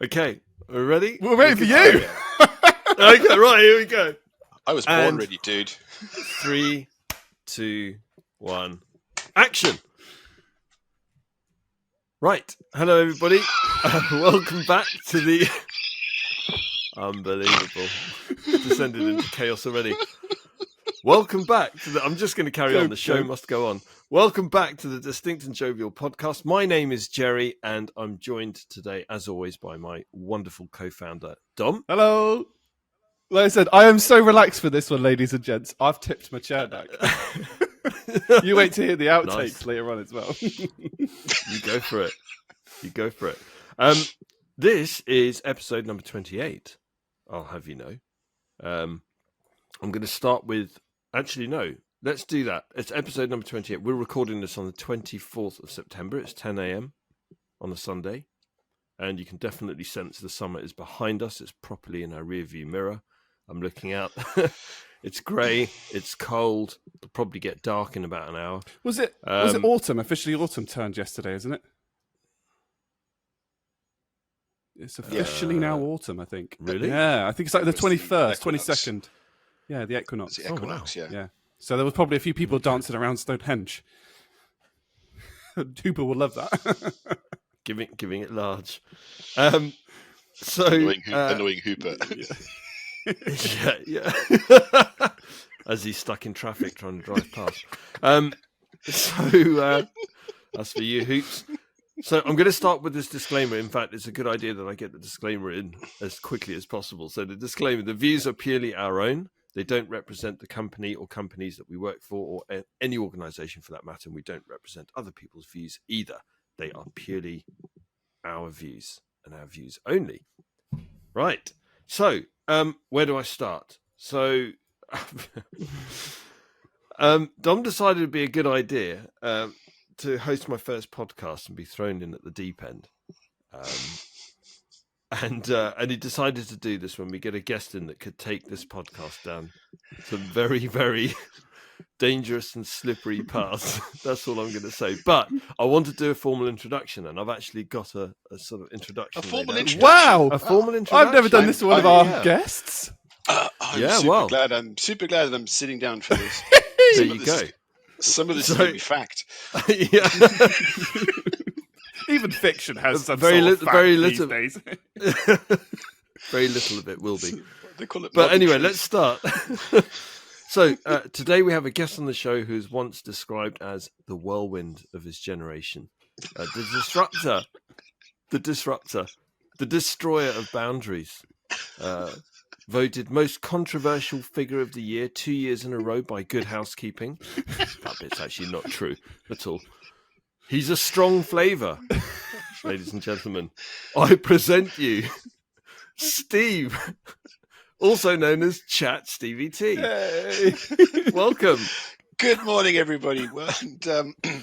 Okay, are we ready? We're ready for you. Okay, right, here we go. I was born ready, dude. 3, 2, 1, action! Right, hello everybody. Welcome back to the... Unbelievable. Descended into chaos already. Welcome back to the... I'm just going to carry on. The show must go on. Welcome back to the Distinct and Jovial podcast. My name is Jerry, and I'm joined today, as always, by my wonderful co-founder, Dom. Hello. Like I said, I am so relaxed for this one, ladies and gents. I've tipped my chair back. You wait to hear the outtakes later on as well. You go for it. You go for it. This is episode number 28. I'll have you know. I'm going to start with... Actually, no. Let's do that. It's episode number 28. We're recording this on the 24th of September. It's 10 a.m. on a Sunday. And you can definitely sense the summer is behind us. It's properly in our rearview mirror. I'm looking out. It's grey. It's cold. It'll probably get dark in about an hour. Was it autumn? Officially autumn turned yesterday, isn't it? It's officially now autumn, I think. Really? Yeah, I think it's like the 21st, 22nd. Yeah, the equinox. The equinox, yeah. So there was probably a few people dancing around Stonehenge. Hooper will love that. Giving it large. Annoying Hooper. Yeah. As he's stuck in traffic trying to drive past. That's for you, Hoops. So I'm going to start with this disclaimer. In fact, it's a good idea that I get the disclaimer in as quickly as possible. So the disclaimer, the views are purely our own. They don't represent the company or companies that we work for or any organisation for that matter. And we don't represent other people's views either. They are purely our views and our views only. Right. So where do I start? So Dom decided it'd be a good idea to host my first podcast and be thrown in at the deep end. And he decided to do this when we get a guest in that could take this podcast down some very, very dangerous and slippery paths. That's all I'm going to say. But I want to do a formal introduction, and I've actually got a sort of introduction. A formal introduction? Wow! A formal introduction. I've never done this to one of our guests. I'm super glad that I'm sitting down for this. There you go. Some of this is going to be fact. Yeah. Even fiction has some very sort of fact very these little days. Very little of it will be. They call it. But anyway, let's start. So today we have a guest on the show who's once described as the whirlwind of his generation, the disruptor, the destroyer of boundaries. Voted most controversial figure of the year 2 years in a row by Good Housekeeping. That bit's actually not true at all. He's a strong flavour, ladies and gentlemen. I present you Steve, also known as Chat Stevie T. Hey. Welcome. Good morning, everybody. Well, and,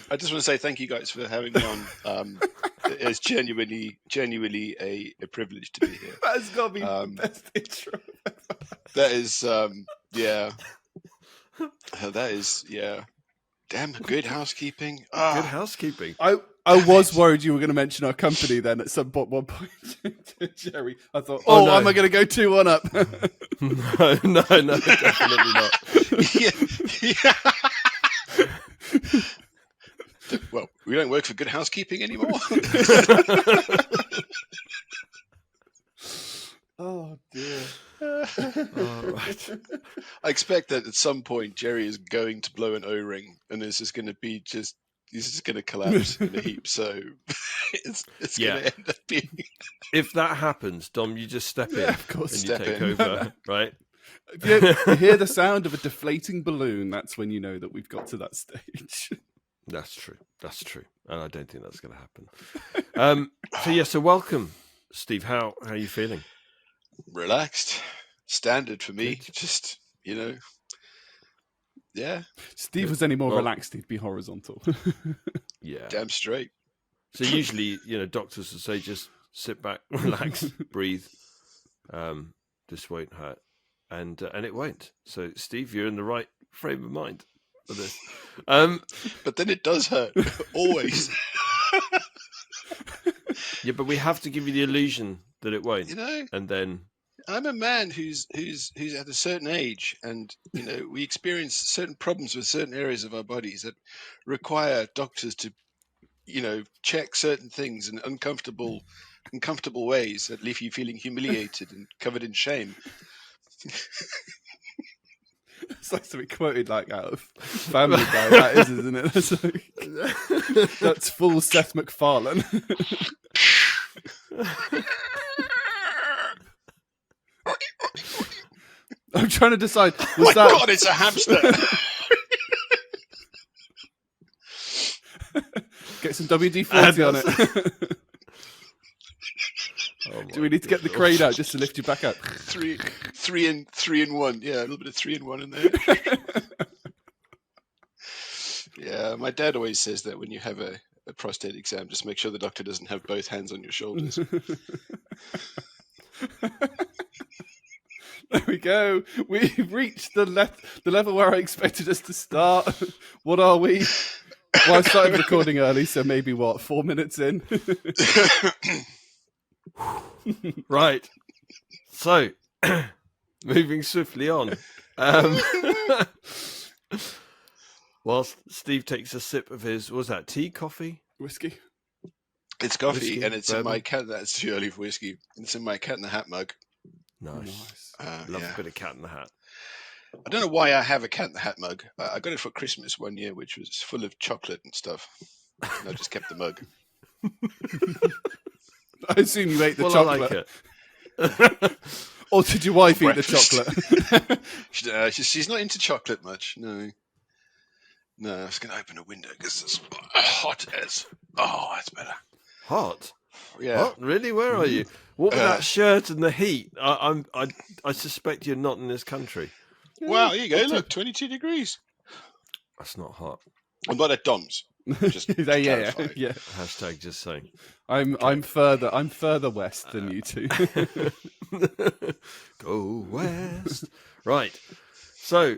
I just want to say thank you guys for having me on. It's genuinely a privilege to be here. That's got to be the best intro ever. That is, that is, damn, Good Housekeeping. Good Housekeeping. I was worried you were going to mention our company then at some one point, Jerry. I thought, no. am I going to go 2-1 up? No, definitely not. Yeah. Well, we don't work for Good Housekeeping anymore. Oh dear. Oh, right. I expect that at some point Jerry is going to blow an O-ring, and this is going to be he's just going to collapse in a heap. So it's going to end up being. If that happens, Dom, you just step in, of course, and you take over, right? If you hear the sound of a deflating balloon, that's when you know that we've got to that stage. That's true. And I don't think that's going to happen. So welcome, Steve. How are you feeling? Relaxed. Standard for me. Good. Just, yeah. Steve was any more relaxed, he'd be horizontal. Yeah. Damn straight. So usually, doctors will say just sit back, relax, breathe. This won't hurt. And it won't. So, Steve, you're in the right frame of mind for this. But then it does hurt. Always. Yeah, but we have to give you the illusion that it won't, You know, and then I'm a man who's at a certain age, and we experience certain problems with certain areas of our bodies that require doctors to check certain things in uncomfortable ways that leave you feeling humiliated and covered in shame. It's like something quoted like out of Family Guy. That is, isn't it? That's, that's full Seth MacFarlane. I'm trying to decide. Was that... God, it's a hamster. Get some WD-40 on it. Do we need to get the crane out just to lift you back up? Three in one. Yeah, a little bit of 3 in 1 in there. Yeah, my dad always says that when you have a prostate exam, just make sure the doctor doesn't have both hands on your shoulders. There we go. We've reached the level where I expected us to start. What are we? Well, I started recording early, so maybe 4 minutes in. right. So, moving swiftly on. Whilst Steve takes a sip of his, what was that, tea, coffee? Whiskey? It's coffee, Whiskey, and it's bourbon. in my cat. That's too early for whiskey. It's in my Cat in the Hat mug. Nice. Love Yeah. a bit of Cat in the Hat. I don't know why I have a Cat in the Hat mug. I got it for Christmas one year, which was full of chocolate and stuff. And I just kept the mug. I assume you ate the I chocolate. like it. Or did your wife eat the Breakfast. chocolate? She's not into chocolate much. No, I was going to open a window because it's hot as. Oh, that's better. Hot? Yeah. What? Really? Where are you? What with that shirt and the heat? I suspect you're not in this country. Wow, here you go. Look, 22 degrees. That's not hot. I'm not at Dom's. Just yeah. Hashtag just saying. I'm further west than you two. Go west. Right. So,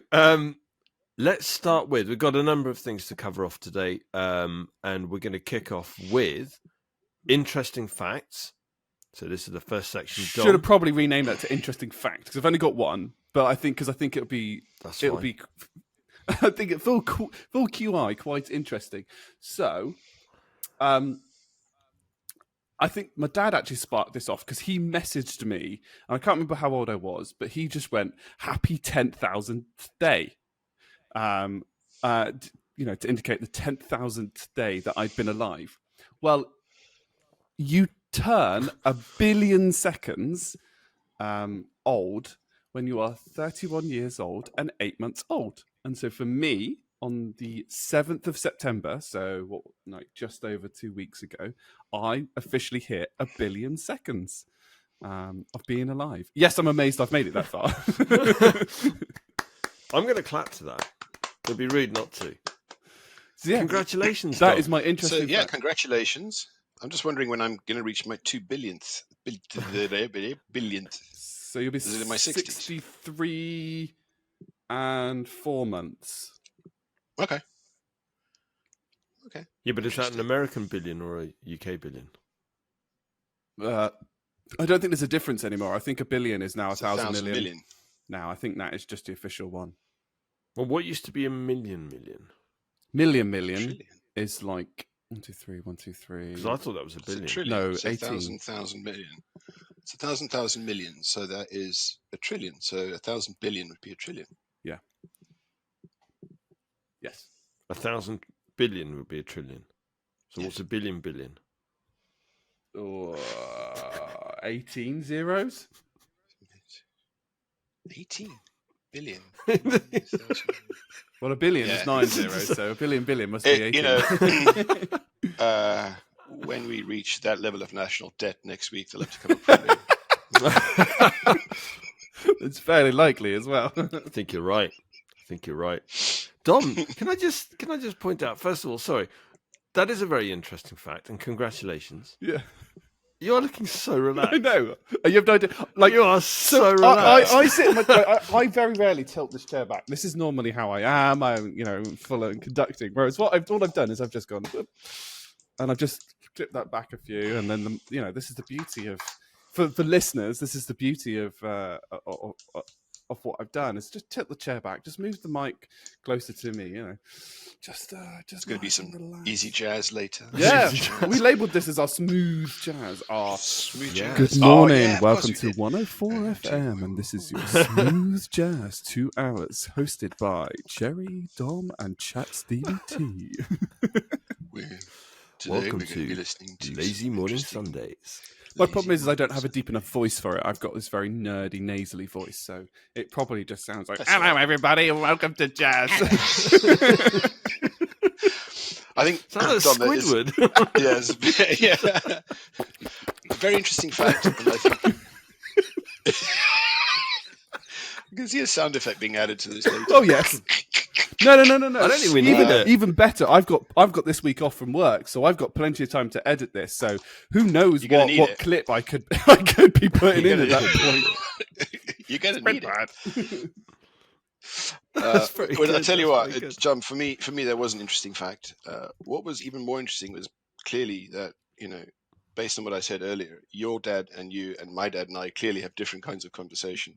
let's start with, we've got a number of things to cover off today, and we're going to kick off with interesting facts. So this is the first section. Dom. Should have probably renamed that to interesting fact because I've only got one, but I think it'll be I think it full QI quite interesting. So, I think my dad actually sparked this off because he messaged me, and I can't remember how old I was, but he just went, "Happy 10,000th day," to indicate the 10,000th day that I'd been alive. Well, you turn 1 billion seconds old when you are 31 years old and 8 months old. And so for me, on the 7th of September, so just over 2 weeks ago, I officially hit 1 billion seconds of being alive. Yes, I'm amazed I've made it that far. I'm going to clap to that. It'd be rude not to. So, yeah, congratulations. That Dom. is my interesting So, yeah, fact. Congratulations. I'm just wondering when I'm going to reach my 2 billionth. So you'll be Is it in my 60s? 63 and 4 months. Okay. Yeah, but is that an American billion or a UK billion? I don't think there's a difference anymore. I think 1 billion is now It's 1,000 million. million. Now I think that is just the official one. Well, what used to be a million? Million Trillion. is like 1, 2, 3, 1, 2, 3. Because I thought that was a It's a billion. trillion. No, it's 18. 1,000 million. It's 1,000 million. So that is a trillion. So 1,000 billion would be a trillion. Yeah. Yes. 1,000 billion would be a trillion. So what's a billion? 18 zeros? 18 billion. Well, 1 billion is 9 zeros, so 1 billion must be 18. When we reach that level of national debt next week, they'll have to come up with me. It's fairly likely as well. I think you're right. Dom, can I just point out, first of all, sorry, that is a very interesting fact, and congratulations. Yeah. You are looking so relaxed. I know. You have no idea. Like, you are so relaxed. I sit in my, I very rarely tilt this chair back. This is normally how I am. I'm full on conducting. Whereas all I've done is I've just gone, whoop, and I've just clipped that back a few, and then this is the beauty of for listeners, this is the beauty of what I've done. Is just tilt the chair back, just move the mic closer to me. Just It's going to be some easy jazz later. Yeah, we labelled this as our smooth jazz. Smooth jazz. Good morning, of welcome course we to did. 104 FM, and this is your smooth jazz 2 hours, hosted by Jerry, Dom, and Chat Stevie T. Today Welcome we're going to be to listening to Lazy Morning Sundays. My problem is I don't have a deep enough voice for it. I've got this very nerdy, nasally voice, so it probably just sounds like, hello, everybody, and welcome to jazz. I think Sounds like Squidward. Yeah. A very interesting fact, and I think you can see a sound effect being added to this later. Oh yes. No. I don't think we need it. Even better, I've got this week off from work, so I've got plenty of time to edit this. So who knows what clip I could be putting in at that point. You're going to need it. But I tell you what, John, for me, there was an interesting fact. What was even more interesting was clearly that, based on what I said earlier, your dad and you and my dad and I clearly have different kinds of conversations.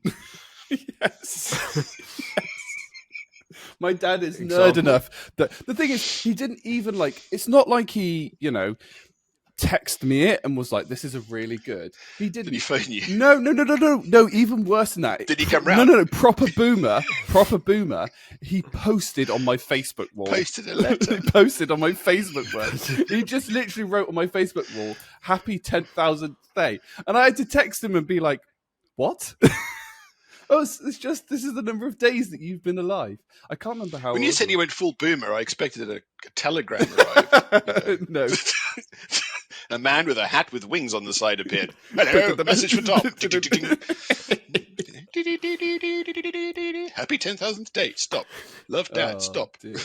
Yes. My dad is nerd enough that the thing is, he didn't even it's not like he, texted me it and was like, this is a really good. He didn't. Did he phone you? No, even worse than that. Did he come round? No, proper boomer. He posted on my Facebook wall. Posted a letter. He posted on my Facebook wall. He just literally wrote on my Facebook wall, happy 10,000th day. And I had to text him and be like, what? Oh, it's just, this is the number of days that you've been alive. I can't remember how. When you said you went full boomer, I expected a telegram arrived. No. A man with a hat with wings on the side appeared. Hello, message for Tom. Happy 10,000th day. Stop. Love, Dad. Stop. Dear.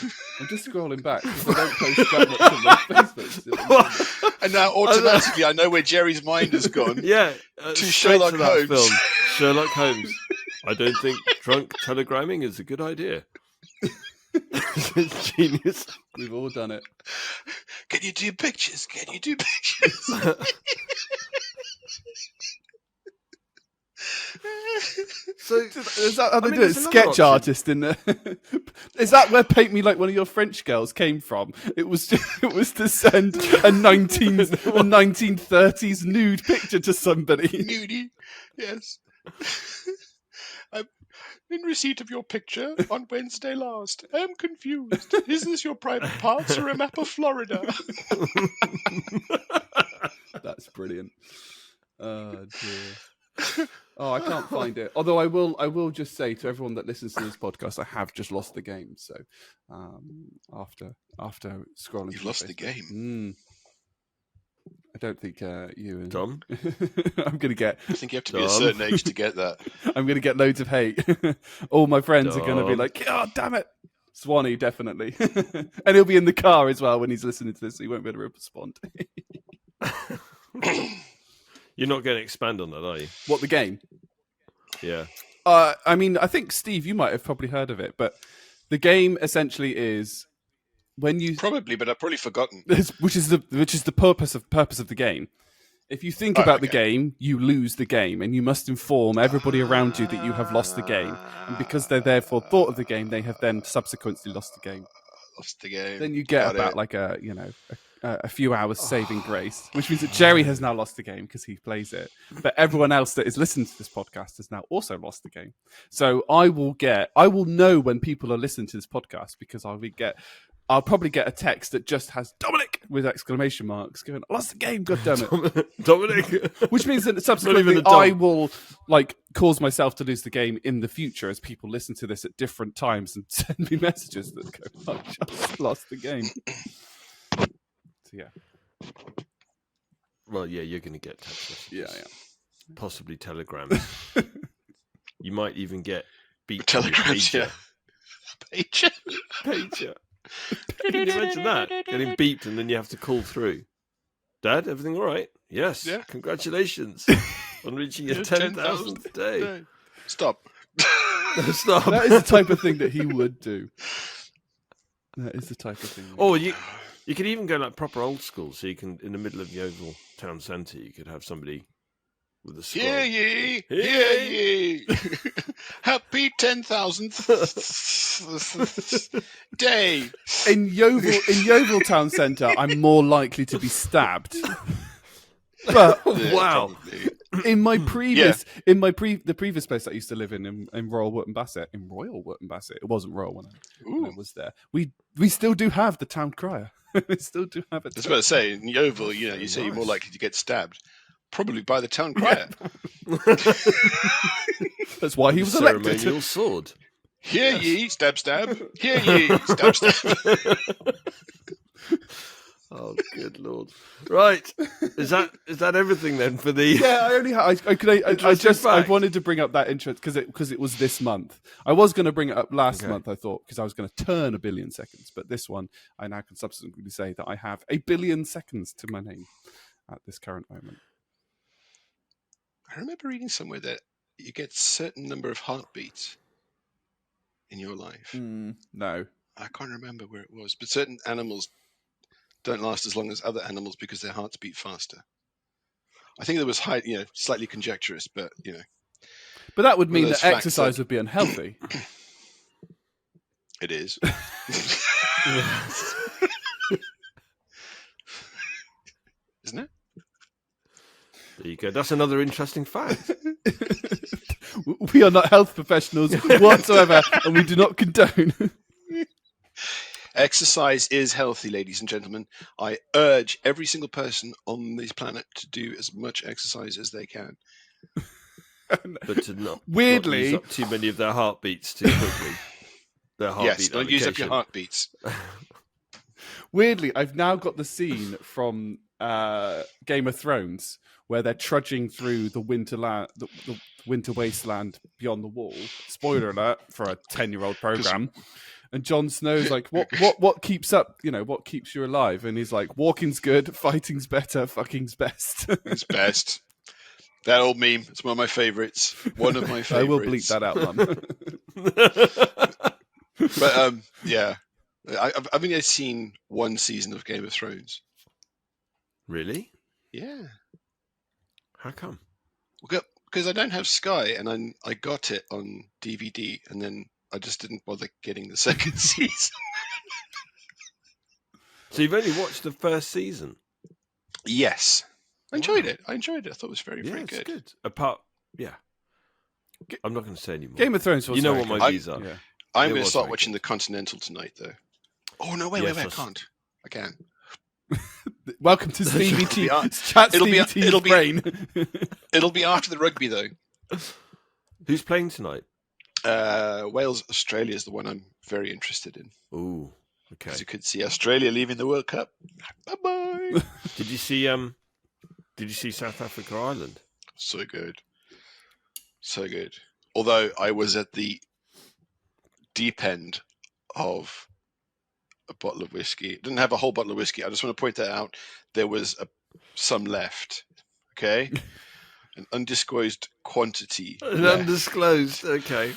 I'm just scrolling back because I don't post that much on my Facebook. And now automatically I know where Jerry's mind has gone. Yeah. To Sherlock Holmes. Film. Sherlock Holmes. I don't think drunk telegramming is a good idea. It's genius. We've all done it. Can you do pictures? So is that how they do it? Sketch artist in there. Is that where "Paint Me Like One of Your French Girls" came from? It was to send a 1930s nude picture to somebody. Nudie, yes. I'm in receipt of your picture on Wednesday last. I'm confused. Is this your private parts or a map of Florida? That's brilliant. Oh dear. Oh, I can't find it. Although I will just say to everyone that listens to this podcast, I have just lost the game. So after scrolling, you've lost the game. I don't think you and Tom. I'm gonna get. I think you have to be a certain age to get that. I'm gonna get loads of hate. All my friends are gonna be like, "Oh, damn it, Swanee, definitely," and he'll be in the car as well when he's listening to this, so he won't be able to respond. You're not going to expand on that, are you? What, the game? Yeah. I mean, I think, Steve, you might have probably heard of it, but the game essentially is when you probably, but I've probably forgotten. Which is the purpose of the game. If you think about the game, you lose the game, and you must inform everybody around you that you have lost the game. And because they therefore thought of the game, they have then subsequently lost the game. Lost the game. Then you get about like a few hours saving grace, which means that Jerry has now lost the game because he plays it. But everyone else that is listening to this podcast has now also lost the game. So I will know when people are listening to this podcast because I'll probably get a text that just has Dominic with exclamation marks going, I lost the game, goddammit. Dominic. Which means that subsequently I will cause myself to lose the game in the future as people listen to this at different times and send me messages that go, I just lost the game. So, yeah. Well, yeah, you're going to get text messages. Yeah. Possibly telegrams. You might even get beat. Telegrams, yeah. Pager. Can you imagine that? Getting beeped and then you have to call through. Dad, everything all right? Yes. Yeah. Congratulations on reaching your 10,000th day. Stop. Stop. That is the type of thing that he would do. That is the type of thing. Oh, you could even go like proper old school. So you can, in the middle of Jovial town centre, you could have somebody with a scroll. Hear ye, hear ye. Happy 10,000th day. In Jovial Town Centre, I'm more likely to be stabbed. But Wow. Probably. in my previous, the previous place I used to live in Royal Wootton Bassett, it wasn't Royal when I was there. We still do have the town crier. We still do have it. I was about to say, in Jovial, you say you're more likely to get stabbed. Probably by the town crier. That's why he was elected. Ceremonial sword. Hear ye, stab, stab. Hear ye, stab, stab. Oh, good lord! Right, is that everything then for the? Yeah, I wanted to bring up that interest because it was this month. I was going to bring it up last month, I thought, because I was going to turn 1 billion seconds, but this one I now can subsequently say that I have 1 billion seconds to my name at this current moment. I remember reading somewhere that you get a certain number of heartbeats in your life. No, I can't remember where it was, but certain animals don't last as long as other animals because their hearts beat faster. I think there was slightly conjecturous, but But that would mean those that facts exercise would be unhealthy. It is. Isn't it? There you go. That's another interesting fact. We are not health professionals whatsoever, and we do not condone. Exercise is healthy, ladies and gentlemen. I urge every single person on this planet to do as much exercise as they can. But to not Weirdly, use up too many of their heartbeats too quickly. Their heartbeat Yes, don't use up your heartbeats. Weirdly, I've now got the scene from Game of Thrones where they're trudging through the winter wasteland beyond the wall. Spoiler alert for a 10-year-old program. And Jon Snow's like, what keeps up? What keeps you alive? And he's like, walking's good, fighting's better, fucking's best. It's best. That old meme. It's one of my favorites. One of my favorites. I will bleep that out, Mum. But yeah, I've only seen one season of Game of Thrones. Really? Yeah. How come? Because I don't have Sky, and I got it on DVD, and then I just didn't bother getting the second season. So you've only watched the first season? Yes. I enjoyed it. I thought it was very, very it's good. good. I'm not going to say anymore. Game of Thrones was what my views are. Yeah. I'm going to start watching The Continental tonight, though. Oh, no, wait, I can't. I can. Welcome to Stevie T. It'll be brain. It'll be after the rugby, though. Who's playing tonight? Wales, Australia is the one I'm very interested in. Ooh, okay. Because you could see Australia leaving the World Cup. Bye-bye. Did you see South Africa, Ireland? So good. So good. Although I was at the deep end of a bottle of whiskey. Didn't have a whole bottle of whiskey. I just want to point that out. There was some left. Okay? An undisclosed quantity. Undisclosed, okay.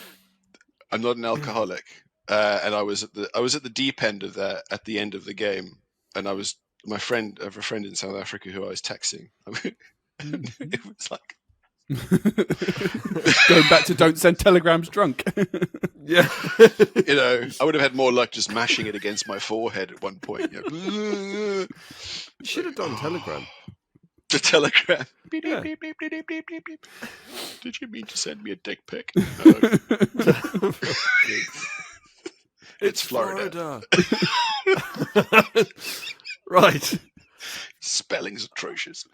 I'm not an alcoholic. And I was at the deep end of that at the end of the game. And I have a friend in South Africa who I was texting. It was like going back to don't send telegrams drunk. Yeah. I would have had more luck just mashing it against my forehead at one point. You should have done Telegram. The telegram. Beep, Yeah. beep, beep, beep, beep, beep, beep, beep. Did you mean to send me a dick pic? No. It's Florida. Right. Spelling's atrocious.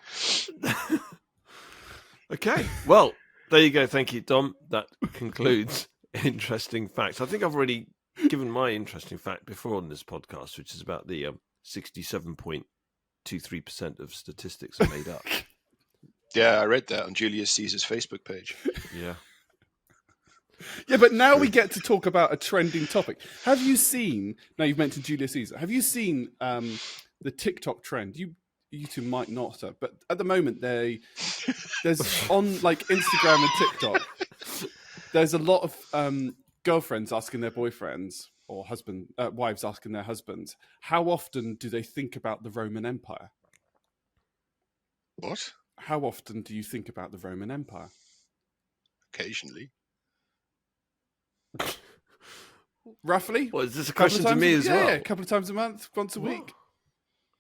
Okay. Well, there you go. Thank you, Dom. That concludes interesting facts. I think I've already given my interesting fact before on this podcast, which is about the 67.23% of statistics are made up. Yeah, I read that on Julius Caesar's Facebook page. Yeah. Yeah, but now we get to talk about a trending topic. Have you seen, now you've mentioned Julius Caesar, have you seen the TikTok trend? You two might not have, but at the moment there's on like Instagram and TikTok, there's a lot of girlfriends asking their boyfriends or wives asking their husbands, how often do they think about the Roman Empire? What? how often do you think about the Roman Empire? Occasionally. Roughly? What, is this a question to me as well? Yeah, a couple of times a month, once a week.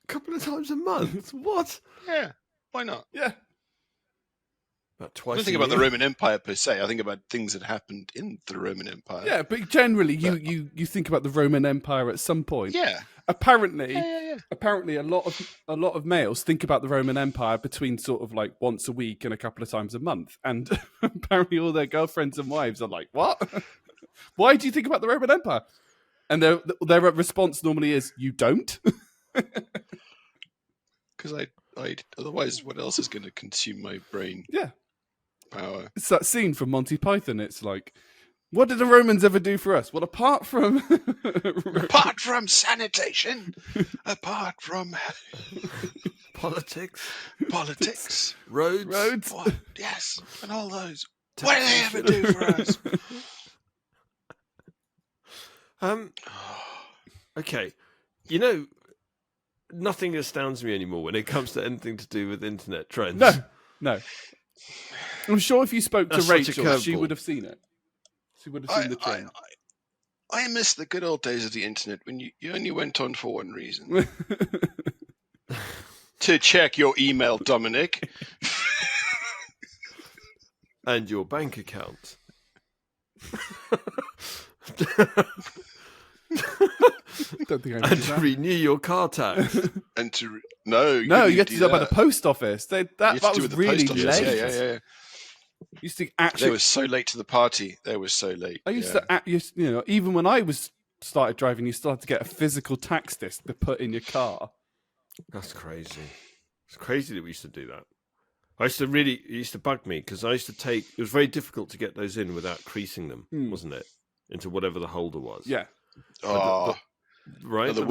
A couple of times a month? What? Yeah, why not? Yeah. About I twice don't think about the Roman Empire per se. I think about things that happened in the Roman Empire. Yeah, but generally you think about the Roman Empire at some point. Yeah. Apparently, Yeah. a lot of males think about the Roman Empire between sort of like once a week and a couple of times a month, and apparently all their girlfriends and wives are like, "What? Why do you think about the Roman Empire?" And their response normally is, "You don't." Because I otherwise, what else is going to consume my brain Yeah, power? it's that scene from Monty Python. It's like, what did the Romans ever do for us? Well, apart from Sanitation, apart from politics, roads. what? Yes, and all those. What did they ever do for us? Okay, nothing astounds me anymore when it comes to anything to do with internet trends. No. I'm sure if you spoke to That's such a Rachel, she curveball. would have seen it. She would have seen the trend. I miss the good old days of the internet when you only went on for one reason. To check your email, Dominic. And your bank account. Don't think I And to renew your car tax. And to you had to do that by the post office. That was really late. Yeah. Used to actually. They were so late to the party. They were so late. I used to, even when I started driving, you still had to get a physical tax disc to put in your car. That's crazy. It's crazy that we used to do that. It used to bug me because it was very difficult to get those in without creasing them, wasn't it? Into whatever the holder was. Yeah. Right. No, the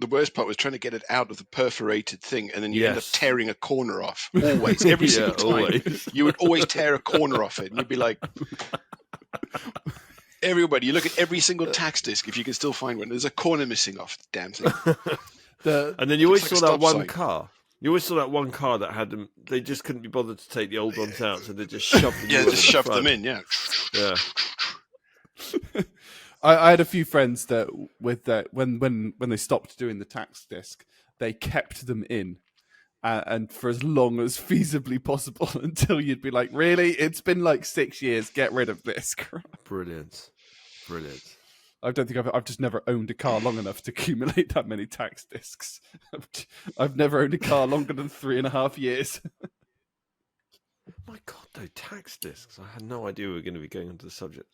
worst part was trying to get it out of the perforated thing, and then you end up tearing a corner off. Always, every single time. Always. You would always tear a corner off it, and you'd be like, everybody, you look at every single tax disc, if you can still find one, there's a corner missing off the damn thing. And then you always saw that one car. You always saw that one car that had them. They just couldn't be bothered to take the old ones out, so they just shoved them. Shoved them in. Yeah. I had a few friends that when they stopped doing the tax disc, they kept them in, and for as long as feasibly possible until you'd be like, really, it's been like 6 years. Get rid of this. Brilliant. I don't think I've just never owned a car long enough to accumulate that many tax discs. I've never owned a car longer than 3.5 years. My God, though, tax discs. I had no idea we were going to be going into the subject.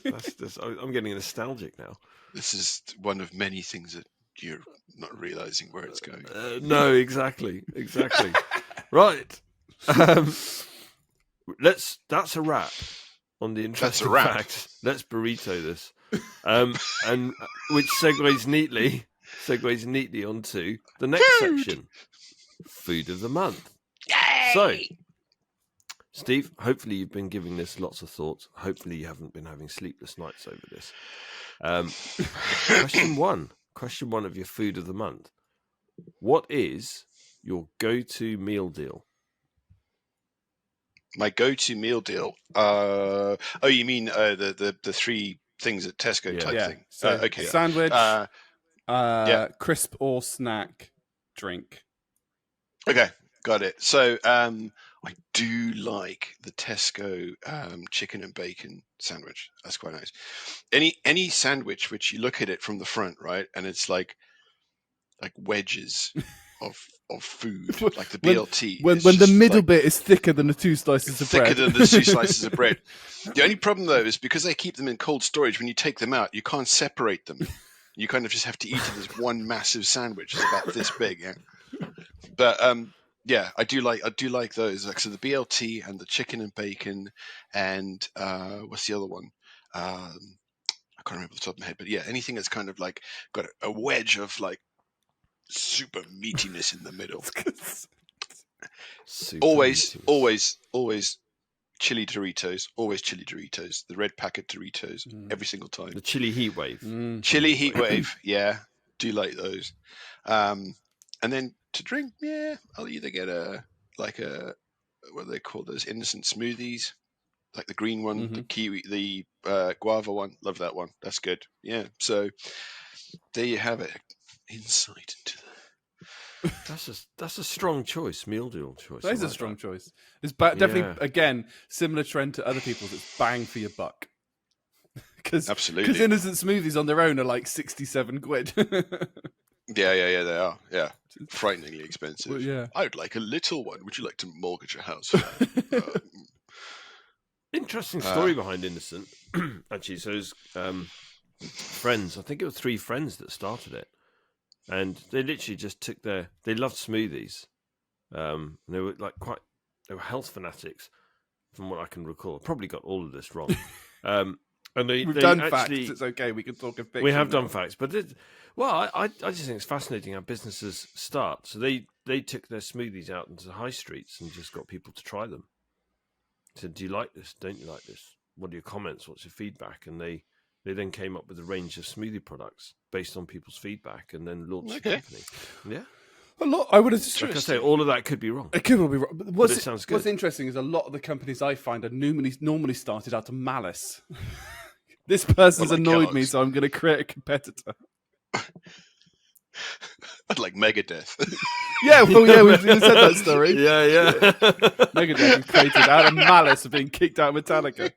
Tax discs. I'm getting nostalgic now. This is one of many things that you're not realizing where it's going. No, exactly. Right. That's a wrap on the interesting facts. Let's burrito this. And which segues neatly onto the next section. Food of the month. Yay! So, Steve, hopefully you've been giving this lots of thought. Hopefully you haven't been having sleepless nights over this. Question one of your food of the month. What is your go-to meal deal? My go-to meal deal? You mean the three things at Tesco type thing? So, okay. Sandwich, crisp or snack, drink. Okay, got it. So I do like the Tesco chicken and bacon sandwich. That's quite nice. Any sandwich which you look at it from the front, right, and it's like wedges of food, like the BLT. When the middle bit is thicker than the two slices of bread. Thicker than the two slices of bread. The only problem, though, is because they keep them in cold storage, when you take them out, you can't separate them. You kind of just have to eat it as one massive sandwich. It's about this big, yeah. But I do like those. Like, so the BLT and the chicken and bacon and what's the other one? I can't remember off the top of my head, but yeah, anything that's kind of like got a wedge of like super meatiness in the middle. Always chili Doritos. Always chili Doritos. The red packet Doritos every single time. The chili heat wave. Chili heat wave. Yeah, do like those. And then to drink, I'll either get a like what do they call those innocent smoothies? Like the green one, the kiwi, the guava one. Love that one. That's good. Yeah. So there you have it. Insight into That's a strong choice, meal deal choice. That is a strong choice. It's definitely again similar trend to other people's. It's bang for your buck. Absolutely. Because innocent smoothies on their own are like 67 quid. Yeah, they are. Yeah, frighteningly expensive. Well, yeah, I'd like a little one. Would you like to mortgage a house for that? Interesting story behind Innocent. Actually, so it's friends. I think it was 3 friends that started it, and they literally just took they loved smoothies. They were they were health fanatics, from what I can recall. Probably got all of this wrong. And we've done facts. It's okay. We can talk a fiction. We have done facts, but I just think it's fascinating how businesses start. So they took their smoothies out into the high streets and just got people to try them. Said, "Do you like this? Don't you like this? What are your comments? What's your feedback?" And they then came up with a range of smoothie products based on people's feedback, and then launched the company. Yeah. A lot. I would have. Like I say, all of that could be wrong. It could all be wrong. But it sounds good. What's interesting is a lot of the companies I find are normally started out of malice. This person's annoyed me, so I'm going to create a competitor. Like Megadeth. Yeah, well, yeah, we've said that story. Yeah. Megadeth was created out of malice of being kicked out of Metallica.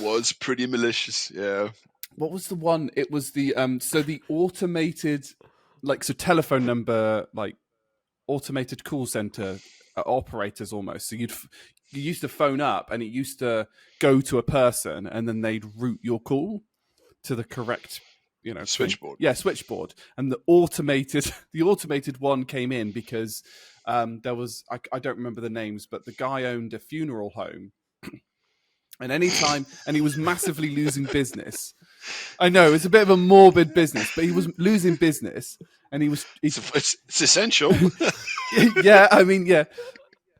Was pretty malicious, yeah. What was the one? It was the the automated, telephone number, automated call center operators almost. So you used to phone up and it used to go to a person and then they'd route your call to the correct, switchboard. Yeah, switchboard. And the automated one came in because there was I don't remember the names, but the guy owned a funeral home. And he was massively losing business. I know it's a bit of a morbid business, but he was losing business, and it's essential. Yeah, I mean, yeah,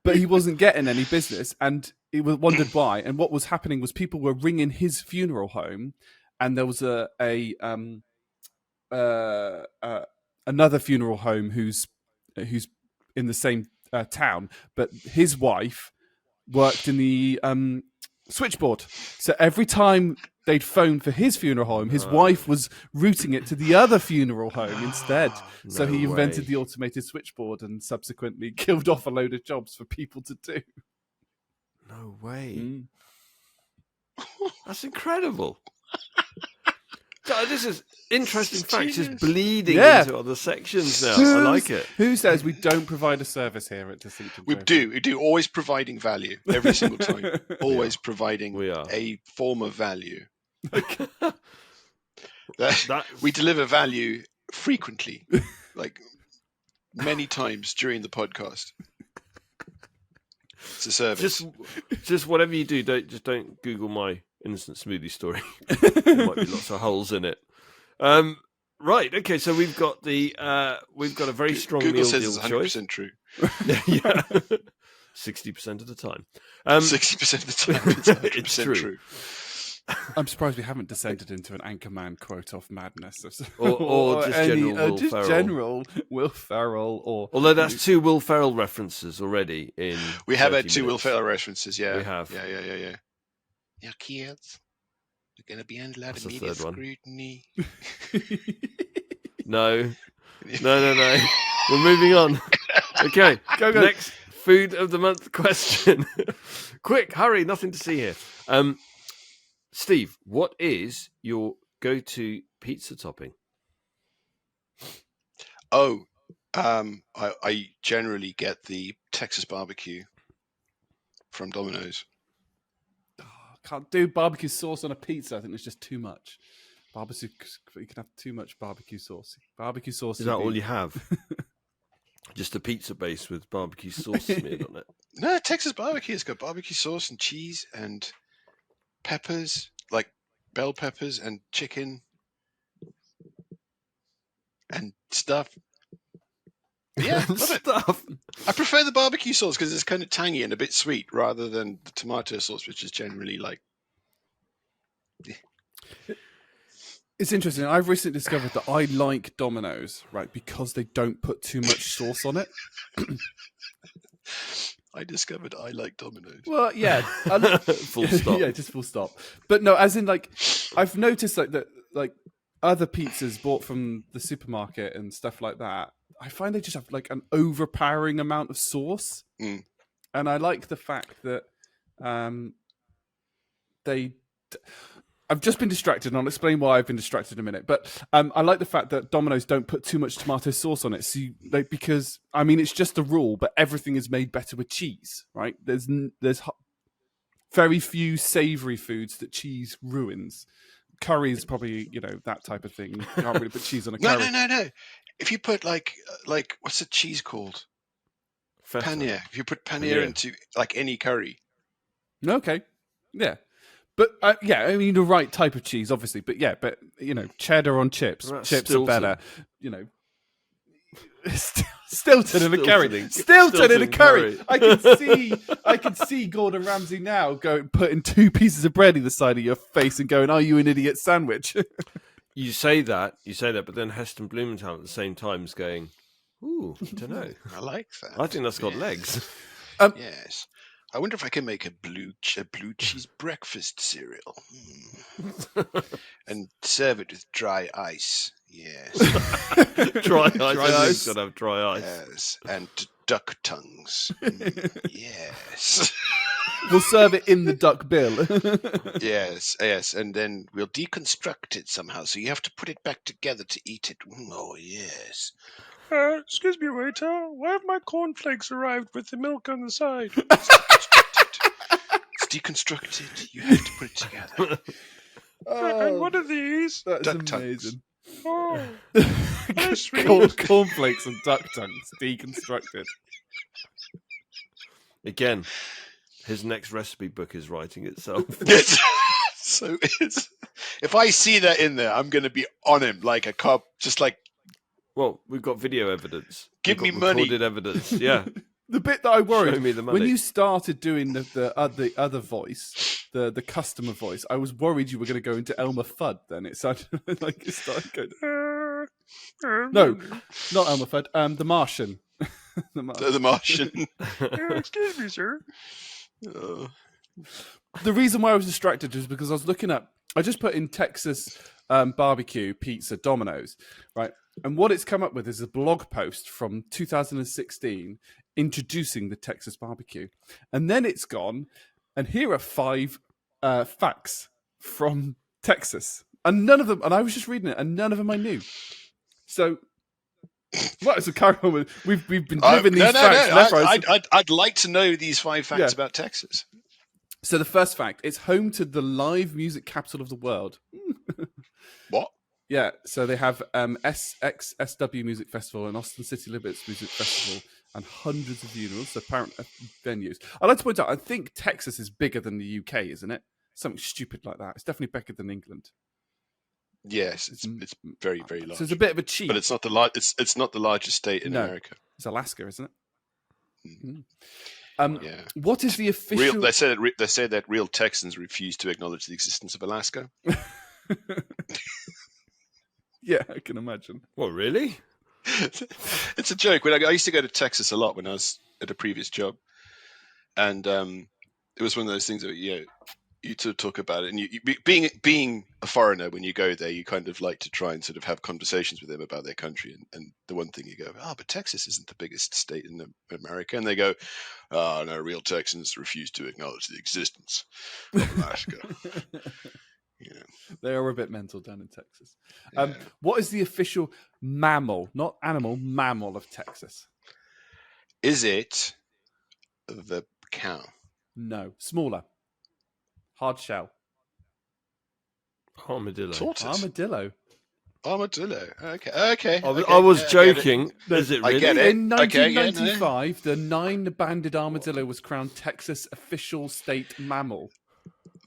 but he wasn't getting any business, and he wondered why. And what was happening was people were ringing his funeral home, and there was another funeral home who's in the same town, but his wife worked in the switchboard. So every time they'd phone for his funeral home, his wife was routing it to the other funeral home instead. So he invented the automated switchboard and subsequently killed off a load of jobs for people to do. No way. That's incredible. This is interesting facts just bleeding into other sections now. I like it. Who says we don't provide a service here at Distinct? We do. Always providing value every single time. Always providing a form of value. We deliver value frequently, like many times during the podcast. It's a service. Just whatever you do, don't Google my innocent smoothie story. There might be lots of holes in it. Right. Okay. So we've got a very strong Google meal says deal it's 100% choice. true. Yeah. 60% of the time. 60% of the time, it's 100% true. I'm surprised we haven't descended into an Anchorman quote off madness, or just general Will Ferrell, although that's 2 Will Ferrell references already in. We have had 2 Will Ferrell references. Yeah, we have. Yeah. Your kids are going to be under a lot of media scrutiny. No. We're moving on. Okay, go. Next food of the month question. Quick, hurry! Nothing to see here. Steve, what is your go-to pizza topping? I generally get the Texas barbecue from Domino's. Can't do barbecue sauce on a pizza. I think there's just too much. You can have too much barbecue sauce. Barbecue sauce. Is that all you have? Just a pizza base with barbecue sauce smeared on it? No, Texas barbecue has got barbecue sauce and cheese and peppers, like bell peppers and chicken and stuff. Yeah, stuff. I prefer the barbecue sauce because it's kind of tangy and a bit sweet rather than the tomato sauce, which is generally like. It's interesting. I've recently discovered that I like Domino's, right, because they don't put too much sauce on it. I discovered I like Domino's. Well, yeah. Full stop. Yeah, just full stop. But no, as in like, I've noticed like that, like other pizzas bought from the supermarket and stuff like that. I find they just have like an overpowering amount of sauce, and I like the fact that they. I've just been distracted, and I'll explain why I've been distracted in a minute. But I like the fact that Domino's don't put too much tomato sauce on it, so because I mean it's just a rule, but everything is made better with cheese, right? There's very few savoury foods that cheese ruins. Curry is probably that type of thing. You can't really put cheese on a curry. No. If you put like what's the cheese called? Feta. Paneer. If you put paneer into like any curry. Okay. Yeah. But yeah, I mean the right type of cheese, obviously. But yeah, cheddar on chips. Chips are better. Stilton in a curry. Stilton in a curry. I can see Gordon Ramsay now putting 2 pieces of bread either side of your face and going, "Are you an idiot sandwich?" You say that, but then Heston Blumenthal at the same time is going, "Ooh, I don't know. I like that. I think that's got legs." Yes. I wonder if I can make a blue cheese breakfast cereal and serve it with dry ice. Yes. Dry ice. Gotta have dry ice. Yes. And duck tongues. Yes. We'll serve it in the duck bill. Yes. And then we'll deconstruct it somehow. So you have to put it back together to eat it. Oh, yes. Excuse me, waiter. Why have my cornflakes arrived with the milk on the side? It's deconstructed. You have to put it together. And what are these? That's duck amazing. Tongues. Oh, sweet. Cornflakes and duck tongues deconstructed. Again, his next recipe book is writing itself. So if I see that in there, I'm going to be on him like a cop, just like. Well, we've got video evidence. Give me money. Recorded evidence. Yeah. The bit that I worried Show me the money. when you started doing the other voice, the customer voice, I was worried you were going to go into Elmer Fudd. Then it sounded like it started going. No, not Elmer Fudd. The Martian. The Martian. Excuse me, sir. The reason why I was distracted is because I was looking up. I just put in Texas barbecue pizza Domino's, right? And what it's come up with is a blog post from 2016 introducing the Texas barbecue. And then it's gone, and here are 5 facts from Texas. And none of them, and I was just reading it, and none of them I knew. So, right, so carry on with, we've been giving these facts. I'd like to know these 5 facts about Texas. So the first fact, it's home to the live music capital of the world. What? Yeah, so they have SXSW Music Festival and Austin City Limits Music Festival and hundreds of funerals, so apparent venues. I'd like to point out, I think Texas is bigger than the UK, isn't it? Something stupid like that. It's definitely bigger than England. Yes, it's very, very large. So it's a bit of a cheat. But it's not the largest state in America. It's Alaska, isn't it? Yeah. What is the official? They say that real Texans refuse to acknowledge the existence of Alaska. Yeah, I can imagine. What, really? It's a joke. When I used to go to Texas a lot when I was at a previous job, and it was one of those things that you sort of talk about it, and you being a foreigner, when you go there, you kind of like to try and sort of have conversations with them about their country, and the one thing you go, but Texas isn't the biggest state in America, and they go, no, real Texans refuse to acknowledge the existence of Alaska. Yeah. They are a bit mental down in Texas. What is the official mammal, not animal, mammal of Texas? Is it the cow? No, smaller. Hard shell. Armadillo. Tortoise. Armadillo. Okay. I was joking. Is it really? I get it. In 1995, the 9-banded armadillo was crowned Texas official state mammal.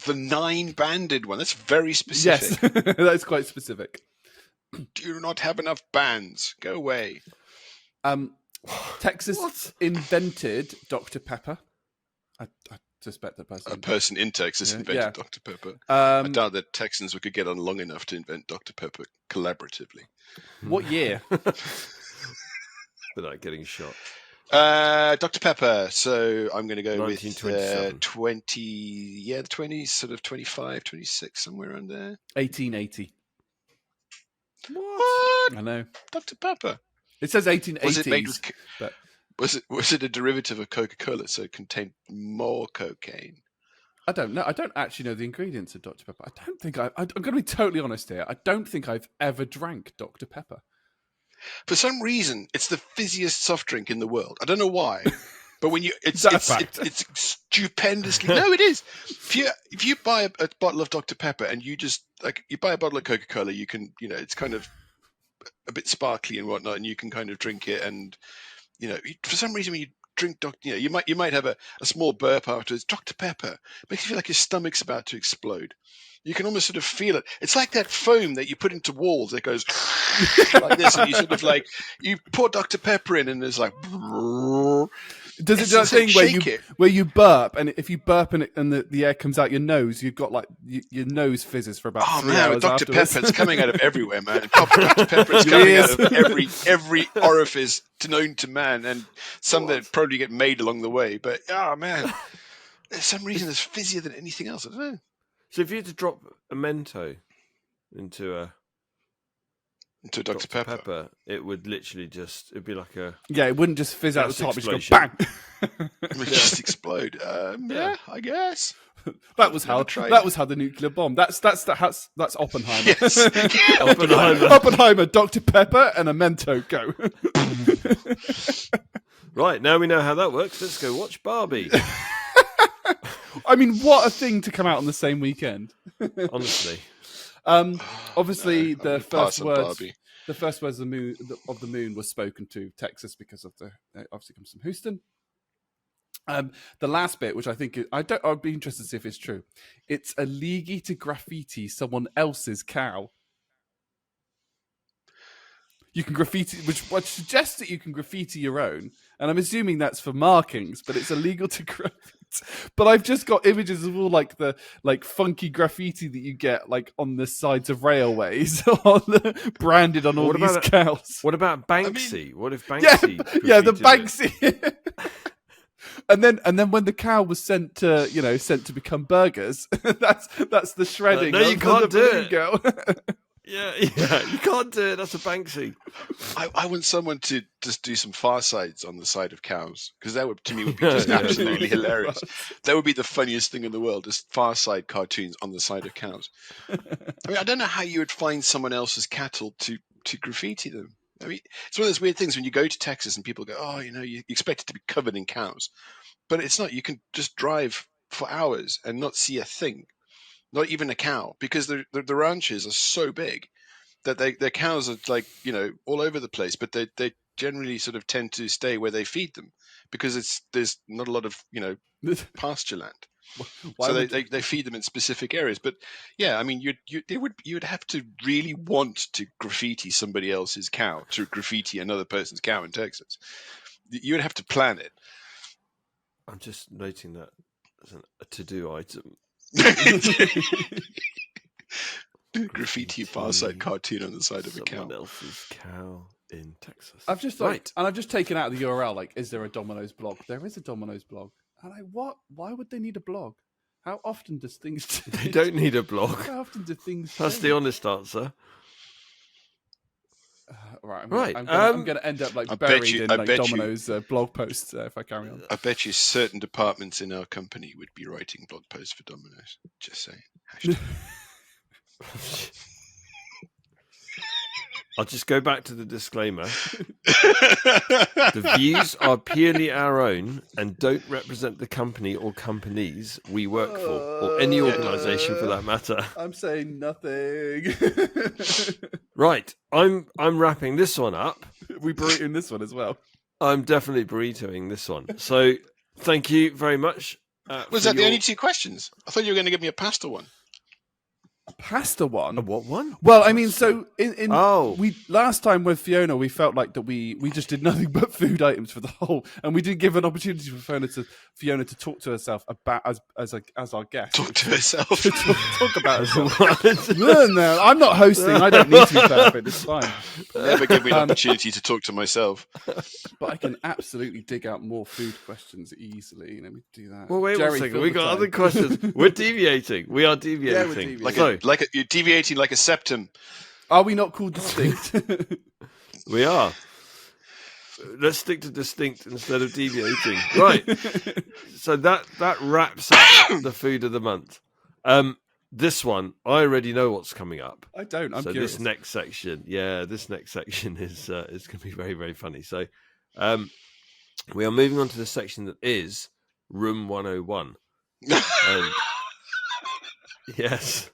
The 9-banded one. That's very specific. Yes, that's quite specific. Do you not have enough bands? Go away. Texas invented Dr. Pepper. I suspect that person. A person in Texas invented Dr. Pepper. I doubt that Texans could get on long enough to invent Dr. Pepper collaboratively. What year? Without getting shot. Dr. Pepper. So I'm going to go with 1927. 20. Yeah, the 20s, sort of 25, 26, somewhere around there. 1880. What? I know. Dr. Pepper. It says 1880s. Was it made with? But Was it a derivative of Coca-Cola, so it contained more cocaine? I don't know. I don't actually know the ingredients of Dr. Pepper. I don't think I'm going to be totally honest here. I don't think I've ever drank Dr. Pepper. For some reason, it's the fizziest soft drink in the world. I don't know why, but when you, it's stupendously. No, it is. If you buy a bottle of Dr. Pepper and you just you buy a bottle of Coca-Cola, you can, it's kind of a bit sparkly and whatnot, and you can kind of drink it. And for some reason, when you drink you might have a small burp afterwards. Dr. Pepper makes you feel like your stomach's about to explode. You can almost sort of feel it. It's like that foam that you put into walls that goes like this, and you sort of you pour Dr. Pepper in, and there's like. Does it do that thing where you burp, and if you burp and the air comes out your nose, you've got your nose fizzes for about 3 hours Dr. afterwards? Pepper, it's coming out of everywhere, man. Dr. Pepper is coming out of every orifice known to man, and some that probably get made along the way. But man, there's some reason it's fizzier than anything else. I don't know. So if you had to drop a Mento into Dr. Pepper, it would literally it'd be like a... Yeah, it wouldn't just fizz out the top, it just go bang! It would just explode. Yeah, I guess. That was how the nuclear bomb. That's Oppenheimer. Yes. Oppenheimer, Dr. Pepper, and a Mento, go. Right, now we know how that works. Let's go watch Barbie. I mean, what a thing to come out on the same weekend. Honestly. Obviously, the first words of the moon was spoken to Texas because of it obviously comes from Houston. The last bit, which I think I'd be interested to see if it's true. It's illegal to graffiti someone else's cow. You can graffiti, which suggests that you can graffiti your own, and I'm assuming that's for markings, but it's illegal to graffiti. But I've just got images of all the funky graffiti that you get on the sides of railways, branded on all these cows. What about Banksy? What if Banksy? Yeah, the Banksy. And then when the cow was sent to become burgers, that's the shredding. No, you can't do it, girl. Yeah, you can't do it. That's a Banksy. I want someone to just do some Far Sides on the side of cows, because that would, to me, would be just absolutely hilarious. That would be the funniest thing in the world, just Far Side cartoons on the side of cows. I mean, I don't know how you would find someone else's cattle to graffiti them. I mean, it's one of those weird things when you go to Texas and people go, you expect it to be covered in cows. But it's not. You can just drive for hours and not see a thing. Not even a cow, because the ranches are so big that their cows are all over the place, but they generally sort of tend to stay where they feed them, because there's not a lot of pasture land. So they feed them in specific areas. But yeah, I mean, you'd have to really want to graffiti somebody else's cow to graffiti another person's cow in Texas. You would have to plan it. I'm just noting that as a to-do item. Graffiti Far Side cartoon on the side of a cow. Someone else's cow in Texas. I've just taken out the URL. Is there a Domino's blog? There is a Domino's blog. And why would they need a blog? How often does things change? They don't need a blog. How often do things change? That's the honest answer. I'm going to end up buried in Domino's blog posts if I carry on. I bet you certain departments in our company would be writing blog posts for Domino's. Just saying. I'll just go back to the disclaimer. The views are purely our own and don't represent the company or companies we work for, or any organisation for that matter. I'm saying nothing. Right, I'm wrapping this one up. We burritoing this one as well. I'm definitely burritoing this one. So thank you very much. Was that the only two questions? I thought you were going to give me a pasta one. Pasta one. What one? Well, I mean, so Oh. we last time with Fiona, we felt like that we just did nothing but food items for the whole, and we didn't give an opportunity for Fiona to talk to herself about as our guest. Talk to herself. talk about herself. No, I'm not hosting. I don't need to be perfect. It's fine. Never give me an opportunity to talk to myself. But I can absolutely dig out more food questions easily. Let me do that. Well, wait Jerry, 1 second. fill We the got time. other questions. We're deviating. We are deviating. deviating. You're deviating like a septum. Are we not called distinct? We are. Let's stick to distinct instead of deviating. Right. So that wraps up the food of the month. This one, I already know what's coming up. I don't. I'm so curious. This next section is going to be very, very funny. So we are moving on to the section that is Room 101. And, yes.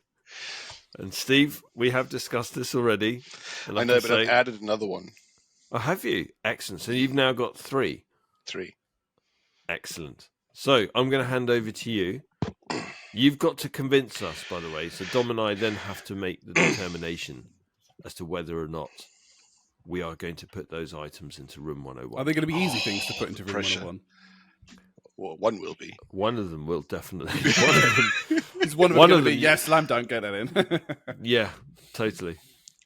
And Steve, we have discussed this already. I know, but I've added another one. Oh, have you? Excellent. So you've now got 3. 3. Excellent. So I'm going to hand over to you. You've got to convince us, by the way. So Dom and I then have to make the determination as to whether or not we are going to put those items into Room 101. Are they going to be easy things to put into Room Pressure. 101? Well, one will be. One of them will definitely. Is one of them going to be, yes, slam dunk, get that in. Yeah, totally.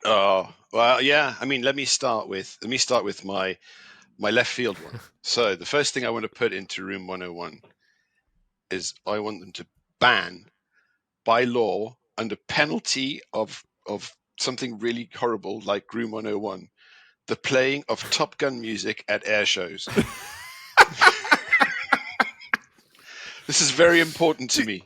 Oh, well, yeah. I mean, let me start with my left field one. So the first thing I want to put into Room 101 is I want them to ban, by law, under penalty of something really horrible like Room 101, the playing of Top Gun music at air shows. This is very important to me.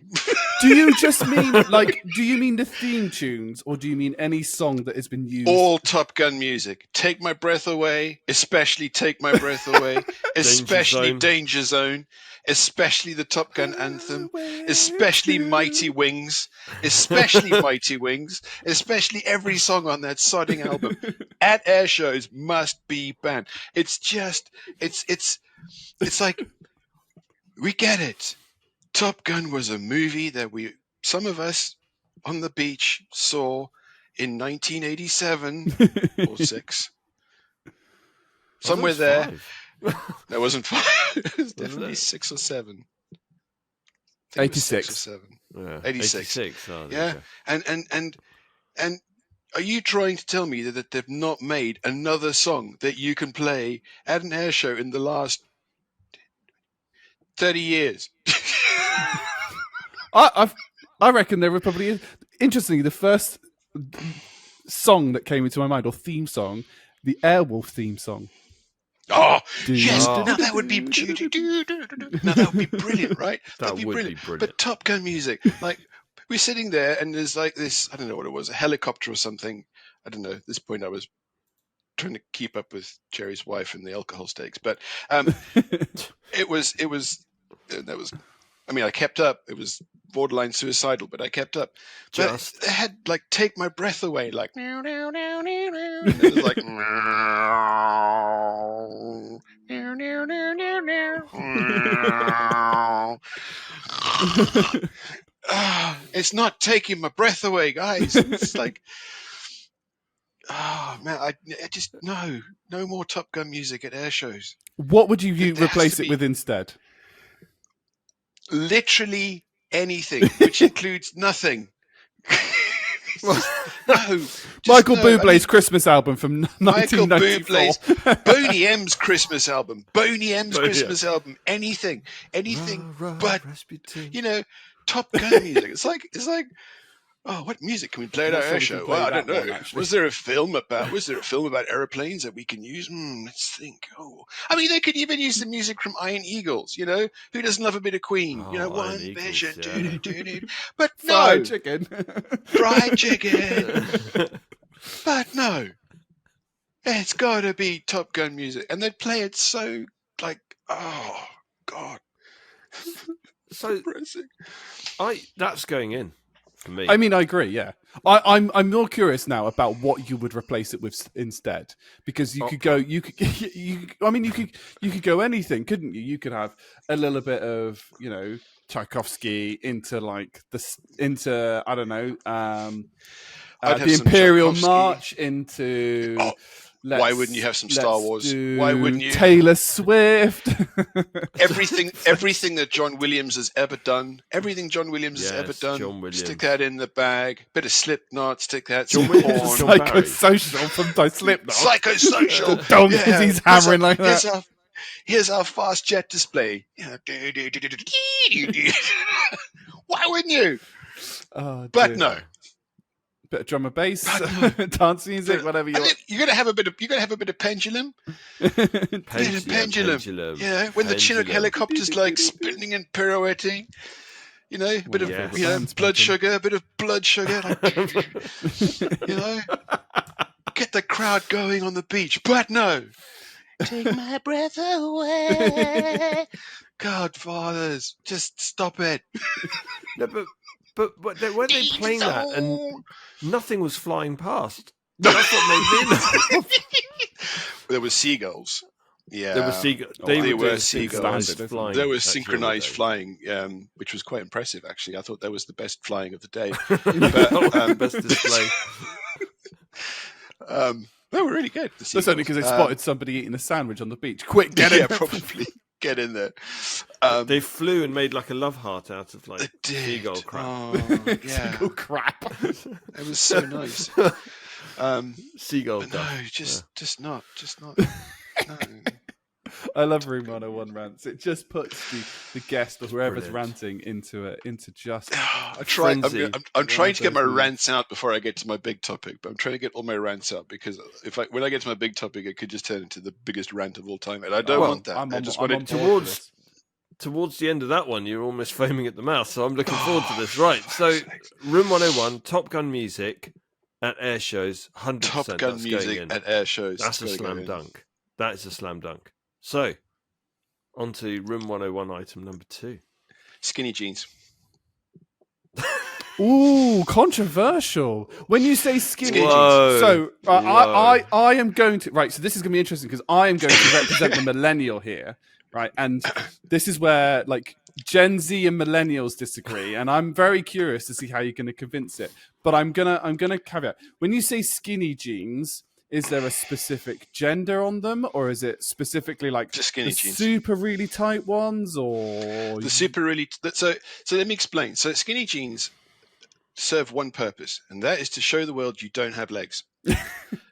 Do you just mean, do you mean the theme tunes, or do you mean any song that has been used? All Top Gun music. Take My Breath Away, especially Take My Breath Away, especially Danger Zone, especially the Top Gun anthem, especially Mighty Wings, especially Mighty Wings, especially every song on that sodding album at air shows must be banned. It's just, it's like, we get it. Top Gun was a movie that some of us on the beach saw in 1987 or 6. Somewhere there. That wasn't 5. It was definitely 6 or 7. 86 or 7. Yeah, 86. 86. Oh, Yeah. And are you trying to tell me that they've not made another song that you can play at an air show in the last 30 years? I reckon there were probably, interestingly, the first song that came into my mind, or theme song, the Airwolf theme song. Oh, yes. Now that would be now that would be brilliant, right? That would be brilliant. But Top Gun music, like, we're sitting there and there's like this, I don't know what it was, a helicopter or something. I don't know. At this point I was trying to keep up with Jerry's wife and the alcohol stakes, but it was I mean, I kept up. It was borderline suicidal, but I kept up. But it had like Take My Breath Away, like and it was like it's not taking my breath away, guys. It's like, oh man, I just no more Top Gun music at air shows. What would you replace it with instead? Literally anything, which includes nothing. Michael Bublé's Christmas album from 1994. Michael Bublé's Boney M's Christmas album. Christmas album. Anything, but Top Gun music. It's like, oh, what music can we play at our air show? Well, I don't know. Was there a film about airplanes that we can use? Let's think. Oh, I mean, they could even use the music from Iron Eagles. Who doesn't love a bit of Queen? One vision. Yeah. But no, fried chicken. But no, it's got to be Top Gun music, and they'd play it so like, oh God, so depressing. That's going in. Me. I mean, I agree. Yeah, I'm more curious now about what you would replace it with instead, because you could go, you could go anything, couldn't you? You could have a little bit of, Tchaikovsky, into like into I don't know, I'd have the some Imperial Tchaikovsky. March, into. Oh, why wouldn't you have some Star Wars? Do Why wouldn't you? Taylor Swift. Everything that John Williams has ever done. Everything John Williams has ever done. John Williams. Stick that in the bag. Bit of Slipknot. Stick that. John Some Williams porn. was John Barry. Psychosocial from Slipknot. Psychosocial. Because he's hammering like that. Here's our fast jet display. Why wouldn't you? Oh, but dear. no. Bit of drum and bass, dance music, whatever you want. You're gonna have a bit of pendulum. Pendulum. Yeah, when the Chinook helicopter's like spinning and pirouetting. You know, a bit of blood sugar, a bit of blood sugar. Like, you know, get the crowd going on the beach. But no. Take my breath away. Godfathers, just stop it. No, but weren't they playing that and nothing was flying past? That's what made me There were seagulls. Yeah, there were seagulls. They were seagulls. Flying. There was synchronized flying, which was quite impressive. Actually, I thought that was the best flying of the day. But, best display. They were really good. That's only because they spotted somebody eating a sandwich on the beach. Quick, get in! Yeah, probably get in there. They flew and made like a love heart out of like seagull crap. Oh, yeah. Seagull crap. It was so nice. Seagull. No, just not. No. I love Room 101 rants. It just puts the guest or whoever's ranting into just. I'm trying to get my rants out before I get to my big topic, but I'm trying to get all my rants out because when I get to my big topic, it could just turn into the biggest rant of all time, and I don't want that. I just want it towards the end of that one. You're almost foaming at the mouth, so I'm looking forward to this. Right, so Room 101, Top Gun music at air shows, 100%. Top Gun music at air shows. That's a slam dunk. That is a slam dunk. So, on to Room 101 item number 2. Skinny jeans. Ooh, controversial. When you say skinny jeans, so I am going to... Right, so this is going to be interesting because I am going to represent the millennial here, right? And this is where, like, Gen Z and millennials disagree, and I'm very curious to see how you're going to convince it. But I'm gonna caveat. When you say skinny jeans... Is there a specific gender on them, or is it specifically like just skinny jeans, super really tight ones, or the super really? So let me explain. So skinny jeans serve one purpose, and that is to show the world you don't have legs.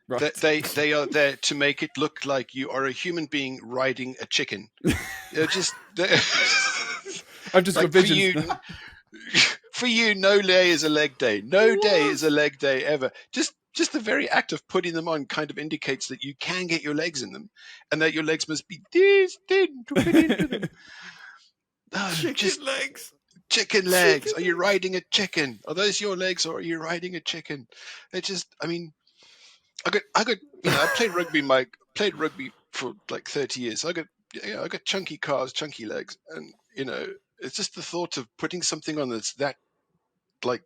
Right. They are there to make it look like you are a human being riding a chicken. I've just got visions. For you, no day is a leg day. No day is a leg day ever. Just the very act of putting them on kind of indicates that you can get your legs in them, and that your legs must be this thin to fit into them. Legs. Chicken legs. Are you riding a chicken? Are those your legs, or are you riding a chicken? It just, I mean, I got. I played rugby for like 30 years. So I got chunky calves, chunky legs, and it's just the thought of putting something on that's that, like,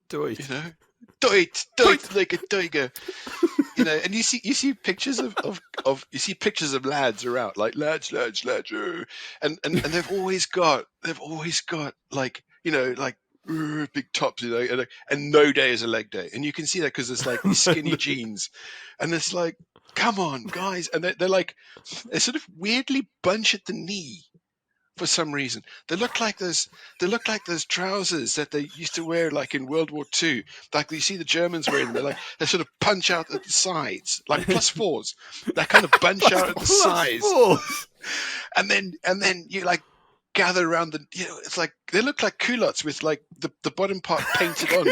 doit like a tiger, and you see pictures of lads around, like lads, and they've always got like big tops, and no day is a leg day, and you can see that because it's like these skinny jeans, and it's like, come on, guys, and they're sort of weirdly bunch at the knee. For some reason, they look like those trousers that they used to wear, like in World War II. Like you see the Germans wearing them. They sort of punch out at the sides, like +4s. They kind of bunch out at the sides, and then you like gather around the. It's like they look like culottes with like the bottom part painted on.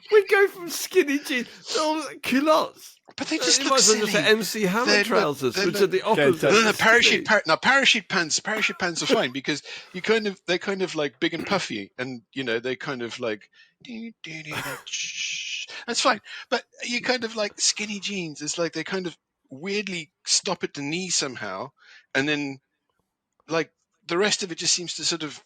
We go from skinny jeans to culottes. But they just look silly. Just MC Hammer trousers, which are the opposite. No, parachute pants. Parachute pants are fine because they're kind of like big and puffy, and they kind of like that's fine. But you kind of like skinny jeans. It's like they kind of weirdly stop at the knee somehow, and then like the rest of it just seems to sort of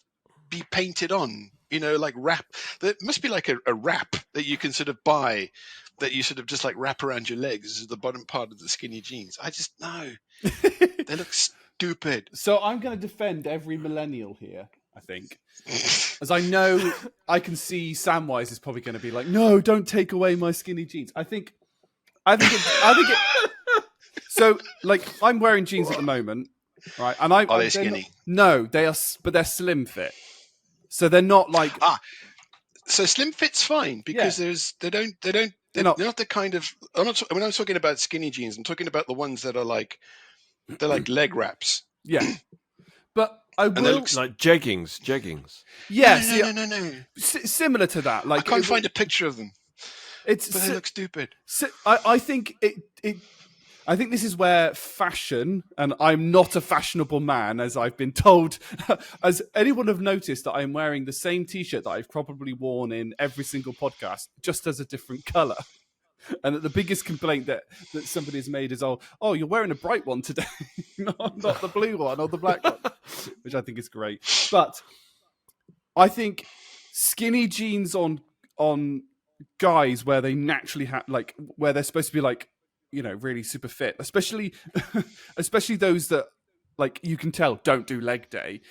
be painted on. Like wrap. There must be like a wrap that you can sort of buy, that you sort of just like wrap around your legs as the bottom part of the skinny jeans. I just know they look stupid. So I'm going to defend every millennial here, I think. As I know, I can see Samwise is probably going to be like, no, don't take away my skinny jeans. I think it. So, like, I'm wearing jeans at the moment, right? And Are they skinny? No, they are, but they're slim fit. So they're not like. So slim fit's fine because they're not the kind of. When I'm talking about skinny jeans, I'm talking about the ones that are they're like leg wraps. Yeah, but I will like jeggings. Yes, no. Similar to that. Like I can't find a picture of them. But they look stupid. I think it. I think this is where fashion, and I'm not a fashionable man, as I've been told. As anyone have noticed that I'm wearing the same T-shirt that I've probably worn in every single podcast, just as a different colour. And the biggest complaint that somebody has made is, oh, you're wearing a bright one today, not the blue one or the black one, which I think is great. But I think skinny jeans on guys where they naturally have, like, where they're supposed to be like, really super fit, especially those that, like, you can tell don't do leg day.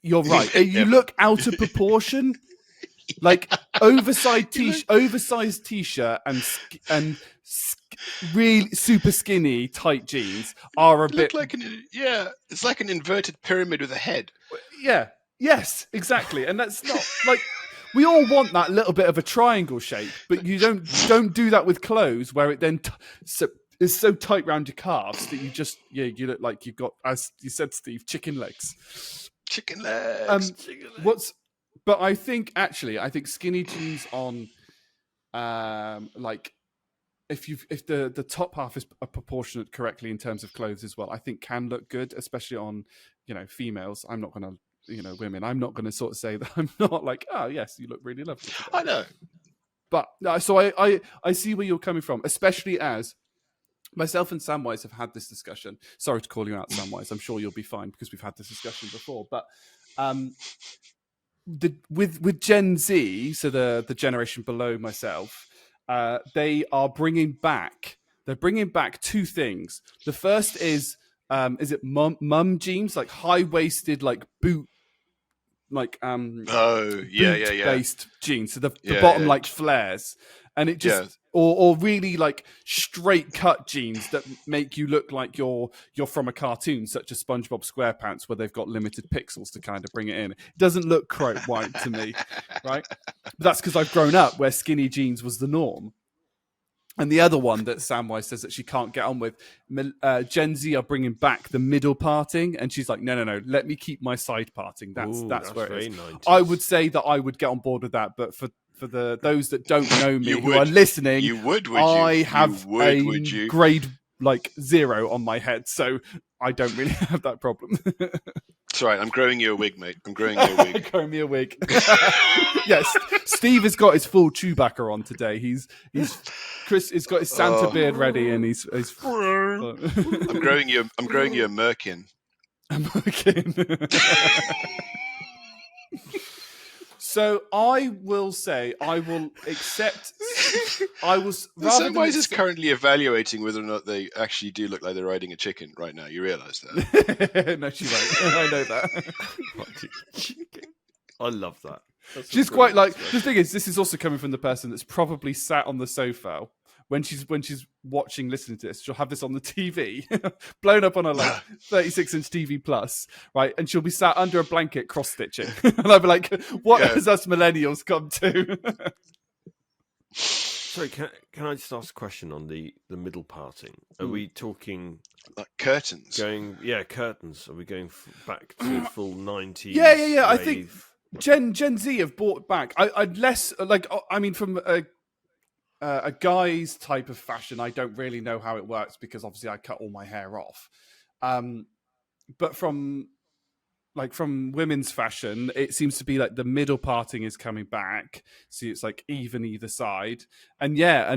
You're right. You look out of proportion. Like oversized t-shirt and really super skinny tight jeans are a bit like it's like an inverted pyramid with a head. Yeah. Yes, exactly. And that's not like, we all want that little bit of a triangle shape, but you don't do that with clothes where it then is so tight around your calves that you look like you've got, as you said, Steve, chicken legs. But I think skinny jeans on, like, if the top half is proportionate correctly in terms of clothes as well, I think can look good, especially on, females. I'm not going to, women. I'm not going to sort of say that I'm not like, oh yes, you look really lovely today. I know. But so I see where you're coming from, especially as myself and Samwise have had this discussion. Sorry to call you out, Samwise. I'm sure you'll be fine because we've had this discussion before. But with Gen Z, so the generation below myself, they are bringing back. They're bringing back two things. The first is it mum jeans, like high waisted, like boot, like based jeans. So the bottom like flares, and it just or really like straight cut jeans that make you look like you're from a cartoon, such as SpongeBob SquarePants, where they've got limited pixels to kind of bring it in. It doesn't look quite white to me, right? But that's because I've grown up where skinny jeans was the norm. And the other one that Samwise says that she can't get on with, Gen Z are bringing back the middle parting, and she's like, no, let me keep my side parting. That's where it is. 90s. I would say that I would get on board with that, but for those that don't know me who are listening, I have a grade like 0 on my head, so I don't really have that problem. It's all right. I'm growing you a wig, mate. I'm growing you a wig. Growing me a wig. Yes, Steve has got his full Chewbacca on today. Chris has got his Santa beard ready, and he's I'm growing you a merkin. A merkin. So I will say I will accept. Samwise is currently evaluating whether or not they actually do look like they're riding a chicken right now. You realise that? No, she won't. I know that. I love that. She's quite like. The thing is, this is also coming from the person that's probably sat on the sofa when she's watching, listening to this. She'll have this on the TV, blown up on a 36-inch TV plus, right? And she'll be sat under a blanket cross stitching, and I'll be like, "What has us millennials come to?" Sorry, can I just ask a question on the middle parting? Are we talking like curtains? Curtains. Are we going back to full 90s? Yeah. I think Gen Z have brought back. I'd less like. I mean, from a guy's type of fashion, I don't really know how it works because obviously I cut all my hair off. But from women's fashion, it seems to be like the middle parting is coming back. So it's like even either side. And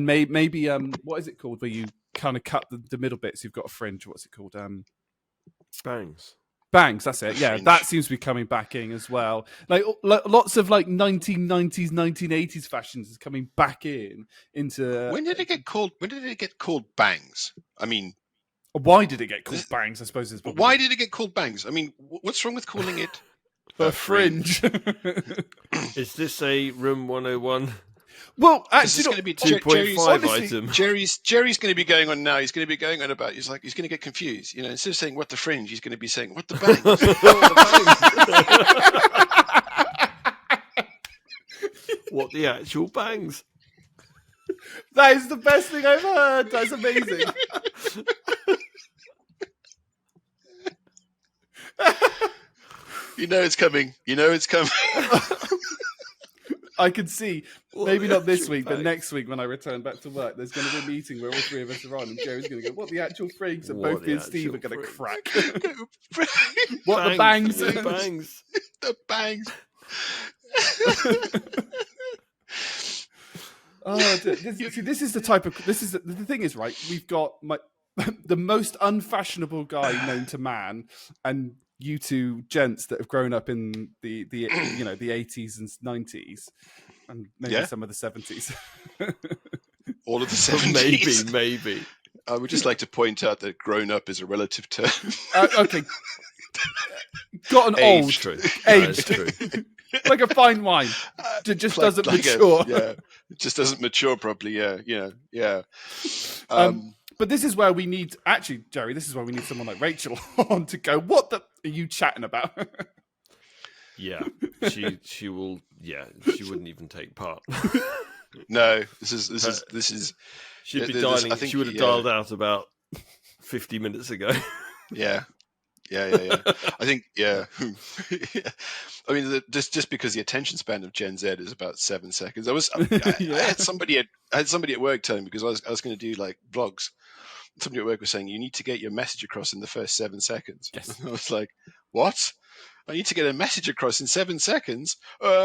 maybe what is it called where you kind of cut the middle bits? You've got a fringe. What's it called? Bangs, that's it. Yeah, that seems to be coming back in as well. Like lots of like 1990s, 1980s fashions is coming back into. When did it get called? When did it get called bangs? I mean, Why did it get called Bangs? I suppose is why did it get called Bangs? I mean, what's wrong with calling it a fringe? Is this a Room 101? Well, it's going to be 2.5 item. Jerry's going to be going on now. He's going to be going on about. He's going to get confused. You know, instead of saying "what the fringe," he's going to be saying "what the bangs." What the actual bangs? That is the best thing I've heard. That's amazing. You know it's coming. I can see, maybe not this week, but next week when I return back to work, there's going to be a meeting where all three of us are on, and Jerry's going to go, "What the actual freaks?" And both me and Steve are going to crack. What the bangs? The bangs. The bangs. This is the type of. The thing is, right? We've got the most unfashionable guy known to man, and you two gents that have grown up in the 80s and 90s, and maybe some of the 70s. All of the 70s. Maybe. I would just like to point out that grown up is a relative term. Okay. Gotten old. Aged. True. Like a fine wine. It just doesn't mature. It just doesn't mature properly. Yeah. But this is where we need, actually, Jerry, this is where we need someone like Rachel on to go, what the are you chatting about? Yeah, she will. Yeah, she wouldn't even take part. No, this is. She'd be dialing. She would have dialed out about 50 minutes ago. Yeah. I think, yeah. I mean, just because the attention span of Gen Z is about 7 seconds. I had somebody at work telling me, because I was going to do like vlogs. Somebody at work was saying, you need to get your message across in the first 7 seconds. Yes. And I was like, what? I need to get a message across in 7 seconds? Stay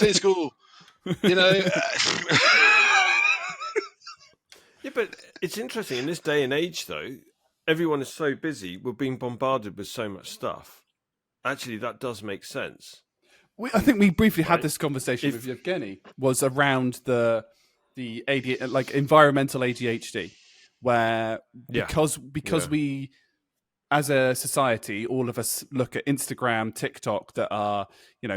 in school. You know? Yeah, but it's interesting. In this day and age, though, everyone is so busy. We're being bombarded with so much stuff. Actually, that does make sense. I think we briefly had this conversation with Yevgeny, was around the environmental ADHD, where because we, as a society, all of us look at Instagram, TikTok that are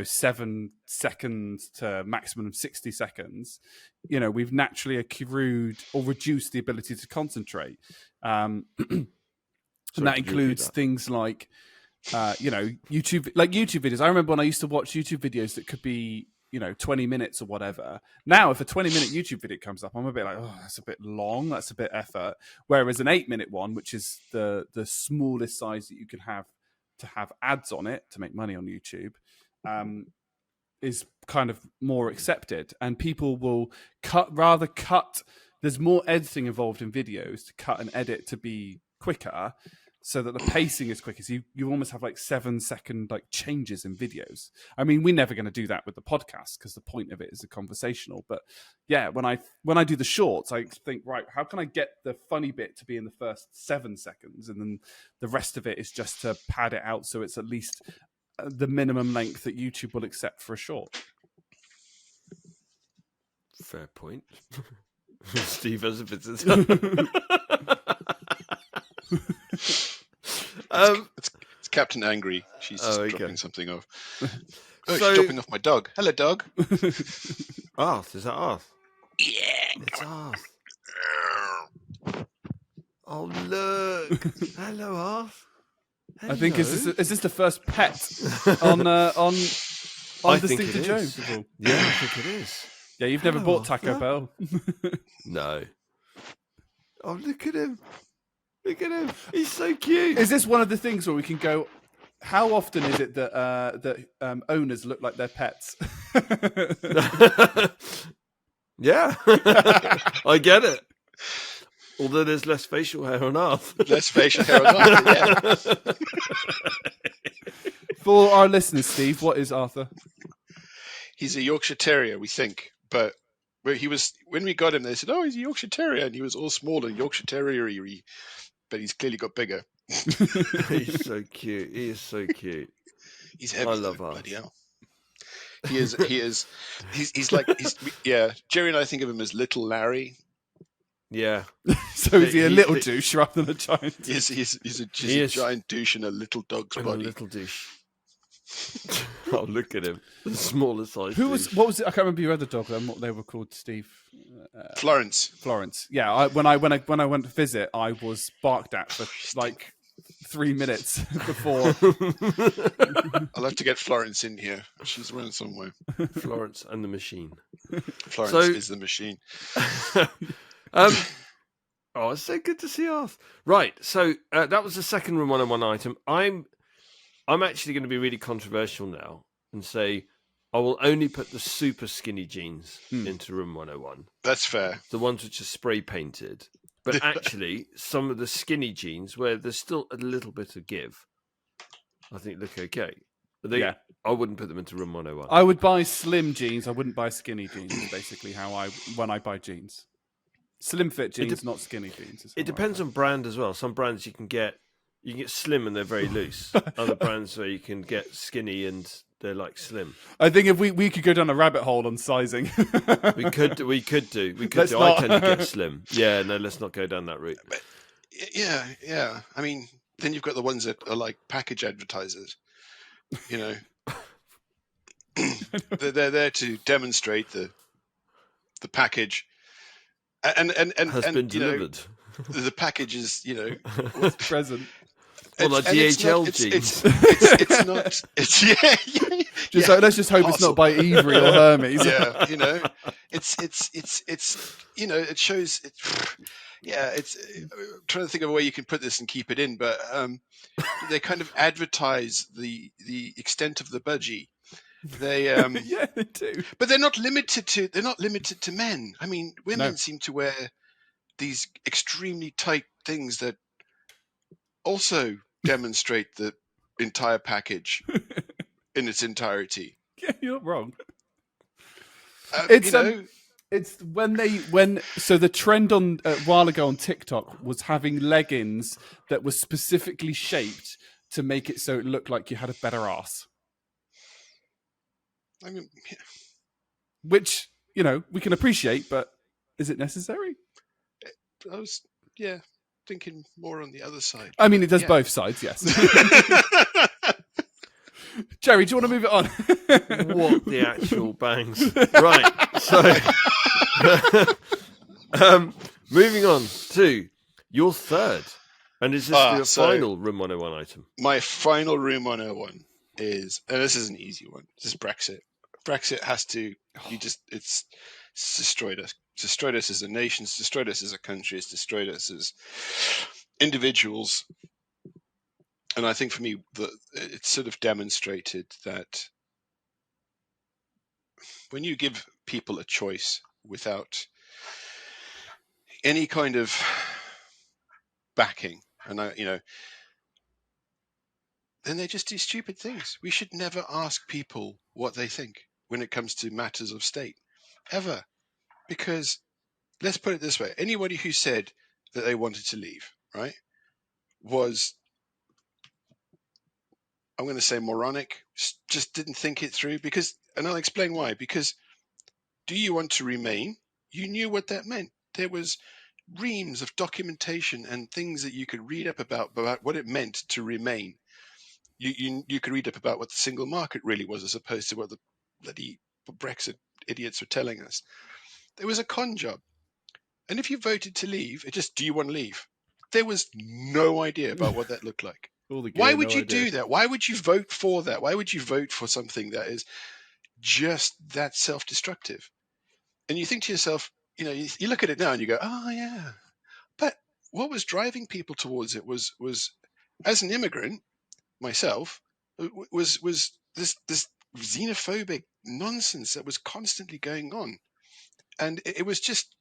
7 seconds to maximum 60 seconds. We've naturally accrued or reduced the ability to concentrate, and that includes things like YouTube videos. I remember when I used to watch YouTube videos that could be 20 minutes or whatever. Now, if a 20-minute YouTube video comes up, I'm a bit like, oh, that's a bit long. That's a bit effort. Whereas an 8-minute one, which is the smallest size that you can have to have ads on it to make money on YouTube, is kind of more accepted. And people will cut. There's more editing involved in videos to cut and edit to be quicker, so that the pacing is quicker. So you almost have like 7-second changes in videos. I mean, we're never going to do that with the podcast because the point of it is a conversational. But yeah, when I do the shorts, I think, right, how can I get the funny bit to be in the first 7 seconds, and then the rest of it is just to pad it out so it's at least the minimum length that YouTube will accept for a short. Fair point. Steve has a bit of it's Captain Angry. She's just dropping something off. She's So- dropping off my dog. Hello, dog. Arth, is that Arth? Yeah. It's Arth. Oh, look. Hello, Arth. Hello. I think is this the first pet on Distinctive Jones? Yeah, I think it is. Yeah, you've never bought Taco Bell. No. Oh, look at him. Look at him. He's so cute. Is this one of the things where we can go, how often is it that owners look like their pets? Yeah. I get it. Although there's less facial hair on Arth. Less facial hair on Arthur, yeah. For our listeners, Steve, what is Arthur? He's a Yorkshire Terrier, we think. But he was, when we got him, they said, oh, he's a Yorkshire Terrier. And he was all small and Yorkshire Terrier-y, but he's clearly got bigger. He's so cute. He is so cute. He's heavy. I love bloody Arth. hell. He is. He's like. Yeah. Jerry and I think of him as Little Larry. Yeah. So is he a little douche rather than a giant douche? He's a giant douche in a little dog's body. A little douche. Oh, look at him. The smaller size douche. What was it? I can't remember your other dog. What they were called, Steve. Florence. Florence. Yeah. When I went to visit, I was barked at for like 3 minutes before. I'll have to get Florence in here. She's around somewhere. Florence and the machine. Florence is the machine. Oh, it's so good to see us. Right, so that was the second Room 101 item. I'm actually going to be really controversial now and say I will only put the super skinny jeans into Room 101. That's fair. The ones which are spray painted. But actually, some of the skinny jeans where there's still a little bit of give, I think look okay. I wouldn't put them into Room 101. I would buy slim jeans. I wouldn't buy skinny jeans. Is basically when I buy jeans. Slim fit jeans, not skinny jeans. It depends on brand as well. Some brands you can get slim and they're very loose. Other brands where you can get skinny and they're like slim. I think if we could go down a rabbit hole on sizing. we could do. I tend to get slim. Yeah, no, let's not go down that route. But, yeah. I mean, then you've got the ones that are like package advertisers. You know, they're there to demonstrate the package, and has been delivered. The package is present. Well, like DHL jeans. It's not. It's let's just hope it's not by Avery or Hermes. Yeah, it's it shows. It's trying to think of a way you can put this and keep it in, but they kind of advertise the extent of the budgie. They yeah, they do. But they're not limited to men. I mean, women seem to wear these extremely tight things that also demonstrate the entire package in its entirety. Yeah, you're not wrong. It's so the trend on a while ago on TikTok was having leggings that were specifically shaped to make it so it looked like you had a better ass. I mean, which we can appreciate, but is it necessary? I was thinking more on the other side. I mean, it does both sides, yes. Jerry, do you want to move it on? What the actual bangs? Right, so moving on to your third, and is this your final Room 101 item? My final Room 101 is, and this is an easy one. This is Brexit. Brexit has to. It's destroyed us. It's destroyed us as a nation. It's destroyed us as a country. It's destroyed us as individuals. And I think for me, it's sort of demonstrated that when you give people a choice without any kind of backing, and then they just do stupid things. We should never ask people what they think when it comes to matters of state, ever. Because let's put it this way: anybody who said that they wanted to leave, right, was, I'm going to say, moronic, just didn't think it through. And I'll explain why. Because do you want to remain? You knew what that meant. There was reams of documentation and things that you could read up about what it meant to remain. You could read up about what the single market really was, as opposed to what the bloody Brexit idiots were telling us. There was a con job. And if you voted to leave, do you want to leave? There was no idea about what that looked like. Why would you do that? Why would you vote for that? Why would you vote for something that is just that self-destructive? And you think to yourself, you look at it now and you go, oh, yeah. But what was driving people towards it was as an immigrant, myself, was this xenophobic nonsense that was constantly going on. And it was just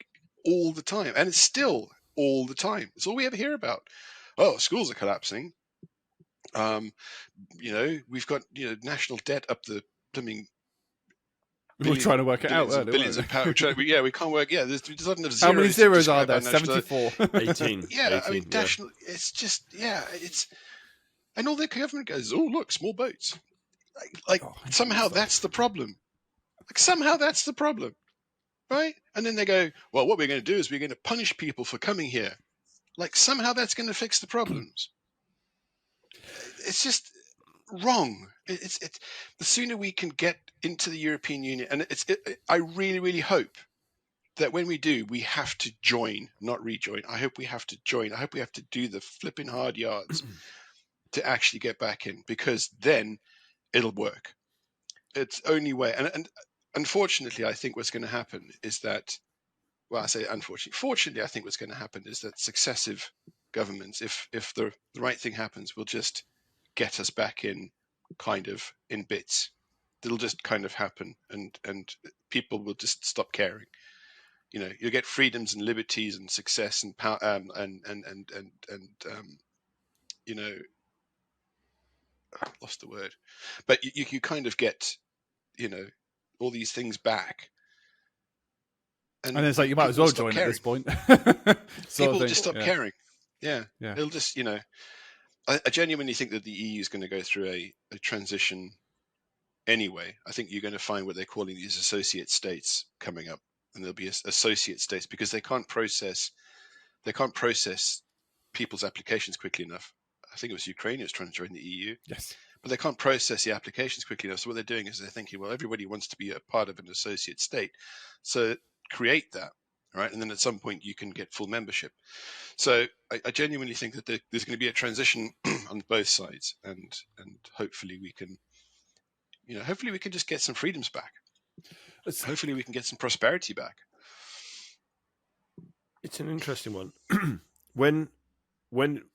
all the time. And it's still all the time. It's all we ever hear about. Oh, schools are collapsing. We've got national debt up the blooming. We're trying to work it out. Billions of pounds. We can't work. Yeah, there's not enough zeros. How many zeros are there? 74. 18. Yeah, 18, I mean, national. It's just it's. And all the government goes, oh look, small boats. Somehow that's the problem. Somehow that's the problem. right? And then they go, well, what we're going to do is we're going to punish people for coming here. Like somehow that's going to fix the problems. It's just wrong. It's the sooner we can get into the European Union, and I really, really hope that when we do, we have to join, not rejoin. I hope we have to join. I hope we have to do the flipping hard yards to actually get back in, because then it'll work. It's only way. And unfortunately, I think what's going to happen is that, well, I say unfortunately, fortunately, I think what's going to happen is that successive governments, if the right thing happens, will just get us back in, kind of in bits. It'll just kind of happen, and people will just stop caring. You'll get freedoms and liberties and success and power, I lost the word, but you kind of get, all these things back. And it's like you might as well join at this point. People just stop caring. Yeah. It'll just, I genuinely think that the EU is going to go through a transition anyway. I think you're going to find what they're calling these associate states coming up, and there'll be associate states because they can't process people's applications quickly enough. I think it was Ukraine who was trying to join the EU. Yes. But they can't process the applications quickly enough. So what they're doing is they're thinking, well, everybody wants to be a part of an associate state. So create that, right? And then at some point you can get full membership. So I genuinely think that there's going to be a transition on both sides, and hopefully we can, hopefully we can just get some freedoms back. Hopefully we can get some prosperity back. It's an interesting one. When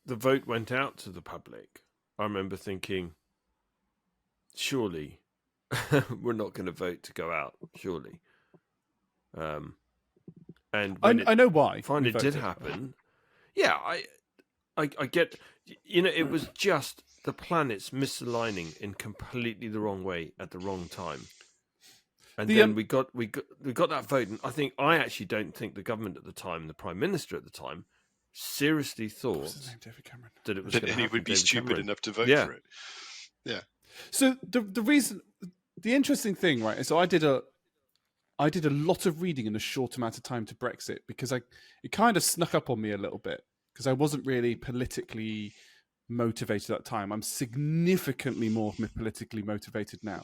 the vote went out to the public, I remember thinking, surely we're not going to vote to go out, surely. And I know why. Finally, it did happen. Yeah, I get. It was just the planets misaligning in completely the wrong way at the wrong time, and then we got that vote. And I actually don't think the government at the time, the Prime Minister at the time, seriously thought that it was that he would be stupid enough to vote for it. Yeah. So the interesting thing, right? So I did a lot of reading in a short amount of time to Brexit, because it kind of snuck up on me a little bit, because I wasn't really politically motivated at that time. I'm significantly more politically motivated now,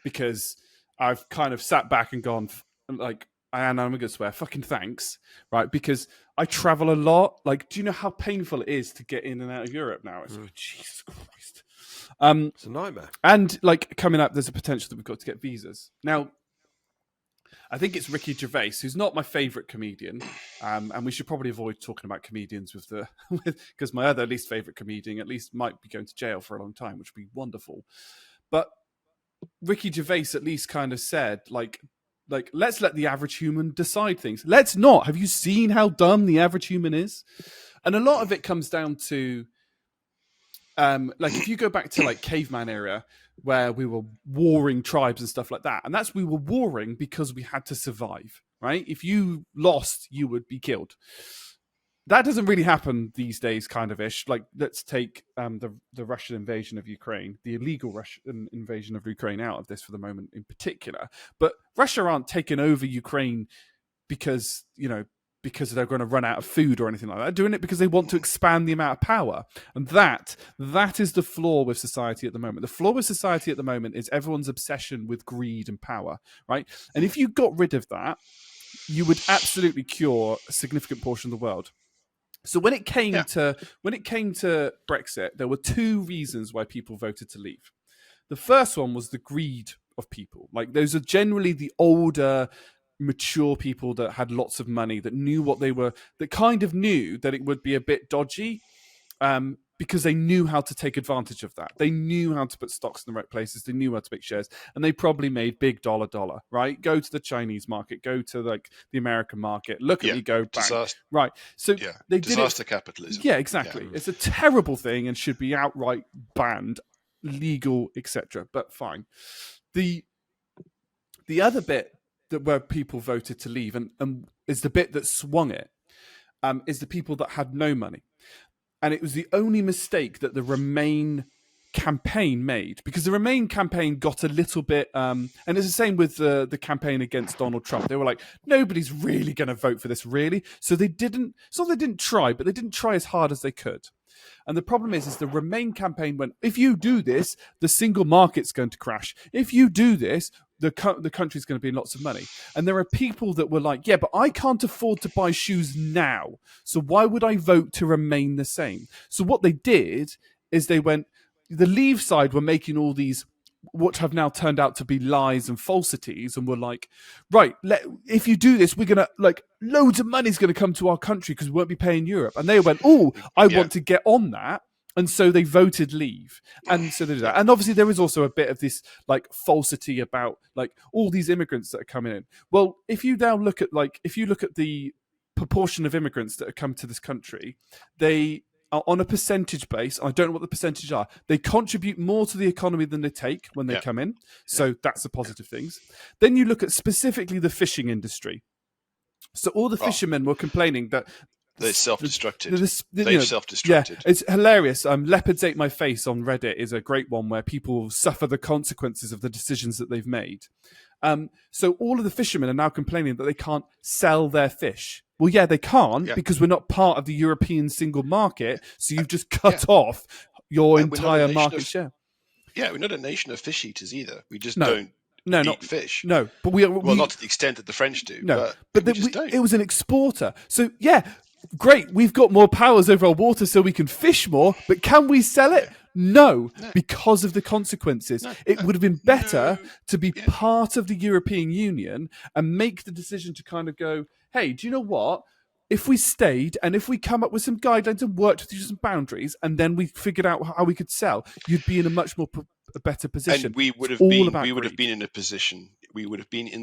because I've kind of sat back and gone, like, and I'm going to swear, fucking thanks, right? Because I travel a lot. Like, do you know how painful it is to get in and out of Europe now? It's like, Jesus Christ. It's a nightmare. And like coming up, there's a potential that we've got to get visas. Now, I think it's Ricky Gervais, who's not my favourite comedian, and we should probably avoid talking about comedians because my other least favourite comedian at least might be going to jail for a long time, which would be wonderful. But Ricky Gervais at least kind of said, like let's let the average human decide things. Let's not. Have you seen how dumb the average human is? And a lot of it comes down to, like if you go back to like caveman era, where we were warring tribes and stuff like that, and we were warring because we had to survive, right? If you lost, you would be killed. That doesn't really happen these days, kind of ish. Like, let's take the Russian invasion of Ukraine, the illegal Russian invasion of Ukraine out of this for the moment in particular. But Russia aren't taking over Ukraine because they're going to run out of food or anything like that. They're doing it because they want to expand the amount of power. And that is the flaw with society at the moment. The flaw with society at the moment is everyone's obsession with greed and power, right? And if you got rid of that, you would absolutely cure a significant portion of the world. So when it came to Brexit, there were two reasons why people voted to leave. The first one was the greed of people. Like, those are generally the older, mature people that had lots of money, that knew what they were, that kind of knew that it would be a bit dodgy, because they knew how to take advantage of that. They knew how to put stocks in the right places. They knew how to pick shares, and they probably made big dollar, right? Go to the Chinese market, go to like the American market, look at me go bang. Right. So they did disaster capitalism. Yeah, exactly. Yeah. It's a terrible thing and should be outright banned, legal, etc. But fine. The other bit that where people voted to leave, and is the bit that swung it, is the people that had no money. And it was the only mistake that the Remain campaign made, because the Remain campaign got a little bit, and it's the same with the campaign against Donald Trump. They were like, nobody's really going to vote for this, really. So they didn't. It's not they didn't try, but they didn't try as hard as they could. And the problem is the Remain campaign went, if you do this, the single market's going to crash. If you do this, the country's going to be in lots of money. And there are people that were like, yeah, but I can't afford to buy shoes now. So why would I vote to remain the same? So what they did is they went, the Leave side were making all these, what have now turned out to be lies and falsities, and were like, right, if you do this, we're going to, like, loads of money's going to come to our country because we won't be paying Europe. And they went, oh, I want to get on that. And so they voted Leave. And so they did that. And obviously there is also a bit of this like falsity about like all these immigrants that are coming in. Well, if you now look at the proportion of immigrants that have come to this country, they are on a percentage base. I don't know what the percentages are. They contribute more to the economy than they take when they come in. So that's the positive things. Then you look at specifically the fishing industry. So all the fishermen were complaining that they're self-destructed. They've self-destructed. Yeah, it's hilarious. Leopards Ate My Face on Reddit is a great one where people suffer the consequences of the decisions that they've made. So all of the fishermen are now complaining that they can't sell their fish. Well, yeah, they can't because we're not part of the European single market. So you've just cut off your entire market share. Yeah, we're not a nation of fish eaters either. We just don't. Eat fish. No, but not to the extent that the French do. No, but it was an exporter. So yeah, great. We've got more powers over our water, so we can fish more. But can we sell it? No, because of the consequences. It would have been better to be part of the European Union and make the decision to kind of go, hey, do you know what? If we stayed and if we come up with some guidelines and worked with some boundaries, and then we figured out how we could sell, you'd be in a much more a better position. And we would have been in the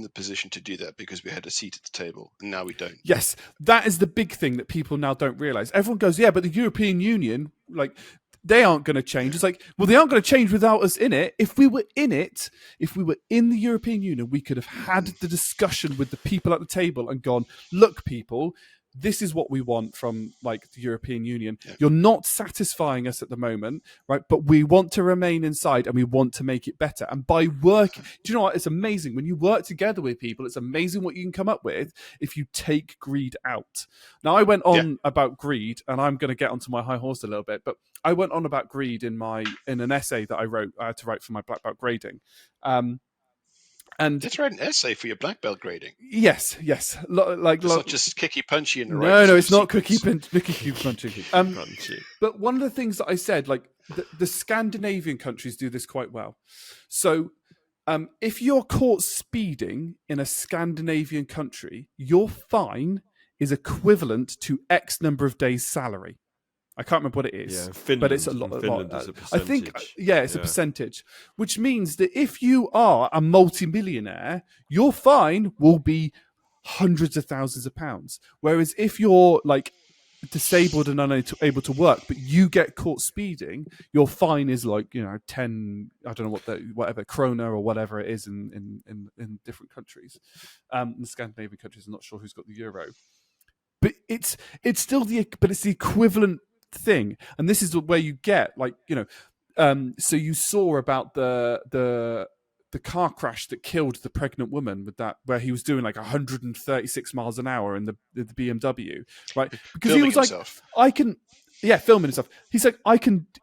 position to do that because we had a seat at the table, and now we don't. Yes, that is the big thing that people now don't realize. Everyone goes, yeah, but the European Union, like, they aren't going to change. It's like, well, they aren't going to change without us in it. If we were in it, if we were in the European Union, we could have had the discussion with the people at the table and gone, look, people, this is what we want from like the European Union. Yeah. You're not satisfying us at the moment, right? But we want to remain inside and we want to make it better. And by working, do you know what? It's amazing. When you work together with people, it's amazing what you can come up with if you take greed out. Now, I went on about greed, and I'm going to get onto my high horse a little bit, but I went on about greed in an essay that I had to write for my black belt grading. And let's write an essay for your black belt grading. Yes. It's not just kicky punchy in the right. No, it's not kicky punchy. But one of the things that I said, like the Scandinavian countries do this quite well. So, if you're caught speeding in a Scandinavian country, your fine is equivalent to X number of days' salary. I can't remember what it is, but it's a lot. Is a I think, it's a percentage, which means that if you are a multimillionaire, your fine will be hundreds of thousands of pounds. Whereas if you're like disabled and unable to work, but you get caught speeding, your fine is like 10. I don't know whatever krona or whatever it is in different countries. In Scandinavian countries, I'm not sure who's got the euro, but it's still it's the equivalent thing. And this is where you get so you saw about the car crash that killed the pregnant woman with that, where he was doing like 136 miles an hour in the BMW, right? Because filming he was himself. Filming himself. He's like,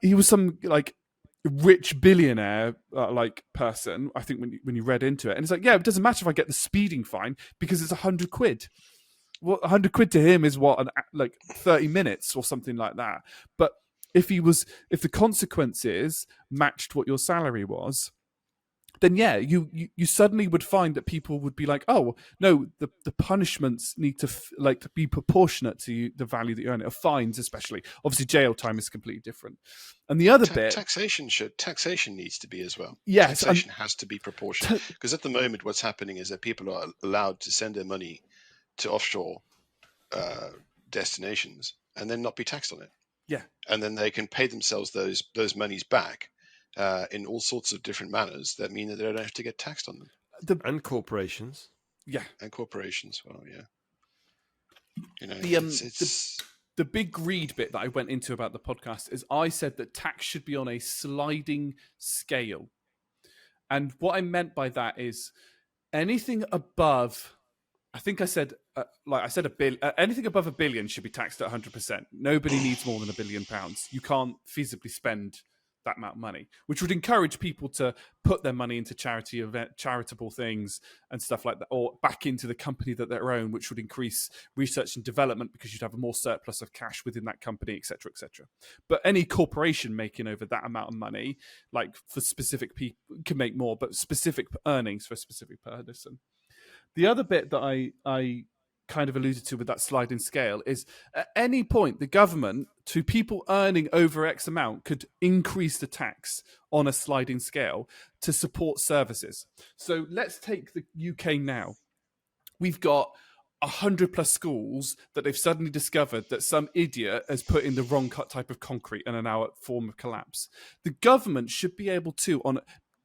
he was some like rich billionaire like person, I think, when you read into it, and it's like, it doesn't matter if I get the speeding fine because it's 100 quid. Well, 100 quid to him is like 30 minutes or something like that. But if the consequences matched what your salary was, then you suddenly would find that people would be like, oh no, the punishments need to to be proportionate to the value that you earn. Of fines, especially. Obviously, jail time is completely different. And the other bit, taxation needs to be as well. Yes, taxation has to be proportionate, because at the moment, what's happening is that people are allowed to send their money to offshore destinations and then not be taxed on it. Yeah, and then they can pay themselves those monies back in all sorts of different manners that mean that they don't have to get taxed on them. And corporations. Yeah, and corporations. Well, yeah. the big greed bit that I went into about the podcast is I said that tax should be on a sliding scale. And what I meant by that is anything above, I think I said, anything above $1 billion should be taxed at 100%. Nobody needs more than £1 billion. You can't feasibly spend that amount of money, which would encourage people to put their money into charitable things and stuff like that, or back into the company that they own, which would increase research and development because you'd have a more surplus of cash within that company, etc., etc. But any corporation making over that amount of money, like for specific people, can make more, but specific earnings for a specific person. The other bit that I kind of alluded to with that sliding scale is at any point the government, to people earning over X amount, could increase the tax on a sliding scale to support services. So let's take the UK now. We've got 100 plus schools that they've suddenly discovered that some idiot has put in the wrong type of concrete and are now at form of collapse. The government should be able to,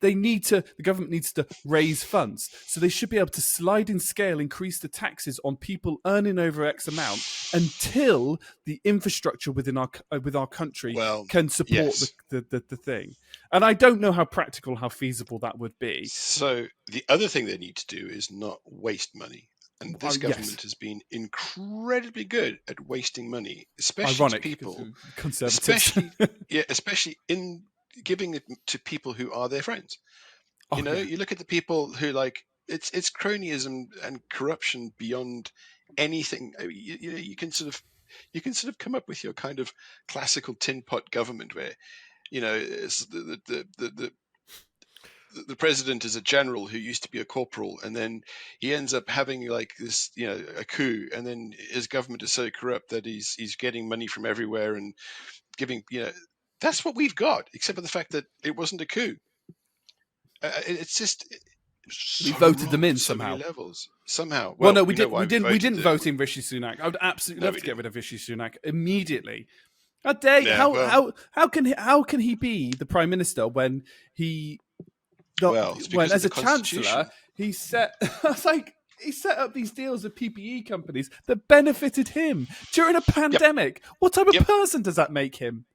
the government needs to raise funds. So they should be able to sliding scale increase the taxes on people earning over X amount until the infrastructure within our country can support the thing. And I don't know how feasible that would be. So the other thing they need to do is not waste money. And this government has been incredibly good at wasting money, especially to people, conservatives. especially in giving it to people who are their friends. You look at the people who it's cronyism and corruption beyond anything. You can sort of come up with your kind of classical tin pot government where, it's the president is a general who used to be a corporal, and then he ends up having like this, a coup, and then his government is so corrupt that he's getting money from everywhere and giving, that's what we've got, except for the fact that it wasn't a coup. It's just we voted them in somehow. Many levels. Somehow. Well, no, we didn't vote in Rishi Sunak. I would absolutely love to get rid of Rishi Sunak immediately. How dare you? How can he be the prime minister when he? When as a chancellor he set up these deals with PPE companies that benefited him during a pandemic. Yep. What type of person does that make him?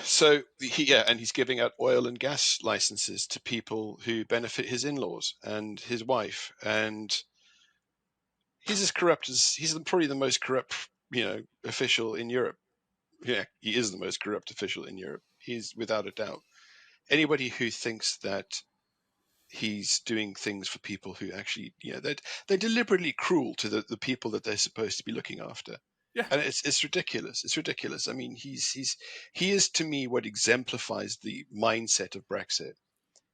So and he's giving out oil and gas licenses to people who benefit his in-laws and his wife, and he's as corrupt as he's probably the most corrupt, official in Europe. Yeah, he is the most corrupt official in Europe. He's without a doubt. Anybody who thinks that he's doing things for people who actually, they're deliberately cruel to the people that they're supposed to be looking after. Yeah, and it's ridiculous. It's ridiculous. I mean, he is to me what exemplifies the mindset of Brexit,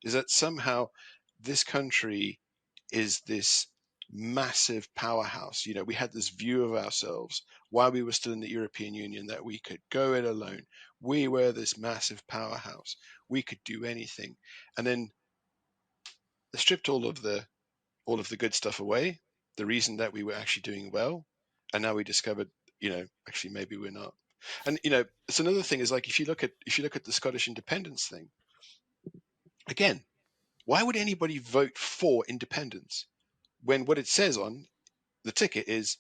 is that somehow this country is this massive powerhouse. We had this view of ourselves while we were still in the European Union that we could go it alone. We were this massive powerhouse. We could do anything, and then they stripped all of the good stuff away. The reason that we were actually doing well, and now we discovered, actually maybe we're not. And it's another thing is like if you look at the Scottish independence thing, again, why would anybody vote for independence when what it says on the ticket is,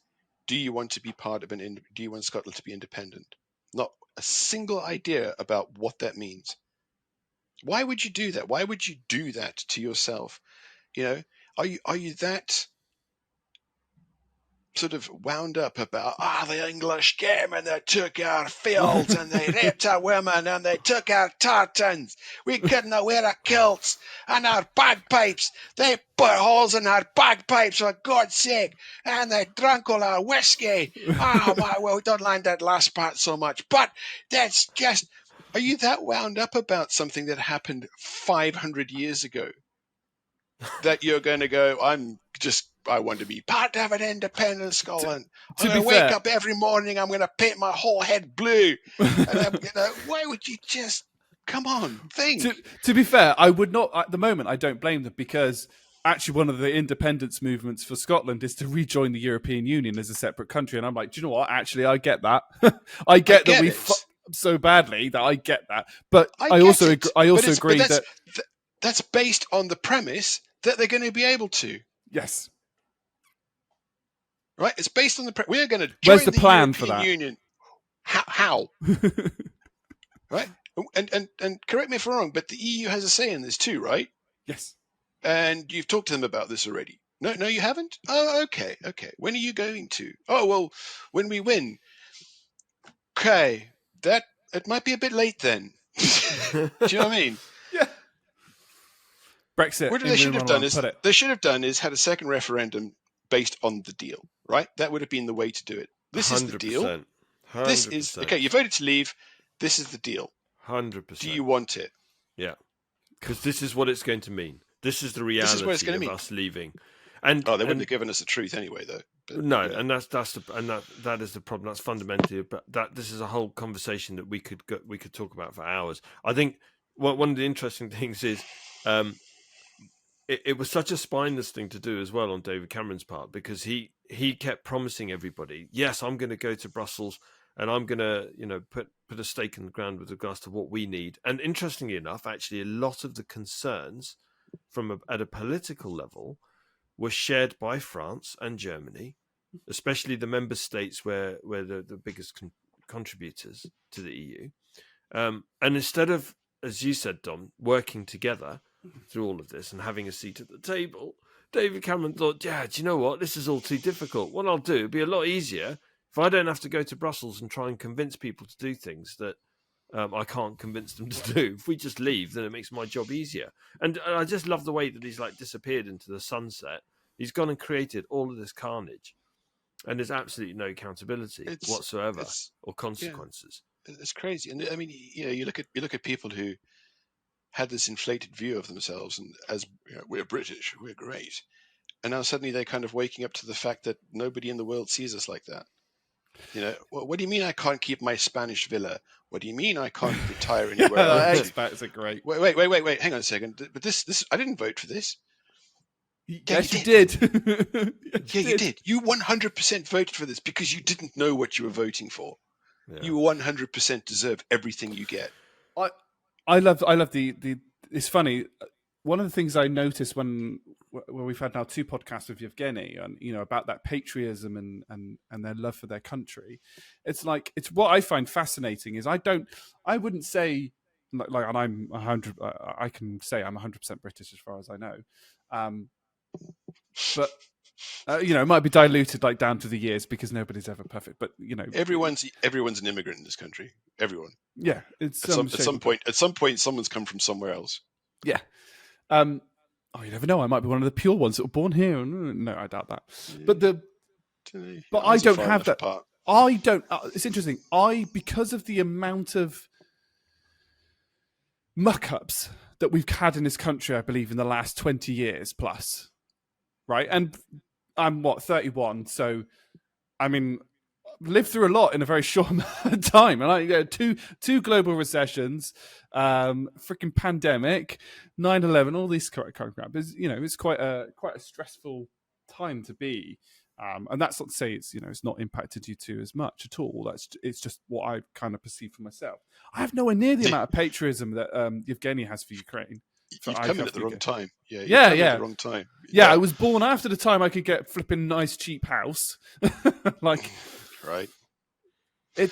do you want to be part of do you want Scotland to be independent? Not a single idea about what that means. Why would you do that? Why would you do that to yourself? Are you that sort of wound up about the English came and they took our fields and they raped our women and they took our tartans. We couldn't wear our kilts and our bagpipes. They put holes in our bagpipes for God's sake, and they drank all our whiskey. We don't like that last part so much, but that's just. Are you that wound up about something that happened 500 years ago that you're going to go, I want to be part of an independent Scotland. I'm going to wake up every morning, I'm going to paint my whole head blue. And why would you just, come on, think? To be fair, I would not, at the moment, I don't blame them, because actually one of the independence movements for Scotland is to rejoin the European Union as a separate country. And I'm like, do you know what? Actually, I get that. I get that we so badly that I get that. But I also agree that that's based on the premise that they're going to be able to. Yes. Right? It's based on we're going to join Where's the plan European for that? Union. How? Right? And correct me if I'm wrong, but the EU has a say in this too, right? Yes. And you've talked to them about this already. No, you haven't? Oh, okay. When are you going to? Oh, well, when we win. Okay, it might be a bit late then. Do you know what I mean? Yeah. Brexit. What They should have done is had a second referendum based on the deal, right? That would have been the way to do it. This is the deal. 100%. This is okay. You voted to leave. This is the deal. 100%. Do you want it? Yeah, because this is what it's going to mean. This is the reality of us leaving. And they wouldn't have given us the truth anyway, though. But, no, you know. and that is the problem. That's fundamentally, but this is a whole conversation that we could talk about for hours. I think one of the interesting things is, it was such a spineless thing to do as well on David Cameron's part, because he kept promising everybody, yes, I'm going to go to Brussels and I'm going to put a stake in the ground with regards to what we need. And interestingly enough, actually, a lot of the concerns at a political level were shared by France and Germany, especially the member states where the biggest contributors to the EU. And instead of, as you said, Dom, working together through all of this and having a seat at the table, David Cameron thought, yeah, do you know what? This is all too difficult. What I'll do, it'd be a lot easier if I don't have to go to Brussels and try and convince people to do things that I can't convince them to do. If we just leave, then it makes my job easier. And I just love the way that he's disappeared into the sunset. He's gone and created all of this carnage, and there's absolutely no accountability whatsoever or consequences. Yeah, it's crazy. And I mean, you look at people who had this inflated view of themselves, and as we're British, we're great, and now suddenly they're kind of waking up to the fact that nobody in the world sees us like that. Well, what do you mean I can't keep my Spanish villa? What do you mean I can't retire anywhere else? Expats are great. Wait, hang on a second. But this, I didn't vote for this. Yes, you did. You did. You 100% voted for this because you didn't know what you were voting for. Yeah. You 100% deserve everything you get. I love the. It's funny. One of the things I noticed when we've had now 2 podcasts with Yevgeny and about that patriotism and their love for their country, it's what I find fascinating is I wouldn't say like and I'm 100. I can say I'm 100% British as far as I know, but it might be diluted down to the years because nobody's ever perfect. But everyone's an immigrant in this country. Everyone. Yeah, it's at some point, someone's come from somewhere else. Yeah. You never know. I might be one of the pure ones that were born here. No, I doubt that. Yeah. But I don't have that. Part. I don't. It's interesting. Because of the amount of muck-ups that we've had in this country, I believe, in the last 20 years plus, right? And I'm 31, so I mean, lived through a lot in a very short amount of time, and two global recessions, freaking pandemic, 9/11, all these kind of crap. It's quite a stressful time to be, and that's not to say it's not impacted you two as much at all. It's just what I kind of perceive for myself. I have nowhere near the amount of patriotism that Yevgeny has for Ukraine. You've come in at the wrong time. Yeah. At the wrong time. Yeah, I was born after the time I could get flipping nice cheap house. Right. I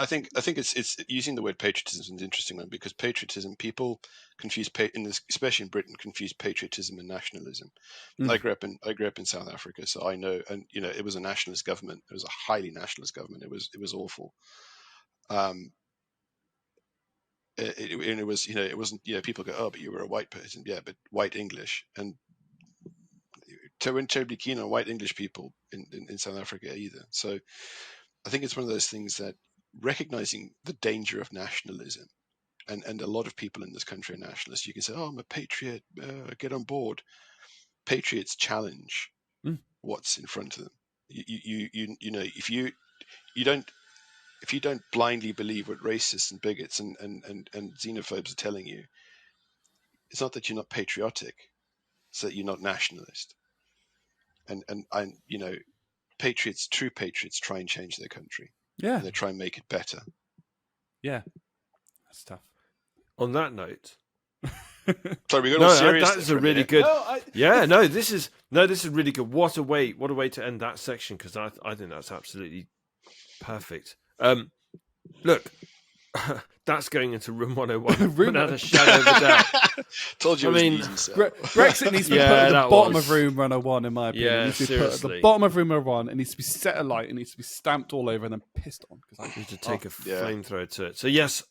think it's using the word patriotism is an interesting one because patriotism, people confuse especially in Britain, confuse patriotism and nationalism. I grew up in South Africa, so I know, and it was a nationalist government. It was a highly nationalist government. It was awful. It was it wasn't people go, oh, but you were a white person. Yeah, but white English, and they weren't terribly keen on white English people in South Africa either. So I think it's one of those things that recognizing the danger of nationalism, and a lot of people in this country are nationalists. You can say, oh, I'm a patriot, get on board. Patriots challenge what's in front of them. If you don't blindly believe what racists and bigots and xenophobes are telling you, it's not that you're not patriotic, it's that you're not nationalist. And true patriots try and change their country. Yeah. And they try and make it better. Yeah. That's tough. On that note. Sorry, we got all serious. That is a really good. This is really good. What a way to end that section, because I think that's absolutely perfect. look, that's going into room 101 without a shadow of a doubt. Told you it was an easy sell. Brexit needs to be put at the bottom of room 101, in my opinion. It needs to be put at the bottom of room 101. It needs to be set alight. It needs to be stamped all over and then pissed on. I need to take a flamethrower to it. So yes,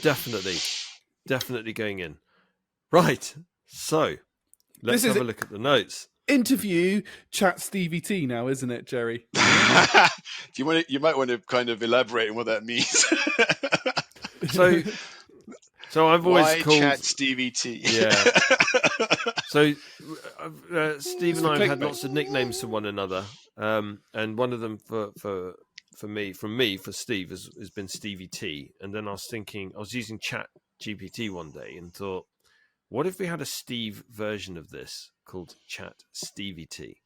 definitely going in. Right. So let's have a look at the notes. Interview chat Stevie T now, isn't it, Jerry? You might want to kind of elaborate on what that means. So I've always called chat Stevie T. Yeah. So Steve and I have had lots of nicknames for one another, and one of them for Steve has been Stevie T. And then I was using ChatGPT one day and thought, what if we had a Steve version of this called Chat Stevie T,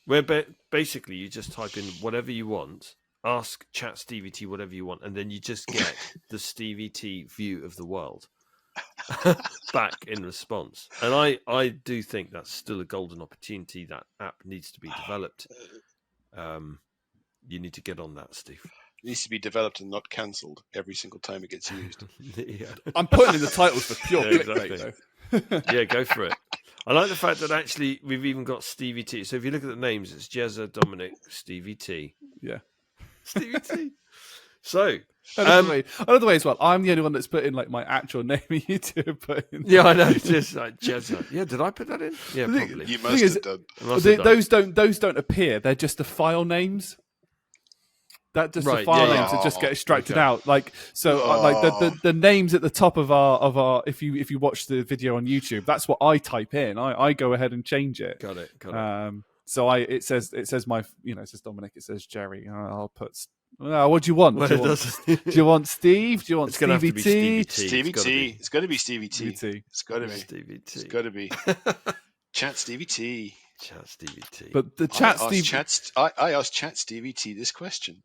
where basically you just type in whatever you want, ask Chat Stevie T whatever you want, and then you just get the Stevie T view of the world back in response. And I do think that's still a golden opportunity. That app needs to be developed. You need to get on that, Steve. It needs to be developed and not cancelled every single time it gets used. Yeah. I'm putting in the titles for pure clickbait, though. Yeah, go for it. I like the fact that actually we've even got Stevie T. So if you look at the names, it's Jezza, Dominic, Stevie T. Yeah. Stevie T. So another way as well. I'm the only one that's put in like my actual name. You two have put in. Yeah, I know. Just like Jezza. Yeah, did I put that in? Yeah, probably. You must have done. Those don't appear. They're just the file names. That just the file names that just get extracted out. Like the names at the top of our if you watch the video on YouTube, that's what I type in. I go ahead and change it. Got it. So it says my it says Dominic, it says Jerry. I'll put what do you want? Do you want Steve? Do you want Stevie T? Stevie T. It's got to be Stevie T. It's got to be Stevie T. It's got to be Chat Stevie T. Chat Stevie T. But the Chat Stevie... I asked Chat Stevie T this question.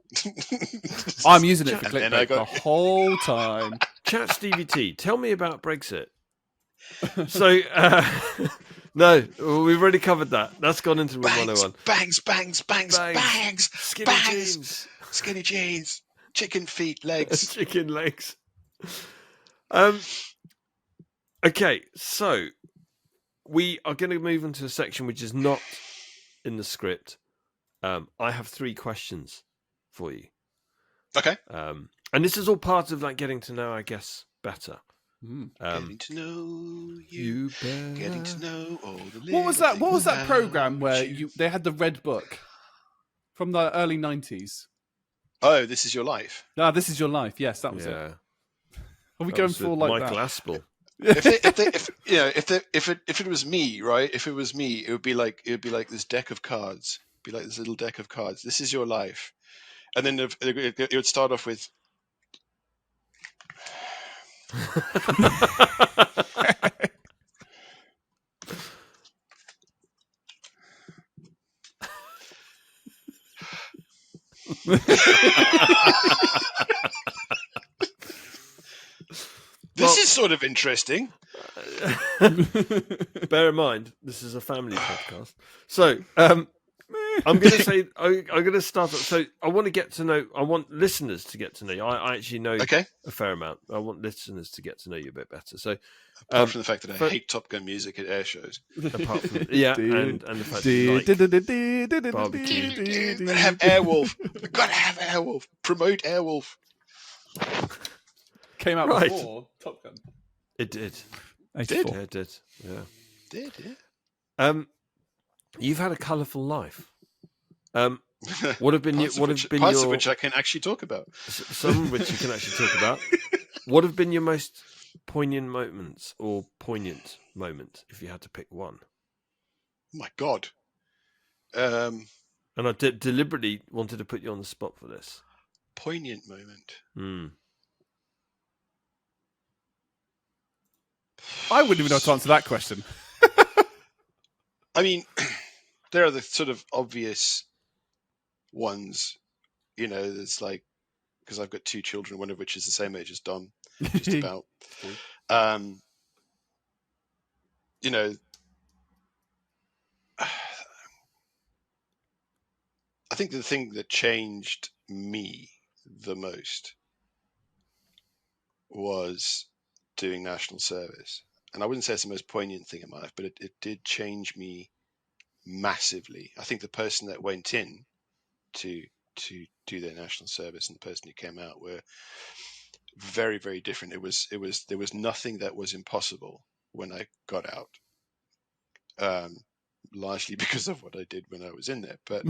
I'm using it for clickbait the whole time. Chat Stevie T, tell me about Brexit. So, no, we've already covered that. That's gone into room 101. Bangs. Skinny jeans. Chicken feet, legs. Chicken legs. Okay, so... we are going to move into a section which is not in the script. I have 3 questions for you. Okay. And this is all part of like getting to know, I guess, better. Getting to know you better. Getting to know all the What was that program where they had the red book from the early 90s? Oh, This Is Your Life. This Is Your Life. Yes, that was it. Are we going for like Michael that? Aspel. if it was me, right? If it was me, it would be like this deck of cards. It'd be like this little deck of cards. This is your life, and then it would start off with. This is sort of interesting. Bear in mind, this is a family podcast. So, I'm going to say, I'm going to start. So, I want listeners to get to know you. I actually know a fair amount. I want listeners to get to know you a bit better. So, apart from the fact that I hate Top Gun music at air shows. Apart from, and the fact that you like barbecue. Gotta have Airwolf. Gotta have Airwolf. Promote Airwolf. Came out before Top Gun. It did. It did. Yeah. You've had a colourful life. What have been parts of which I can actually talk about? Some of which you can actually talk about. What have been your most poignant moments or poignant moment, if you had to pick one? Oh my God. And I deliberately wanted to put you on the spot for this. Poignant moment. I wouldn't even know how to answer that question. I mean, there are the sort of obvious ones, it's like, because I've got 2 children, one of which is the same age as Dom, just about. I think the thing that changed me the most was doing national service. And I wouldn't say it's the most poignant thing in my life, but it did change me massively. I think the person that went in to do their national service and the person who came out were very, very different. There was nothing that was impossible when I got out, largely because of what I did when I was in there, but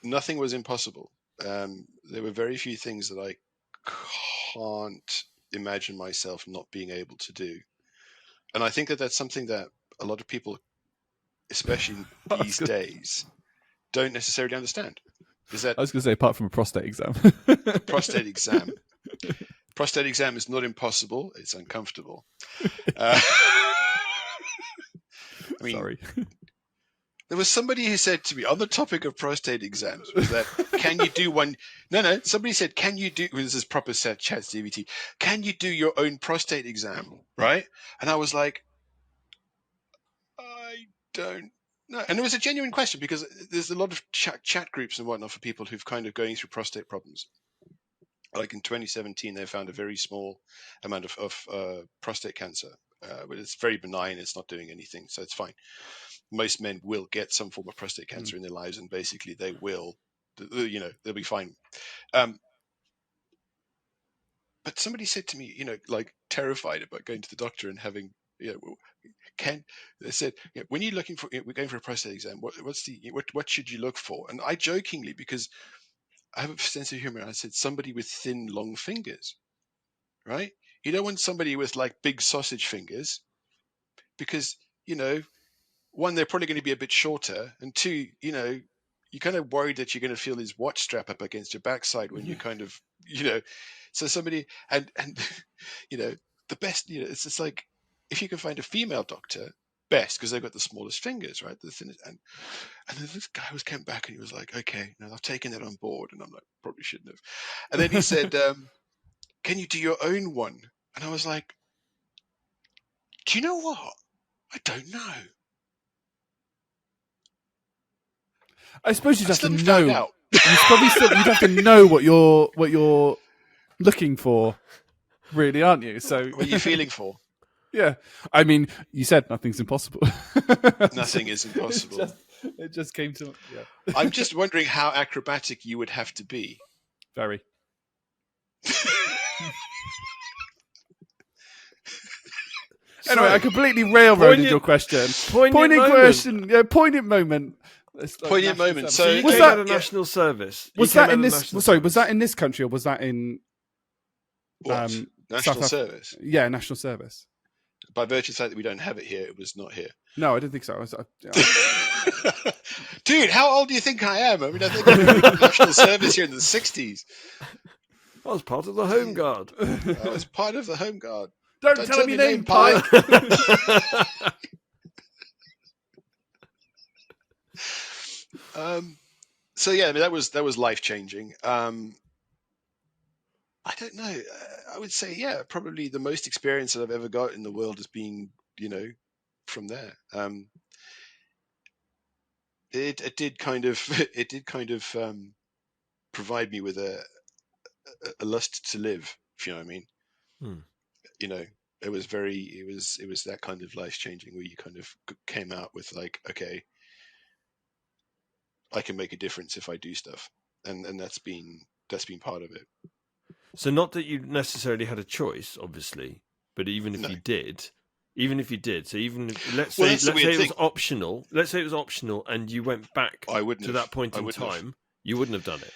nothing was impossible. There were very few things that I can't imagine myself not being able to do. And I think that that's something that a lot of people, especially these days, don't necessarily understand. Is that I was going to say, apart from a prostate exam. prostate exam. Prostate exam is not impossible. It's uncomfortable. I mean, Sorry. There was somebody who said to me on the topic of prostate exams was that, can you do one? No. Somebody said, can you do, this is proper chat Stevie T, can you do your own prostate exam? Right? And I was like, I don't know. And it was a genuine question because there's a lot of chat groups and whatnot for people who've kind of going through prostate problems. Like in 2017, they found a very small amount of prostate cancer, but it's very benign. It's not doing anything, so it's fine. Most men will get some form of prostate cancer in their lives, and basically they will, they'll be fine. But somebody said to me, like terrified about going to the doctor and having, they said, when you're looking for, we're going for a prostate exam, what should you look for? And I jokingly, because I have a sense of humor, I said somebody with thin, long fingers, right? You don't want somebody with like big sausage fingers because, one, they're probably going to be a bit shorter, and two, you're kind of worried that you're going to feel his watch strap up against your backside when you kind of, so somebody, and the best, it's just like, if you can find a female doctor, best, because they've got the smallest fingers, right? The thinnest, and then this guy came back and he was like, okay, now I've taken that on board, and I'm like, probably shouldn't have. And then he said, can you do your own one? And I was like, do you know what? I don't know. I suppose you'd have to know. You'd have to know what you're looking for, really, aren't you? So what are you feeling for? Yeah, I mean, you said nothing's impossible. Nothing is impossible. It just came to. Yeah. I'm just wondering how acrobatic you would have to be. Very. Anyway, I completely railroaded your question. Poignant question. Yeah, poignant moment. Poignant moment. So you came out of national service. Was that in this? Sorry, was that in this country or was that in national service? Yeah, national service. By virtue of the fact that we don't have it here, it was not here. No, I didn't think so. Dude, how old do you think I am? I mean, I think I was national service here in the 60s. I was part of the Home Guard. I was part of the Home Guard. Don't tell me your name, Pike. So yeah, I mean, that was life changing. I don't know. I would say, yeah, probably the most experience that I've ever got in the world has been, from there. It did kind of provide me with a lust to live, if you know what I mean. It was that kind of life changing where you kind of came out with like, okay, I can make a difference if I do stuff, and that's been part of it. So not that you necessarily had a choice, obviously, but even if you did, so even if, let's say it was optional. Let's say it was optional, and you went back to that point in time, you wouldn't have done it.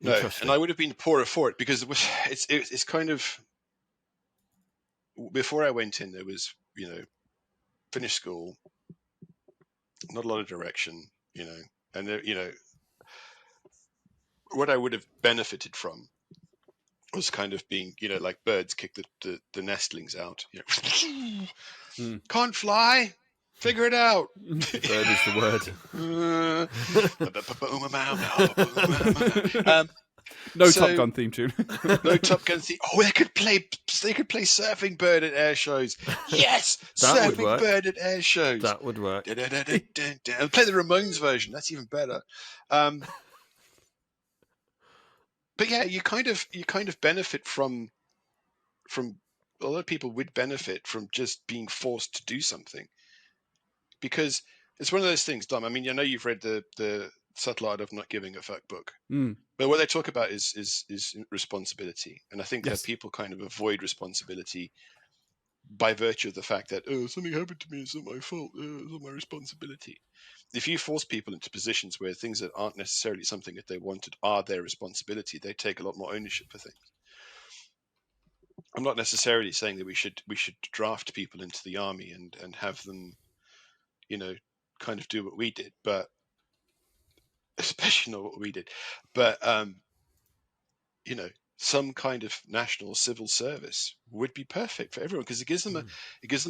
No, and I would have been poorer for it because it's kind of, before I went in, there was, finished school, not a lot of direction, and what I would have benefited from was kind of being, like birds kick the nestlings out. Can't fly, figure it out. Bird is the word. No Top Gun theme tune. No Top Gun theme. Oh, they could play Surfing Bird at air shows. Yes, Surfing Bird at air shows. That would work. Play the Ramones version. That's even better. but yeah, you kind of benefit from a lot of people would benefit from just being forced to do something, because it's one of those things, Dom. I mean, I know you've read the Subtle Art of Not Giving a Fuck book, but what they talk about is responsibility, and I think that people kind of avoid responsibility by virtue of the fact that, oh, something happened to me, it's not my fault, it's not my responsibility. If you force people into positions where things that aren't necessarily something that they wanted are their responsibility, they take a lot more ownership for things. I'm not necessarily saying that we should draft people into the army and have them, kind of do what we did, but especially not what we did, but some kind of national civil service would be perfect for everyone, because it gives them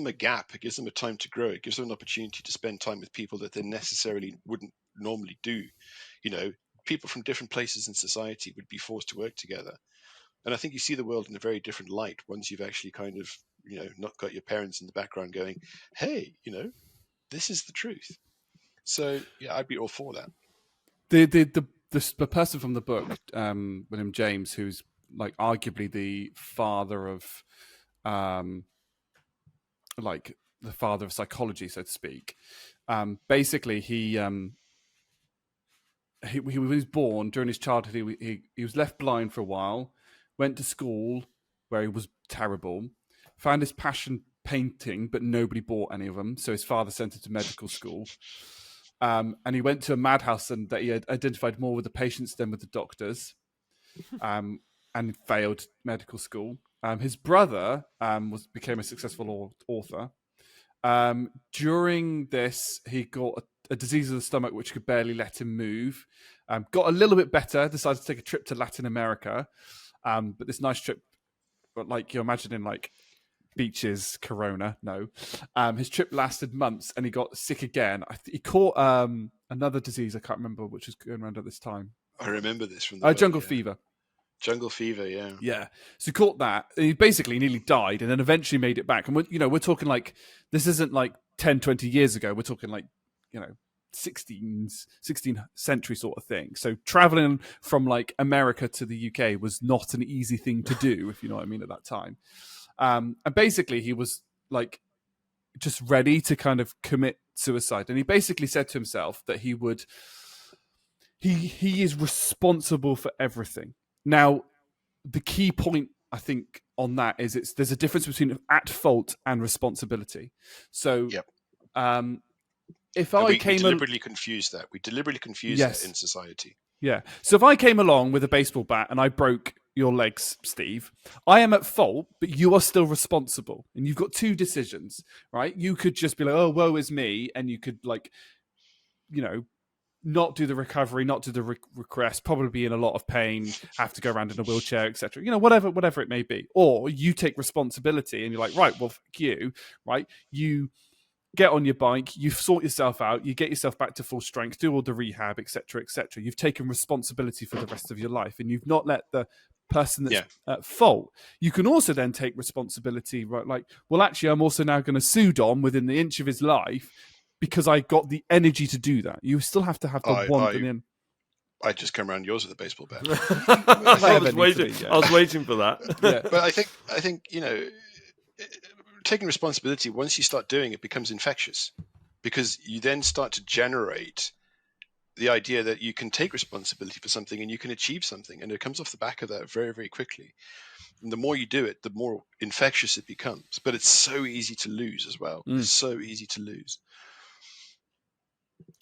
a gap, it gives them a time to grow, it gives them an opportunity to spend time with people that they necessarily wouldn't normally do. People from different places in society would be forced to work together, and I think you see the world in a very different light once you've actually kind of not got your parents in the background going, hey, this is the truth. So yeah, I'd be all for that. The person from the book, William James, who's like arguably the father of, like the father of psychology, so to speak. Basically, he was born during his childhood. He was left blind for a while, went to school where he was terrible, found his passion painting, but nobody bought any of them. So his father sent him to medical school. And he went to a madhouse and that he had identified more with the patients than with the doctors, and failed medical school. His brother became a successful author. During this, he got a disease of the stomach which could barely let him move. Got a little bit better, decided to take a trip to Latin America. But this nice trip, but like you're imagining, like beaches, Corona. No, his trip lasted months, and he got sick again. He caught another disease. I can't remember which was going around at this time. I remember this from the jungle fever. Jungle fever, yeah. Yeah. So he caught that. He basically nearly died and then eventually made it back. And we're talking like, this isn't like 10, 20 years ago. We're talking like, 16th century sort of thing. So traveling from like America to the UK was not an easy thing to do, if you know what I mean, at that time. And basically he was like just ready to kind of commit suicide. And he basically said to himself that he is responsible for everything. Now, the key point, I think, on that is there's a difference between at fault and responsibility. So, yep. We deliberately confuse that. We deliberately confuse that in society. Yeah. So if I came along with a baseball bat and I broke your legs, Steve, I am at fault, but you are still responsible. And you've got two decisions, right? You could just be like, oh, woe is me. And you could not do the recovery, not do the request, probably be in a lot of pain, have to go around in a wheelchair, etc. Whatever it may be. Or you take responsibility and you're like, right, well, fuck you, right? You get on your bike, you sort yourself out, you get yourself back to full strength, do all the rehab, etc., etc. You've taken responsibility for the rest of your life, and you've not let the person that's at fault. You can also then take responsibility, right? Like, well, actually, I'm also now going to sue Dom within the inch of his life, because I got the energy to do that. You still have to have the want. I just come around yours with a baseball bat. I was waiting for that. Yeah. But I think taking responsibility, once you start doing it, becomes infectious, because you then start to generate the idea that you can take responsibility for something and you can achieve something, and it comes off the back of that very, very quickly. And the more you do it, the more infectious it becomes. But it's so easy to lose as well. It's so easy to lose.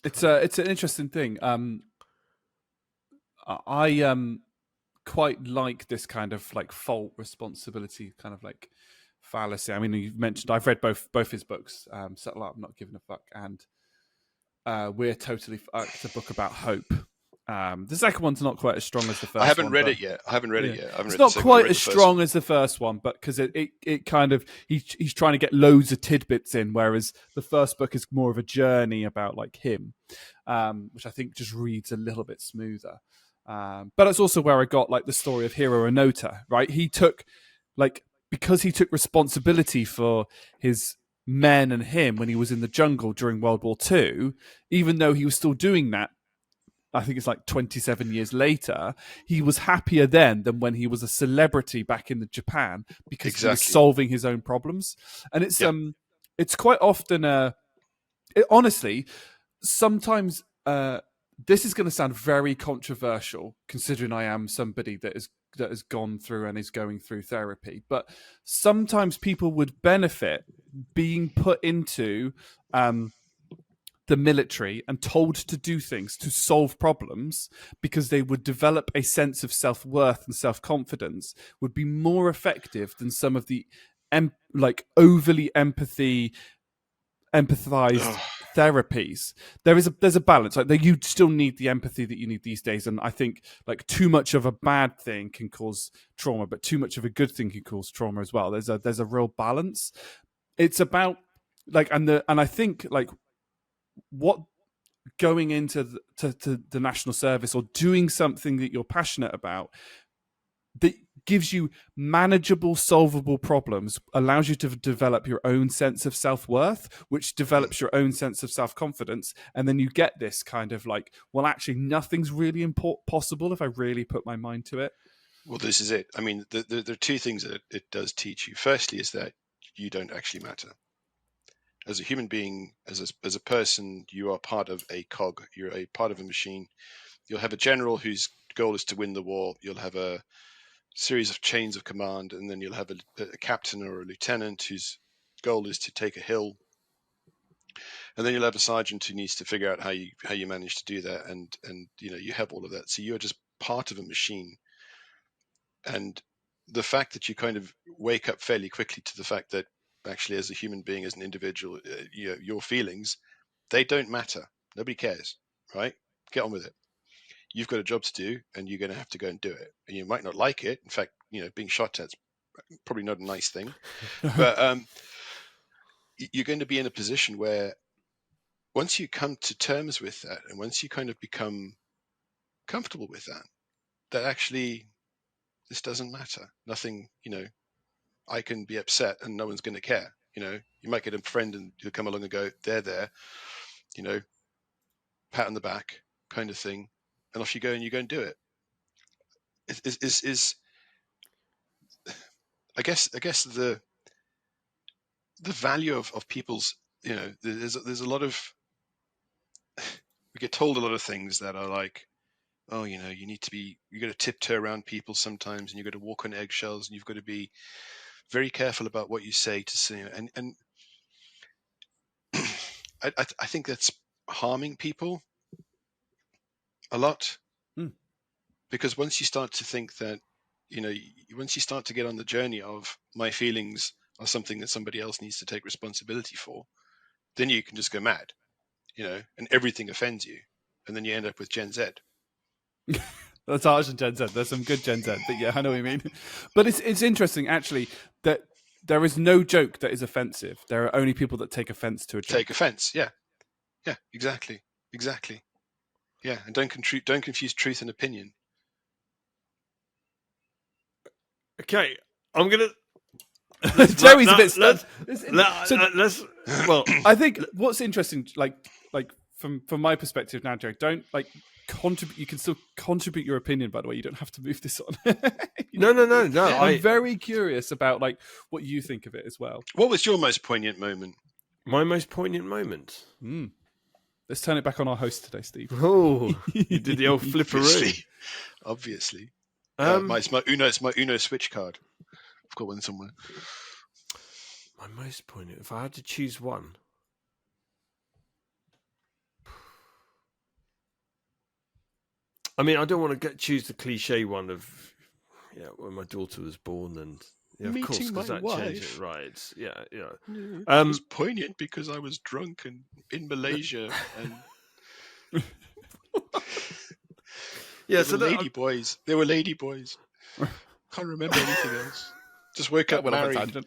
It's an interesting thing. I quite like this kind of like fault responsibility kind of like fallacy. I mean, you've mentioned I've read both his books, Settle Up, Not Giving a Fuck, and We're Totally Fucked, a book about hope. The second one's not quite as strong as the first one. I haven't read it yet. It's not quite as strong as the first one, but because it kind of he's trying to get loads of tidbits in, whereas the first book is more of a journey about like him, which I think just reads a little bit smoother. But it's also where I got like the story of Hiro Onoda, right? He took because he took responsibility for his men and him when he was in the jungle during World War II, even though he was still doing that I think it's like 27 years later, he was happier then than when he was a celebrity back in Japan because he was solving his own problems. And it's quite often honestly, sometimes this is going to sound very controversial, considering I am somebody that has gone through and is going through therapy. But sometimes people would benefit being put into the military and told to do things to solve problems, because they would develop a sense of self-worth and self-confidence, would be more effective than some of the overly empathized therapies. There's a balance. Like, you still need the empathy that you need these days, and I think like too much of a bad thing can cause trauma, but too much of a good thing can cause trauma as well. There's a real balance. It's about like and I think like what going into the national service or doing something that you're passionate about that gives you manageable, solvable problems, allows you to develop your own sense of self-worth, which develops your own sense of self-confidence. And then you get this kind of like, well, actually, nothing's really possible if I really put my mind to it. Well, this is it. I mean, there are two things that it does teach you. Firstly, is that you don't actually matter. As a human being, as a person, you are part of a cog. You're a part of a machine. You'll have a general whose goal is to win the war. You'll have a series of chains of command, and then you'll have a captain or a lieutenant whose goal is to take a hill, and then you'll have a sergeant who needs to figure out how you manage to do that, and you have all of that. So you're just part of a machine, and the fact that you kind of wake up fairly quickly to the fact that actually, as a human being, as an individual, your feelings, they don't matter. Nobody cares, right? Get on with it. You've got a job to do, and you're going to have to go and do it. And you might not like it. In fact, being shot at's probably not a nice thing. But you're going to be in a position where once you come to terms with that, and once you kind of become comfortable with that actually this doesn't matter. Nothing, I can be upset and no one's going to care. You might get a friend and he'll come along and go, there, pat on the back kind of thing. And off you go and you go and do it. Is I guess the value of people's, there's a lot of, we get told a lot of things that are like, oh, you got to tiptoe around people sometimes, and you've got to walk on eggshells, and you've got to be very careful about what you say to see. And I think that's harming people a lot, because once you start to think that, once you start to get on the journey of my feelings are something that somebody else needs to take responsibility for, then you can just go mad, and everything offends you, and then you end up with Gen Z. That's harsh and Gen Z. There's some good Gen Z, but yeah, I know what you mean. But it's interesting actually that there is no joke that is offensive. There are only people that take offense to a joke. Take offense, yeah, exactly, yeah, and don't confuse truth and opinion. Okay, I'm gonna. Joey's a bit stunned. Well, I think what's interesting, like from my perspective now, Joe, don't contribute. You can still contribute your opinion. By the way, you don't have to move this on. No. I'm very curious about what you think of it as well. What was your most poignant moment? My most poignant moment. Let's turn it back on our host today, Steve. Oh, you did the old flipperoo. Obviously. It's my Uno Switch card. I've got one somewhere. My most poignant. If I had to choose one, I mean, I don't want to choose the cliche one of when my daughter was born, and of course, because that changed it, right? It's, it was poignant because I was drunk and in Malaysia and. Yeah, so lady boys. They were lady boys. Can't remember anything else. Just woke up married.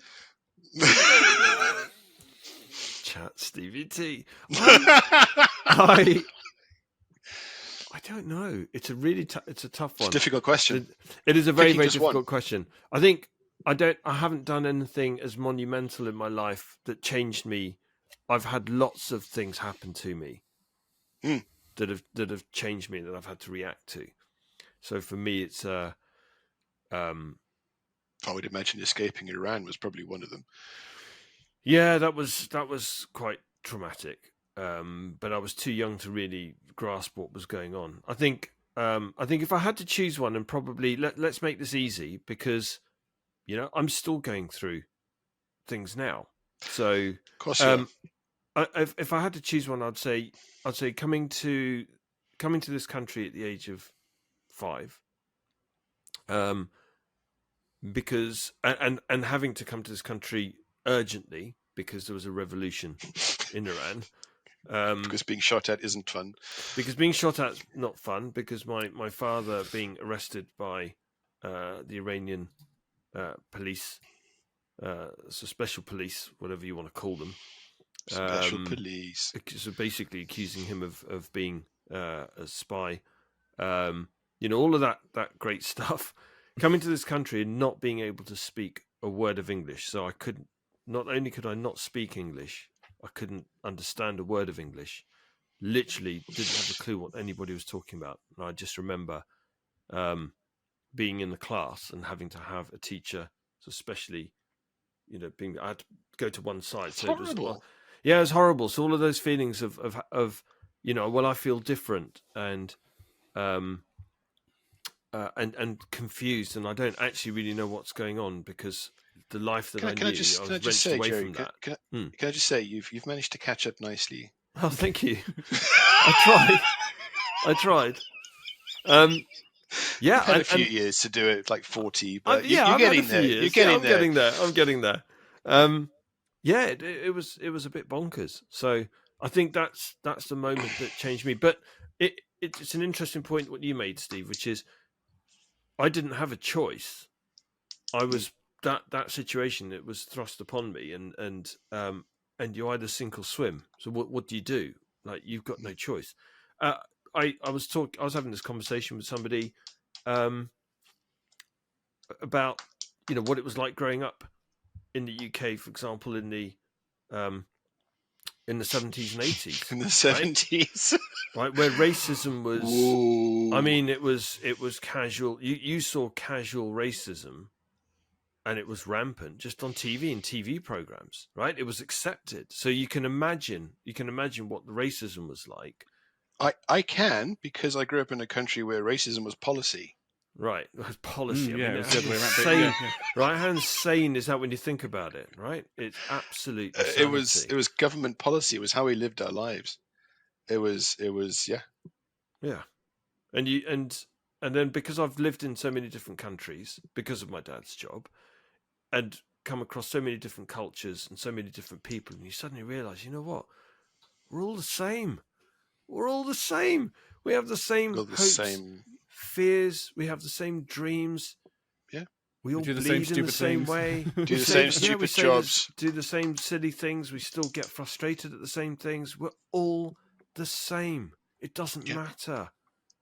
Chat Stevie T. I don't know. It's a really it's a tough one. It's a difficult question. It is a very, very difficult question. I think I haven't done anything as monumental in my life that changed me. I've had lots of things happen to me. that have changed me, that I've had to react to. So for me, it's I would imagine escaping Iran was probably one of them. Yeah, that was quite traumatic. But I was too young to really grasp what was going on. I think if I had to choose one, and probably let's make this easy, because I'm still going through things now. So, Of course you are. if I had to choose one, I'd say coming to this country at the age of 5. Because and having to come to this country urgently because there was a revolution in Iran. Because being shot at isn't fun. Because being shot at's not fun. Because my father being arrested by the Iranian police, so special police, whatever you want to call them. Special police. So basically accusing him of being a spy. All of that great stuff. Coming to this country and not being able to speak a word of English. So not only could I not speak English, I couldn't understand a word of English. Literally didn't have a clue what anybody was talking about. And I just remember being in the class and having to have a teacher, so especially, I had to go to one side. It's so horrible. It was horrible. So all of those feelings of I feel different and confused, and I don't actually really know what's going on, because the life that I knew, I was wrenched away from that. Can I just say, you've managed to catch up nicely. Oh, thank you. I tried. You've had a few years to do it, like 40, but you're getting there. You're getting there. I'm getting there. It was a bit bonkers. So I think that's the moment that changed me. But it's an interesting point what you made, Steve, which is I didn't have a choice. I was that situation. It was thrust upon me, and you either sink or swim. So what do you do? Like, you've got no choice. I was having this conversation with somebody about what it was like growing up in the UK, for example, in the 70s and 80s. In the 70s, right, where racism was. Ooh. I mean, it was casual. You saw casual racism, and it was rampant just on TV and TV programs, right? It was accepted. So you can imagine what the racism was like. I can, because I grew up in a country where racism was policy. Right, policy. I mean, it was the other way around. Insane, right? How insane is that when you think about it? Right, it's absolute insanity. It was government policy. It was how we lived our lives. It was yeah. And then, because I've lived in so many different countries because of my dad's job, and come across so many different cultures and so many different people, and you suddenly realise, you know what? We're all the same. We're all the same. We have the same hopes, fears. We have the same dreams. Yeah. We all bleed in the same way. Do the same stupid jobs. Do the same silly things. We still get frustrated at the same things. We're all the same. It doesn't matter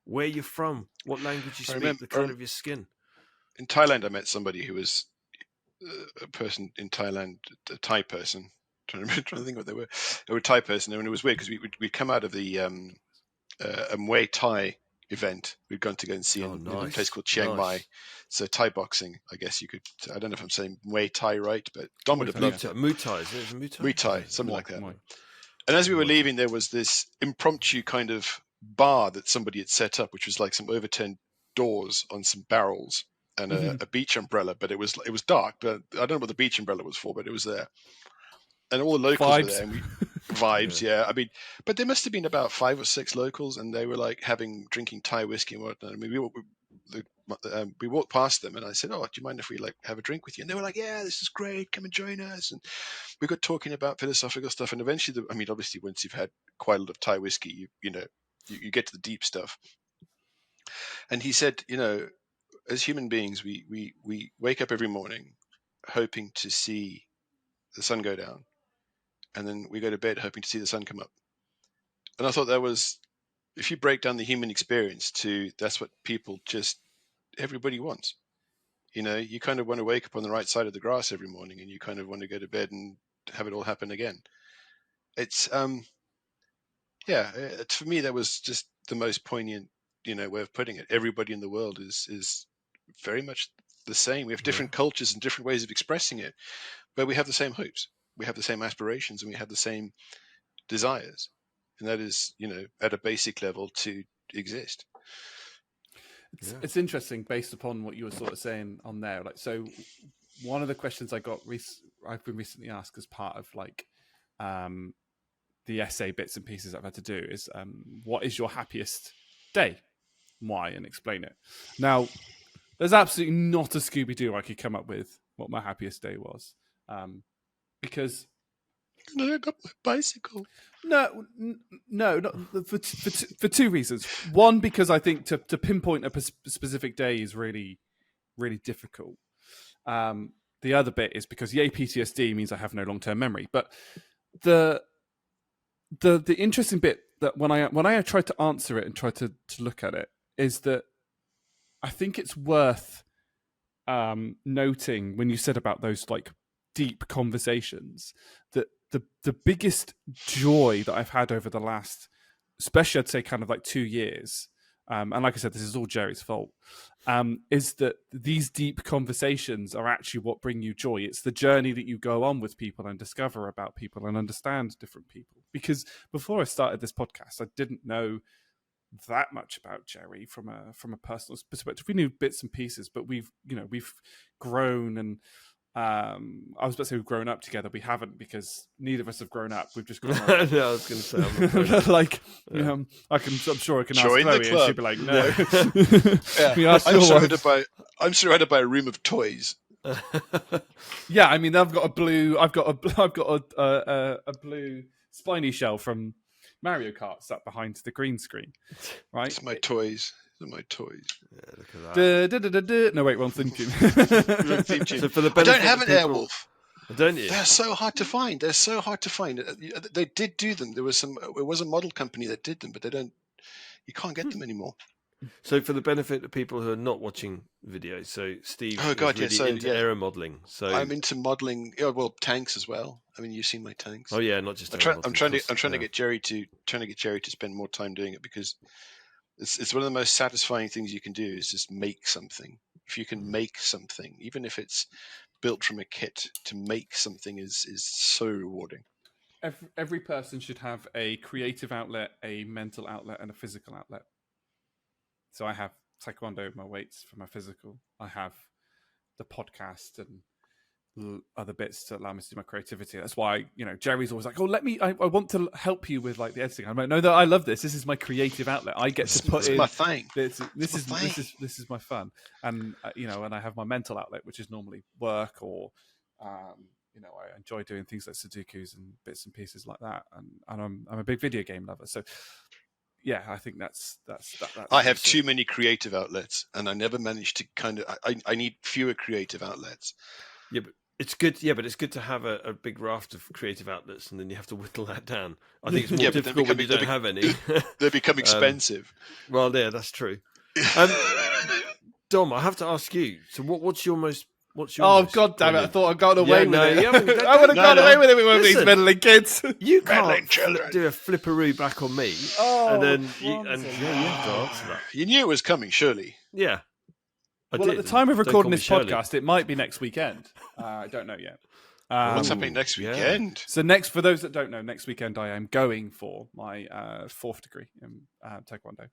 where you're from, what language you speak, the colour of your skin. In Thailand, I met somebody who was a person in Thailand, a Thai person. I'm trying to think what they were. They were a Thai person, and it was weird because we'd come out of the Muay Thai event. We'd gone to go and see in a place called Chiang Mai. So Thai boxing, I guess you could. I don't know if I'm saying Muay Thai right, but Dom would have loved it. Muay Thai, is it? Muay Thai, something like that. And as we were leaving, there was this impromptu kind of bar that somebody had set up, which was like some overturned doors on some barrels and a beach umbrella. But it was dark. But I don't know what the beach umbrella was for, but it was there. And all the locals were there. And vibes, yeah. I mean, but there must have been about 5 or 6 locals, and they were like drinking Thai whiskey and whatnot. I mean, we walked past them, and I said, "Oh, do you mind if we have a drink with you?" And they were like, "Yeah, this is great. Come and join us." And we got talking about philosophical stuff. And eventually, obviously, once you've had quite a lot of Thai whiskey, you get to the deep stuff. And he said, as human beings, we wake up every morning hoping to see the sun go down, and then we go to bed hoping to see the sun come up. And I thought that was, if you break down the human experience that's what everybody wants. You kind of want to wake up on the right side of the grass every morning, and you kind of want to go to bed and have it all happen again. It's Yeah, for me that was just the most poignant, way of putting it. Everybody in the world is very much the same. We have different cultures and different ways of expressing it, but we have the same hopes, we have the same aspirations, and we have the same desires, and that is, at a basic level, to exist. It's interesting based upon what you were sort of saying on there. Like, so one of the questions I've been recently asked as part of like the essay bits and pieces I've had to do is what is your happiest day? Why? And explain it. Now, there's absolutely not a Scooby-Doo I could come up with what my happiest day was, because I got my bicycle. No, not for two reasons. One, because I think to pinpoint a specific day is really, really difficult. The other bit is because PTSD means I have no long-term memory. But the interesting bit that when I tried to answer it and tried to look at it is that I think it's worth noting when you said about those like deep conversations that the biggest joy that I've had over the last, especially I'd say kind of like 2 years, and like I said, this is all Jerry's fault, is that these deep conversations are actually what bring you joy. It's the journey that you go on with people and discover about people and understand different people. Because before I started this podcast, I didn't know that much about Jerry from a personal perspective. We knew bits and pieces, but we've grown, and I was about to say we've grown up together. We haven't, because neither of us have grown up. We've just grown up. No, I was going to say, like, I'm sure I can ask Join the Chloe, and club. she'd be like, no. Yeah. I'm surrounded by a room of toys. Yeah, I mean, I've got a blue spiny shell from Mario Kart sat behind the green screen, right? It's my toys. They're my toys. Yeah, look at that. No, wait, wrong theme tune. So for the I don't benefit have of an people- Airwolf. Don't you? They're so hard to find. They did do them. It was a model company that did them, but you can't get them anymore. So for the benefit of people who are not watching videos, so Steve Oh, God, is really into aero modeling. So I'm into modeling. Yeah, well, tanks as well. I mean, you've seen my tanks. Oh yeah, not just. I'm trying to get Jerry to spend more time doing it, because it's one of the most satisfying things you can do is just make something. If you can make something, even if it's built from a kit, to make something is so rewarding. Every person should have a creative outlet, a mental outlet, and a physical outlet. So I have Taekwondo, my weights, for my physical. I have the podcast and other bits to allow me to do my creativity. That's why, Jerry's always like, "Oh, I want to help you with like the editing." I'm like, "No, I love this. This is my creative outlet. I get to put in my thing. This is my fun." And and I have my mental outlet, which is normally work or I enjoy doing things like Sudokus and bits and pieces like that. And I'm a big video game lover, so. Yeah, I think that's I have too many creative outlets, and I never manage to I need fewer creative outlets. Yeah, but it's good. Yeah, but it's good to have a big raft of creative outlets, and then you have to whittle that down. I think it's more difficult when you don't have any. They become expensive. Well, yeah, that's true. Dom, I have to ask you. So, what's your most? God damn it! I thought I'd gone away with it. I would have gone away with it with one of these meddling kids. You can't do a flipperoo back on me, and then you have to answer that. You knew it was coming, surely. Yeah. At the time of recording this podcast, it might be next weekend. I don't know yet. What's happening next weekend? So for those that don't know, next weekend I am going for my 4th degree in Taekwondo.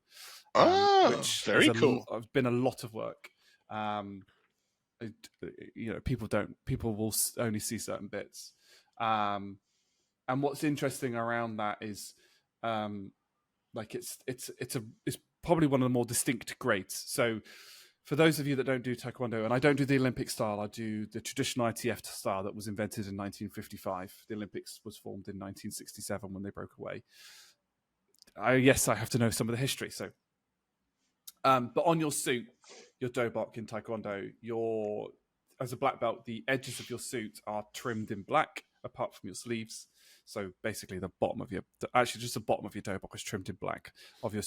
Which very cool. It's been a lot of work. People will only see certain bits. And what's interesting around that is, it's probably one of the more distinct grades. So for those of you that don't do Taekwondo, and I don't do the Olympic style, I do the traditional ITF style that was invented in 1955. The Olympics was formed in 1967 when they broke away. I have to know some of the history. So, but on your suit, your dobok in Taekwondo, as a black belt, the edges of your suit are trimmed in black, apart from your sleeves. So basically, the bottom of the bottom of your dobok is trimmed in black of your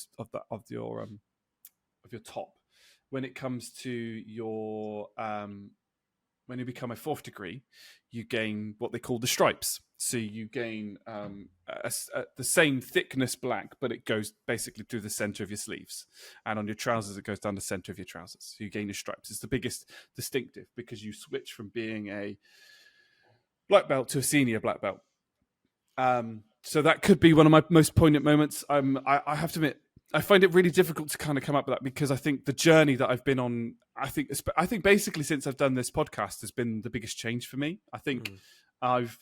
top. When it comes to your when you become a 4th degree, you gain what they call the stripes. So you gain the same thickness black, but it goes basically through the center of your sleeves, and on your trousers it goes down the center of your trousers. So you gain your stripes. It's the biggest distinctive because you switch from being a black belt to a senior black belt. So that could be one of my most poignant moments. I have to admit, I find it really difficult to kind of come up with that because I think the journey that I've been on, I think basically since I've done this podcast has been the biggest change for me. I think I've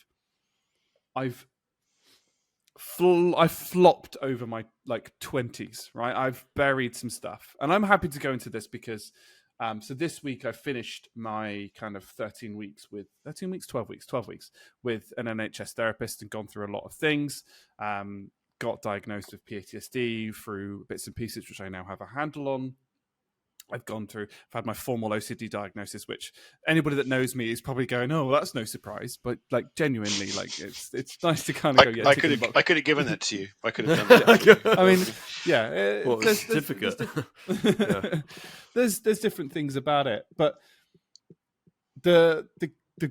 flopped over my 20s, right? I've buried some stuff, and I'm happy to go into this because so this week I finished my kind of 12 weeks with an NHS therapist and gone through a lot of things. Got diagnosed with PTSD through bits and pieces, which I now have a handle on. I've had my formal OCD diagnosis, which anybody that knows me is probably going, "Oh, well, that's no surprise." But genuinely, it's nice to kind of go. Yeah, I could have given that to you. I could have done that. I mean, yeah, certificate. There's different things about it, but the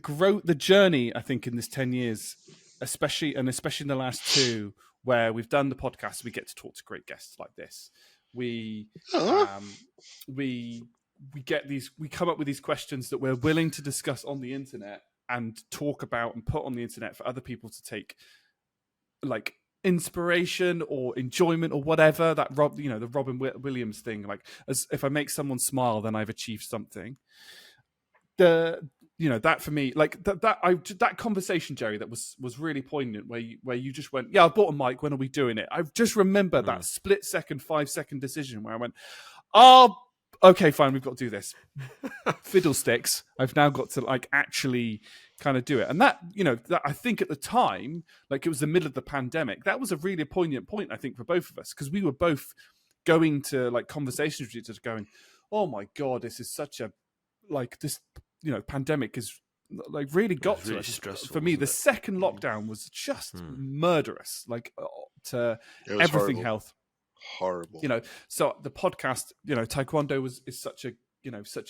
growth, the journey, I think in this 10 years, especially in the last 2, where we've done the podcast, we get to talk to great guests like this. We come up with these questions that we're willing to discuss on the internet and talk about and put on the internet for other people to take inspiration or enjoyment or whatever. That the Robin Williams thing, as if I make someone smile, then I've achieved something. That for me, that conversation, Jerry, that was really poignant, where you just went, "Yeah, I bought a mic. When are we doing it?" I just remember that split second, 5-second decision where I went, "Oh, okay, fine, we've got to do this." Fiddlesticks! I've now got to actually kind of do it, and that I think at the time, it was the middle of the pandemic. That was a really poignant point, I think, for both of us, because we were both going to conversations with each other, going, "Oh my god, this is such a this." Pandemic is really got to us. Stressful, for me, the second lockdown was just murderous, to everything horrible. Health. Horrible. So the podcast, Taekwondo is such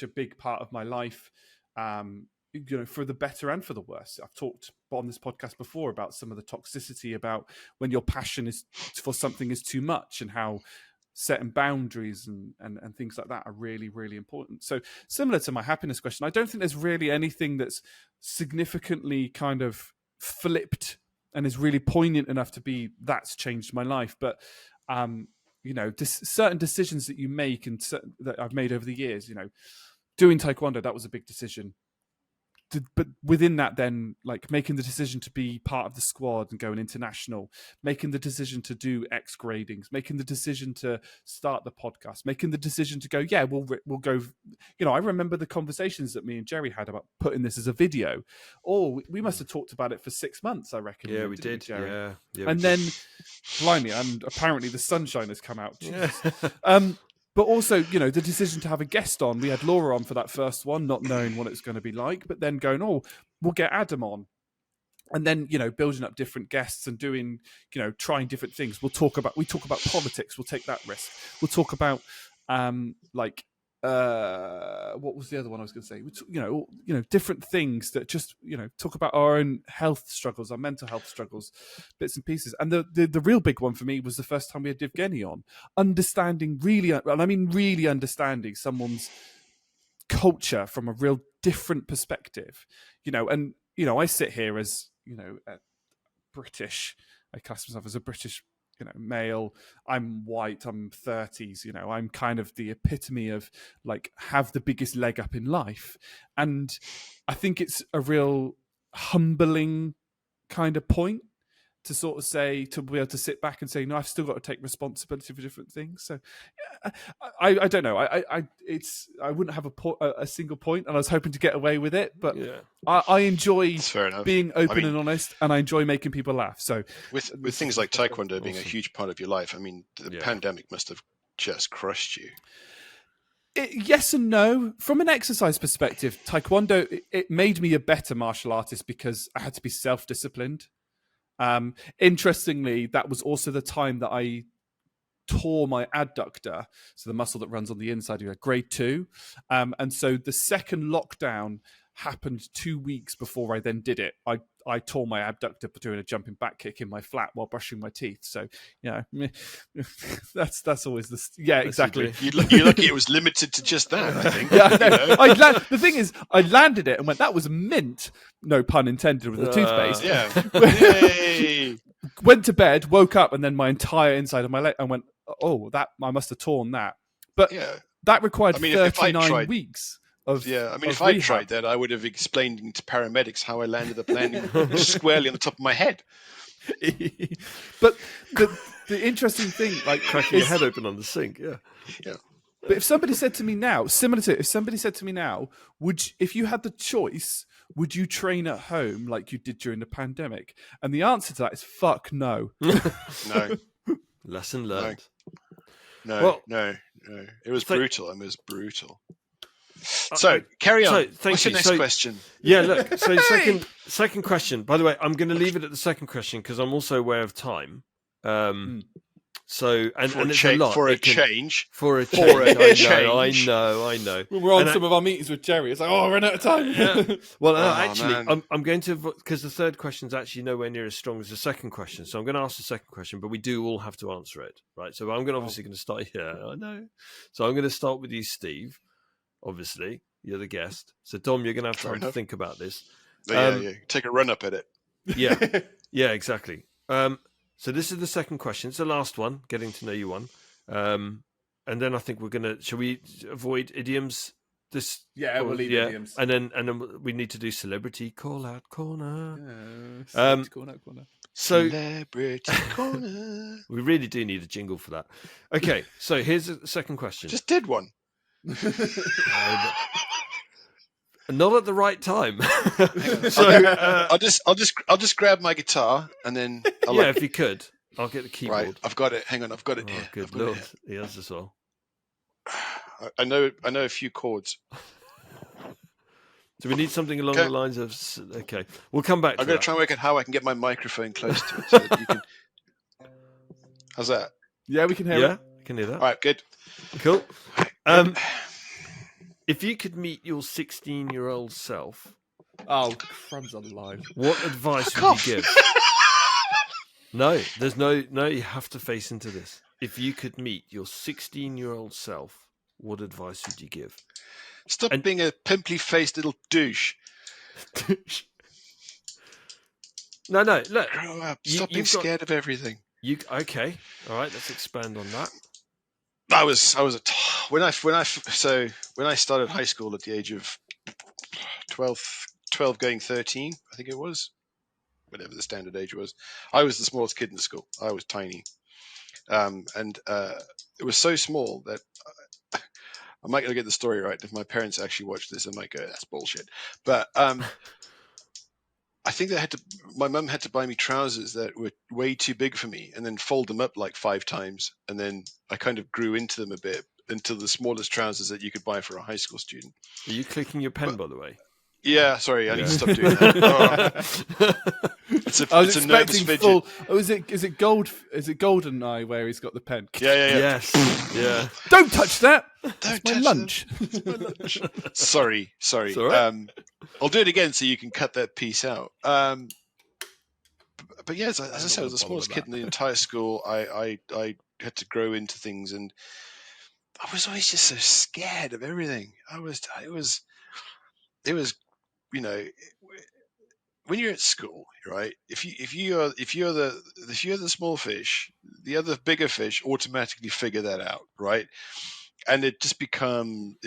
a big part of my life, for the better and for the worse. I've talked on this podcast before about some of the toxicity about when your passion is for something is too much, and how setting boundaries and things like that are really, really important. So similar to my happiness question, I don't think there's really anything that's significantly kind of flipped and is really poignant enough to be that's changed my life. But certain decisions that you make and that I've made over the years, doing Taekwondo, that was a big decision. But within that, then making the decision to be part of the squad and going international, making the decision to do X gradings, making the decision to start the podcast, making the decision to go, yeah, we'll go. I remember the conversations that me and Jerry had about putting this as a video. Oh, we must have talked about it for 6 months, I reckon. Yeah, we did. Jerry? Yeah, and then, blimey, and apparently the sunshine has come out. Yeah. But also, the decision to have a guest on. We had Laura on for that first one, not knowing what it was going to be like, but then going, oh, we'll get Adam on. And then, building up different guests and doing, trying different things. We talk about politics. We'll take that risk. We'll talk about, what was the other one I was going to say? Different things that just, talk about our own health struggles, our mental health struggles, bits and pieces. And the real big one for me was the first time we had Evgeny on, understanding really understanding someone's culture from a real different perspective, and, I sit here as, a British, I class myself as a British male. I'm white, I'm 30s, I'm kind of the epitome of have the biggest leg up in life. And I think it's a real humbling kind of point to sort of say, to be able to sit back and say, no, I've still got to take responsibility for different things. So yeah, I don't know. I wouldn't have a single point, and I was hoping to get away with it, but yeah. I enjoy being open and honest, and I enjoy making people laugh. So with things like Taekwondo being a huge part of your life, the pandemic must have just crushed you. Yes and no. From an exercise perspective, Taekwondo, it made me a better martial artist because I had to be self-disciplined. Interestingly, that was also the time that I tore my adductor, so the muscle that runs on the inside of your grade 2. And so the second lockdown happened 2 weeks before I then did it. I tore my abductor doing a jumping back kick in my flat while brushing my teeth. So, that's always exactly. You're lucky it was limited to just that, I think. Yeah, the thing is, I landed it and went, that was mint. No pun intended with the toothpaste. Yeah. Went to bed, woke up, and then my entire inside of my leg, and went, oh, that I must have torn that. But that required 39 weeks. If I tried that, I would have explained to paramedics how I landed the plane squarely on the top of my head. But the interesting thing, like cracking your head open on the sink, yeah. But if somebody said to me now, if you had the choice, would you train at home like you did during the pandemic? And the answer to that is fuck no. No. Lesson learned. No. It was brutal. It was brutal. So carry on. What's your next question? Yeah, look. So second question. By the way, I'm going to leave it at the second question because I'm also aware of time. So and it's a lot for a change. I know. When we're on some of our meetings with Jerry, it's like, I ran out of time. Yeah. Well, I'm going to, because the third question is actually nowhere near as strong as the second question. So I'm going to ask the second question, but we do all have to answer it, right? So I'm obviously going to start here. I know. So I'm going to start with you, Steve. Obviously, you're the guest. So Dom, you're going to have time to think about this. Take a run up at it. Yeah, exactly. So this is the second question. It's the last one, getting to know you one. And then I think we're going to... Shall we avoid idioms? We'll leave idioms. And then we need to do Celebrity Call-Out Corner. Call-Out Corner. So, Celebrity Corner. We really do need a jingle for that. Okay, so here's the second question. Just did one. Not at the right time. So I'll just grab my guitar and then if you could, I'll get the keyboard. Right, I've got it. Hang on, I've got it here. Good Lord, he has as well. I know a few chords. So we need something along the lines of. Okay, we'll come back. I'm going to try and work out how I can get my microphone close to it so that you can. How's that? Yeah, we can hear it. Yeah, I can hear that. All right, good. Cool. If you could meet your 16-year-old self, crumbs alive. What advice would you give? There's no. You have to face into this. If you could meet your 16-year-old self, what advice would you give? Stop being a pimply-faced little douche. No. Look, grow up. Stop being scared of everything. Okay? All right. Let's expand on that. When I started high school at the age of 12 going 13, I think it was, whatever the standard age was. I was the smallest kid in the school. I was tiny, and it was so small that I might not get the story right. If my parents actually watched this, I might go, "That's bullshit." But I think my mum had to buy me trousers that were way too big for me and then fold them up like 5 times. And then I kind of grew into them a bit until the smallest trousers that you could buy for a high school student. Are you clicking your pen, by the way? Yeah, sorry, I need to stop doing that. I was expecting full. Oh, is it gold? Is it Goldeneye where he's got the pen? Yeah. Yes. Yeah. Don't touch that. That's my lunch. Sorry. Right. I'll do it again so you can cut that piece out. But yes, as I said, I was the smallest kid in the entire school. I had to grow into things, and I was always just so scared of everything. It was, when you're at school, right? If you're the small fish, the other bigger fish automatically figure that out, right? And it just becomes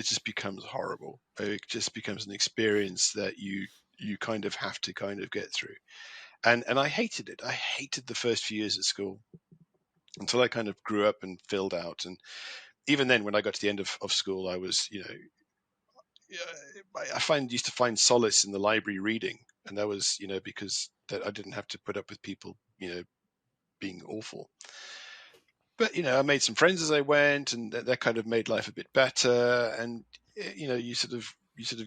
horrible. It just becomes an experience that you kind of have to kind of get through. And I hated it. I hated the first few years at school until I kind of grew up and filled out. And even then, when I got to the end of school, I was, I used to find solace in the library reading. And that was, because that I didn't have to put up with people, being awful. But, I made some friends as I went, and that kind of made life a bit better. And, you sort of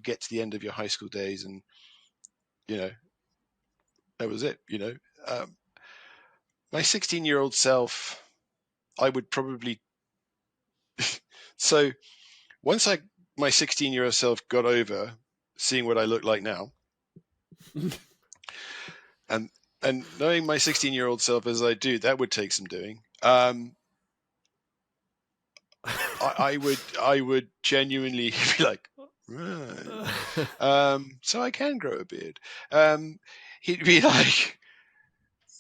get to the end of your high school days, and, that was it, my 16-year-old self, I would probably... So once my 16-year-old self got over seeing what I look like now, and knowing my 16-year-old self as I do, that would take some doing. I would genuinely be like, right. So I can grow a beard. He'd be like,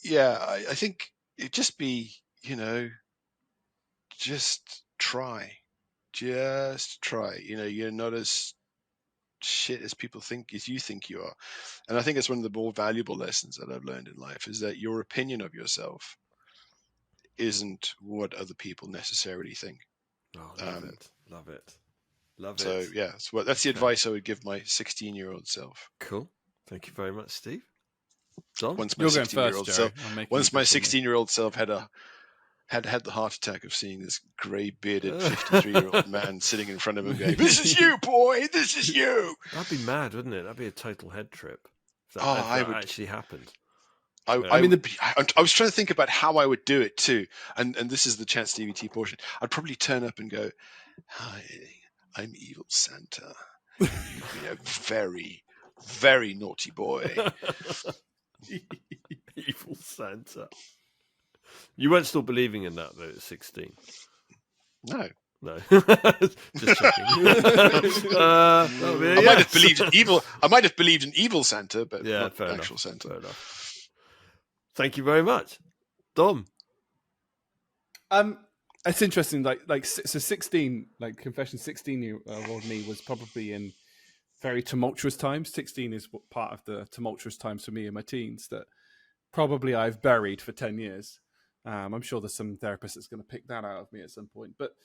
yeah, I think it'd just be, just try. Just try. You're not as shit as people think, as you think you are. And I think it's one of the more valuable lessons that I've learned in life, is that your opinion of yourself isn't what other people necessarily think. Oh, love it. Love it. Love So it. yeah, that's the advice I would give my 16-year-old self. Cool. Thank you very much, Steve. Don? Once my You're going first, 16-year-old Joe. self, I'm making once you my go for me. 16-year-old self had the heart attack of seeing this grey bearded 53-year-old man sitting in front of him going, "This is you, boy. This is you." That'd be mad, wouldn't it? That'd be a total head trip. If that, I that would actually happened. I was trying to think about how I would do it too, and this is the Chat Stevie T portion. I'd probably turn up and go, "Hi, I'm Evil Santa. You've been a very, very naughty boy." Evil Santa. You weren't still believing in that though at 16. No. Just checking. I might have believed in evil. I might have believed in Evil Santa, but not fair actual enough. Santa. Fair enough. Thank you very much, Dom. It's interesting. So 16, confession. 16-year-old me was probably in very tumultuous times. 16 is part of the tumultuous times for me in my teens that probably I've buried for 10 years. I'm sure there's some therapist that's going to pick that out of me at some point. But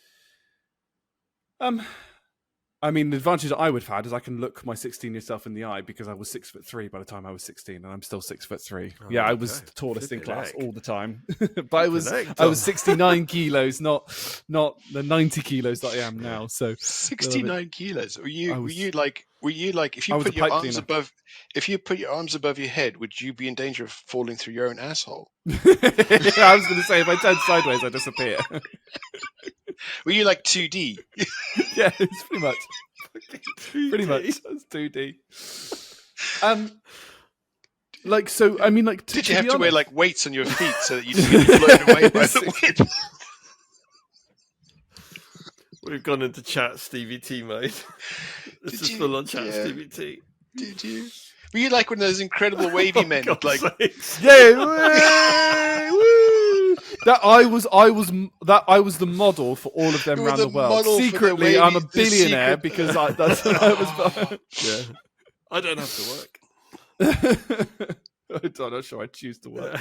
I mean, the advantage that I would have had is I can look my 16-year self in the eye, because I was 6'3" by the time I was 16, and I'm still 6'3". Oh, yeah, I was the tallest in class all the time, but I was 69 kilos, not the 90 kilos that I am now. So 69 kilos. Were you like if you put your arms above your head, would you be in danger of falling through your own asshole? I was going to say, if I turned sideways, I'd disappear. Were you like 2D? Yeah, it's pretty much. Pretty much, that's 2D. Did you have to wear like weights on your feet so that you didn't get blown away by the wind? We've gone into Chat Stevie T mode. This is full on Chat Stevie T. Did you? Were you like one of those incredible wavy men? Like, yeah, woo! That I was the model for all of them around the world. Secretly, I'm a billionaire because that's what I was. Yeah, I don't have to work. I'm not sure I choose to work.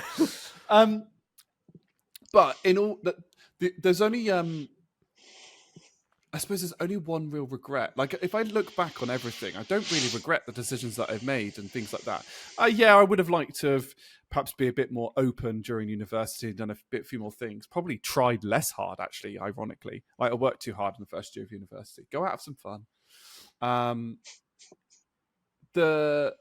But in all that, there's only I suppose there's only one real regret. Like, if I look back on everything, I don't really regret the decisions that I've made and things like that. I would have liked to have perhaps be a bit more open during university and done a few more things. Probably tried less hard, actually, ironically. Like, I worked too hard in the first year of university. Go out, have some fun. The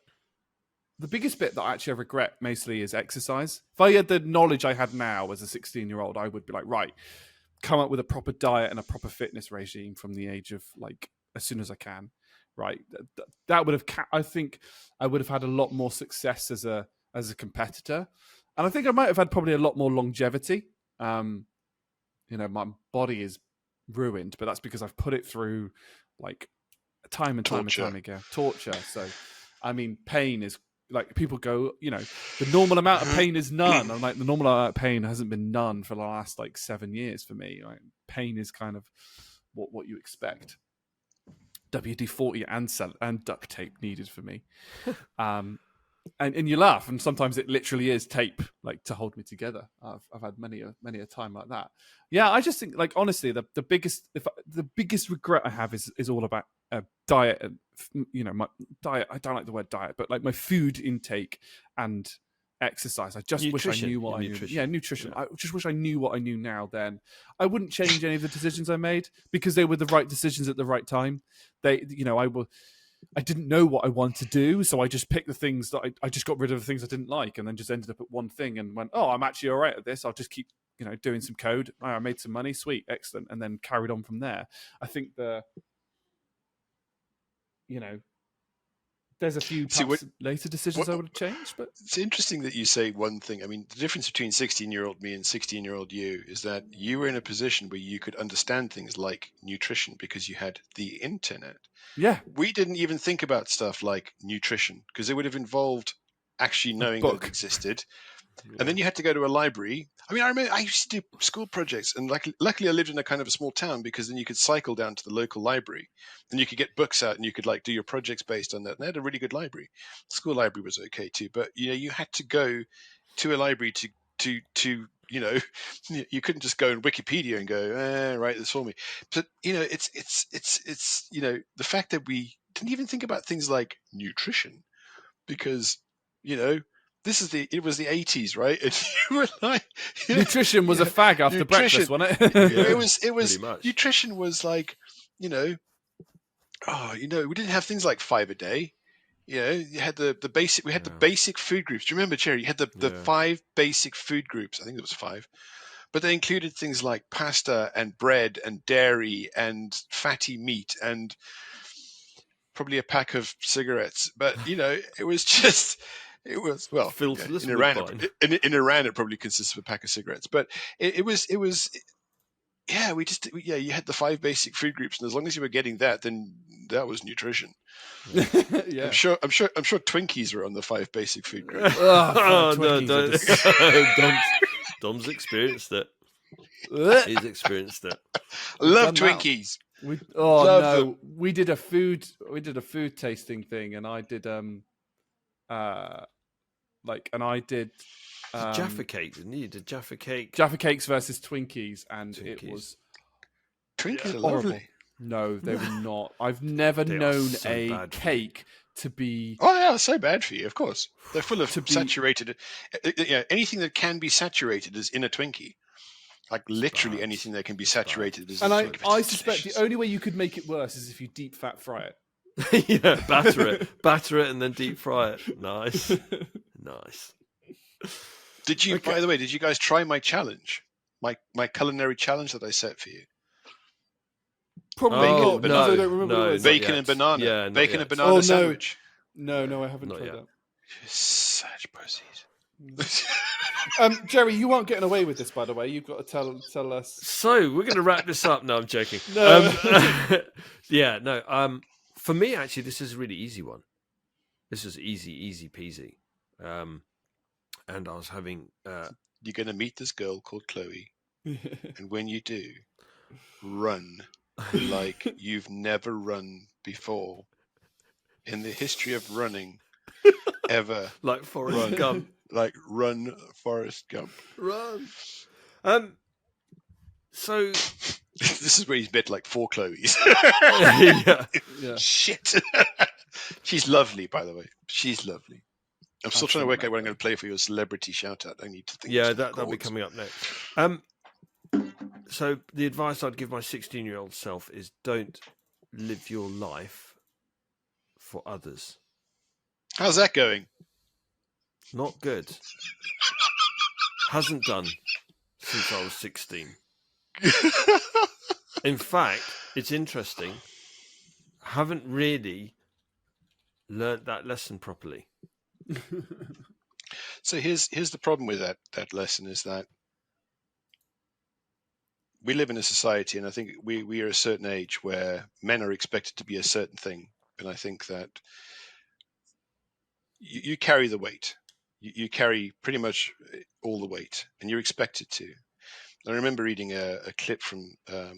biggest bit that actually I regret mostly is exercise. If I had the knowledge I had now as a 16-year-old, I would be like, right, come up with a proper diet and a proper fitness regime from the age of as soon as I can, right? That would have, I think I would have had a lot more success as a competitor. And I think I might have had probably a lot more longevity. My body is ruined, but that's because I've put it through time and time again. Torture. So, I mean, pain is people go, the normal amount of pain is none. I'm like, the normal amount of pain hasn't been none for the last 7 years for me. Pain is kind of what you expect. WD-40 and duct tape needed for me. And you laugh, and sometimes it literally is tape to hold me together. I've had many a time like that. Yeah, I just think honestly, the biggest regret I have is all about diet and my diet. I don't like the word diet, but my food intake and exercise. I just wish I knew what I knew. Yeah, nutrition. Yeah. I just wish I knew what I knew now. Then I wouldn't change any of the decisions I made because they were the right decisions at the right time. I didn't know what I wanted to do, so I just picked the things that I just got rid of the things I didn't like, and then just ended up at one thing and went, oh, I'm actually all right at this. I'll just keep, doing some code. I made some money, sweet, excellent, and then carried on from there. I think There's a few perhaps later decisions I would have changed, but it's interesting that you say one thing. I mean, the difference between 16-year-old me and 16-year-old you is that you were in a position where you could understand things like nutrition because you had the internet. Yeah. We didn't even think about stuff like nutrition because it would have involved actually knowing that it existed. And then you had to go to a library. I mean, I remember I used to do school projects, and luckily I lived in a kind of a small town because then you could cycle down to the local library, and you could get books out, and you could do your projects based on that. And they had a really good library. The school library was okay too, but you had to go to a library to you couldn't just go on Wikipedia and go write this for me. But it's the fact that we didn't even think about things like nutrition because it was the 80s, right? And you were like, nutrition was a fag after breakfast, wasn't it? It was nutrition was like, we didn't have things like 5 a day. You had the basic. We had the basic food groups. Do you remember, Jerry? You had the 5 basic food groups. I think it was 5, but they included things like pasta and bread and dairy and fatty meat and probably a pack of cigarettes. But it was just. It was filterless in Iran. In Iran, it probably consists of a pack of cigarettes. But it was. You had the 5 basic food groups, and as long as you were getting that, then that was nutrition. Yeah. I'm sure Twinkies were on the 5 basic food groups. Dom's experienced it. He's experienced it. I love Twinkies. Them. We did a food tasting thing, and I did Jaffa cake, didn't you? Did Jaffa cake? Jaffa cakes versus Twinkies, and it was Twinkies are lovely. No, they were not. I've never known a cake to be. Oh yeah, so bad for you. Of course, they're full of saturated. Anything that can be saturated is in a Twinkie. Like literally anything that can be saturated is. And I suspect the only way you could make it worse is if you deep fat fry it. batter it, and then deep fry it. Nice. Did you? Okay. By the way, did you guys try my challenge? My culinary challenge that I set for you? Probably not. No, I don't remember. Bacon and banana. Yeah, bacon and banana sandwich. No, I haven't tried that. You're such pussies. Jerry, you aren't getting away with this, by the way. You've got to tell us. So we're going to wrap this up. No, I'm joking. No. For me, actually, this is a really easy one. This is easy peasy. And I was having. You're going to meet this girl called Chloe, and when you do, run like you've never run before in the history of running ever. Like Forrest Gump. Like run, Forrest Gump. Run. So this is where he's met like 4 Chloes. Yeah. Shit. She's lovely, by the way. She's lovely. I'm still trying to work out what I'm going to play for your celebrity shout out. I need to think. Yeah, that'll be coming up next. So the advice I'd give my 16-year-old self is don't live your life for others. How's that going? Not good. Hasn't done since I was 16. In fact, it's interesting. Haven't really learnt that lesson properly. So here's the problem with that lesson is that we live in a society, and I think we are a certain age where men are expected to be a certain thing, and I think that you carry the weight. You carry pretty much all the weight, and you're expected to. I remember reading a clip from a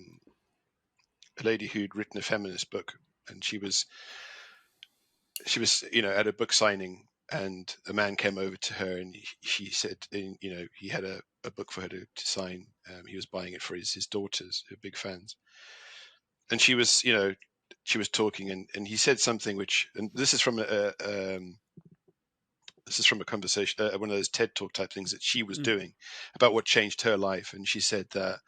lady who'd written a feminist book, and she was at a book signing, and a man came over to her, and she said, he had a book for her to sign. He was buying it for his daughters, who are big fans, and she was talking, and he said something which, and this is from a conversation, one of those TED Talk type things that she was doing about what changed her life. And she said that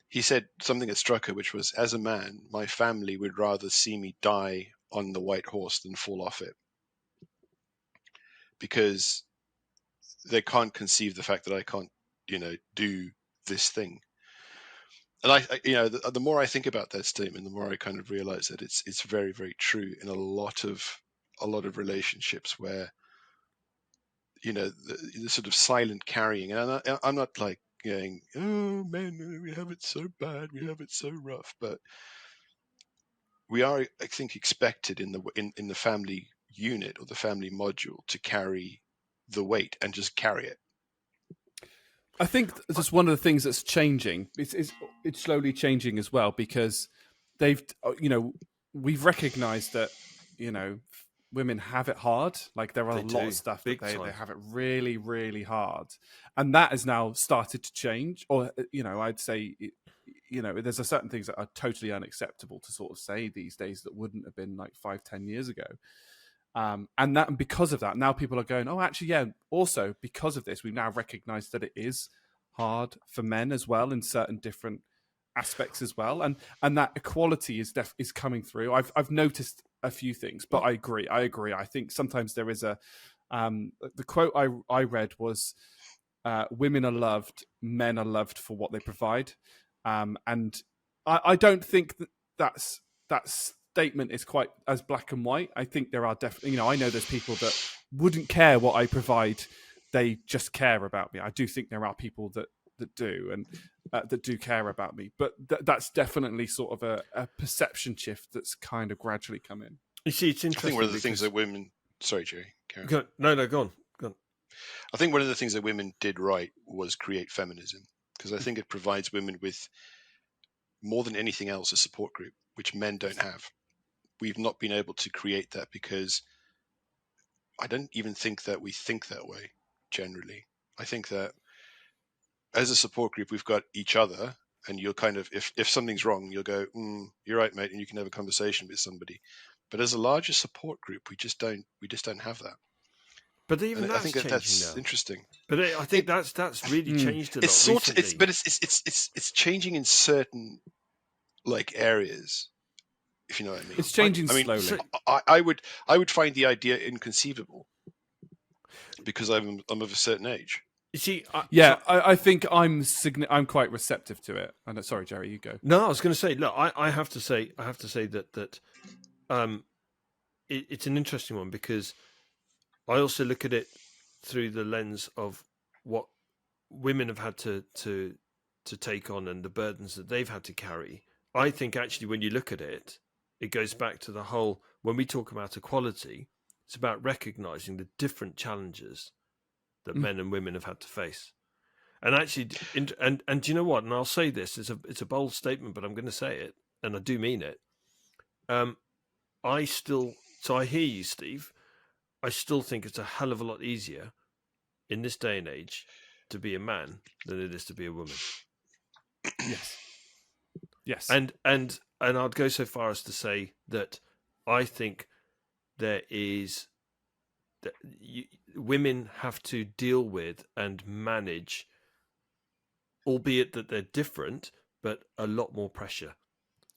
he said something that struck her, which was, as a man, my family would rather see me die on the white horse than fall off it, because they can't conceive the fact that I can't, do this thing. And the more I think about that statement, the more I kind of realize that it's very, very true in a lot of a lot of relationships where, the sort of silent carrying. And I'm not like going, oh man, we have it so bad, we have it so rough, but we are, I think, expected in the family unit or the family module to carry the weight and just carry it. I think just one of the things that's changing, it's slowly changing as well, because we've recognised that, women have it hard. Like there are a lot of stuff that they have it really, really hard. And that has now started to change. Or, I'd say, there's a certain things that are totally unacceptable to sort of say these days that wouldn't have been like 5-10 years ago. And because of that, now people are going, oh, actually, yeah. Also, because of this, we've now recognised that it is hard for men as well in certain different aspects as well, and that equality is coming through. I've noticed a few things, but I agree. I think sometimes there is a the quote I read was, "Women are loved, men are loved for what they provide," and I don't think that statement is quite as black and white. I think there are definitely, I know there's people that wouldn't care what I provide. They just care about me. I do think there are people that do, and that do care about me. But that's definitely sort of a perception shift that's kind of gradually come in. You see, it's interesting. I think one of the things that women... Sorry, Jerry. Go on. I think one of the things that women did right was create feminism, because I think it provides women with, more than anything else, a support group, which men don't have. We've not been able to create that because I don't even think that we think that way generally. I think that as a support group, we've got each other, and you'll kind of, if something's wrong, you'll go, you're right, mate, and you can have a conversation with somebody. But as a larger support group, we just don't have that. But even I think that's now. interesting. But I think that's really changed a lot recently. It's changing in certain like areas, if you know what I mean. It's changing slowly. So I would find the idea inconceivable because I'm of a certain age. You see, I think I'm quite receptive to it. Sorry, Jerry, you go. No, I was going to say, look, I have to say that it's an interesting one, because I also look at it through the lens of what women have had to take on and the burdens that they've had to carry. I think actually when you look at it, it goes back to the whole, when we talk about equality, it's about recognising the different challenges that men and women have had to face. And actually, and do you know what? And I'll say this, it's a bold statement, but I'm going to say it, and I do mean it. So I hear you, Steve. I still think it's a hell of a lot easier in this day and age to be a man than it is to be a woman. Yes. And I'd go so far as to say that I think there is that women have to deal with and manage, albeit that they're different, but a lot more pressure.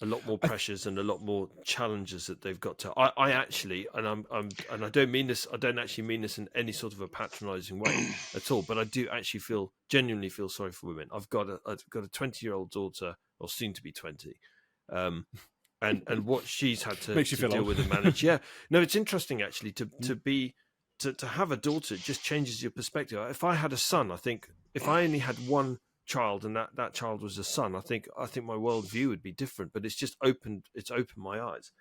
A lot more pressures and a lot more challenges that they've got to. I actually, and I don't mean this. I don't actually mean this in any sort of a patronising way at all. But I do actually genuinely feel sorry for women. I've got a 20-year-old daughter, or soon to be 20, and what she's had to deal with and manage. Yeah, no, it's interesting actually to have a daughter. It just changes your perspective. If I had a son, I think if I only had one child and that child was a son, I think my worldview would be different. But it's opened my eyes.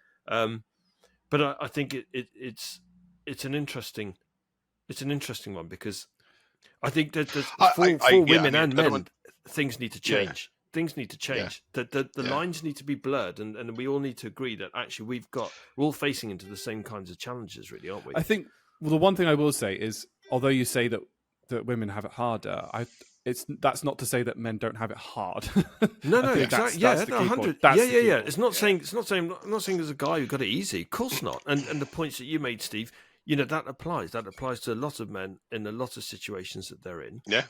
But I think it's an interesting one, because I think that for women and men, things need to change. Yeah. Things need to change. Yeah. The lines need to be blurred, and we all need to agree that actually we're all facing into the same kinds of challenges, really, aren't we? I think the one thing I will say is, although you say that women have it harder, that's not to say that men don't have it hard. No, exactly. That's 100. Yeah. It's not saying. I'm not saying there's a guy who got it easy. Of course not. And the points that you made, Steve, that applies. That applies to a lot of men in a lot of situations that they're in. Yeah.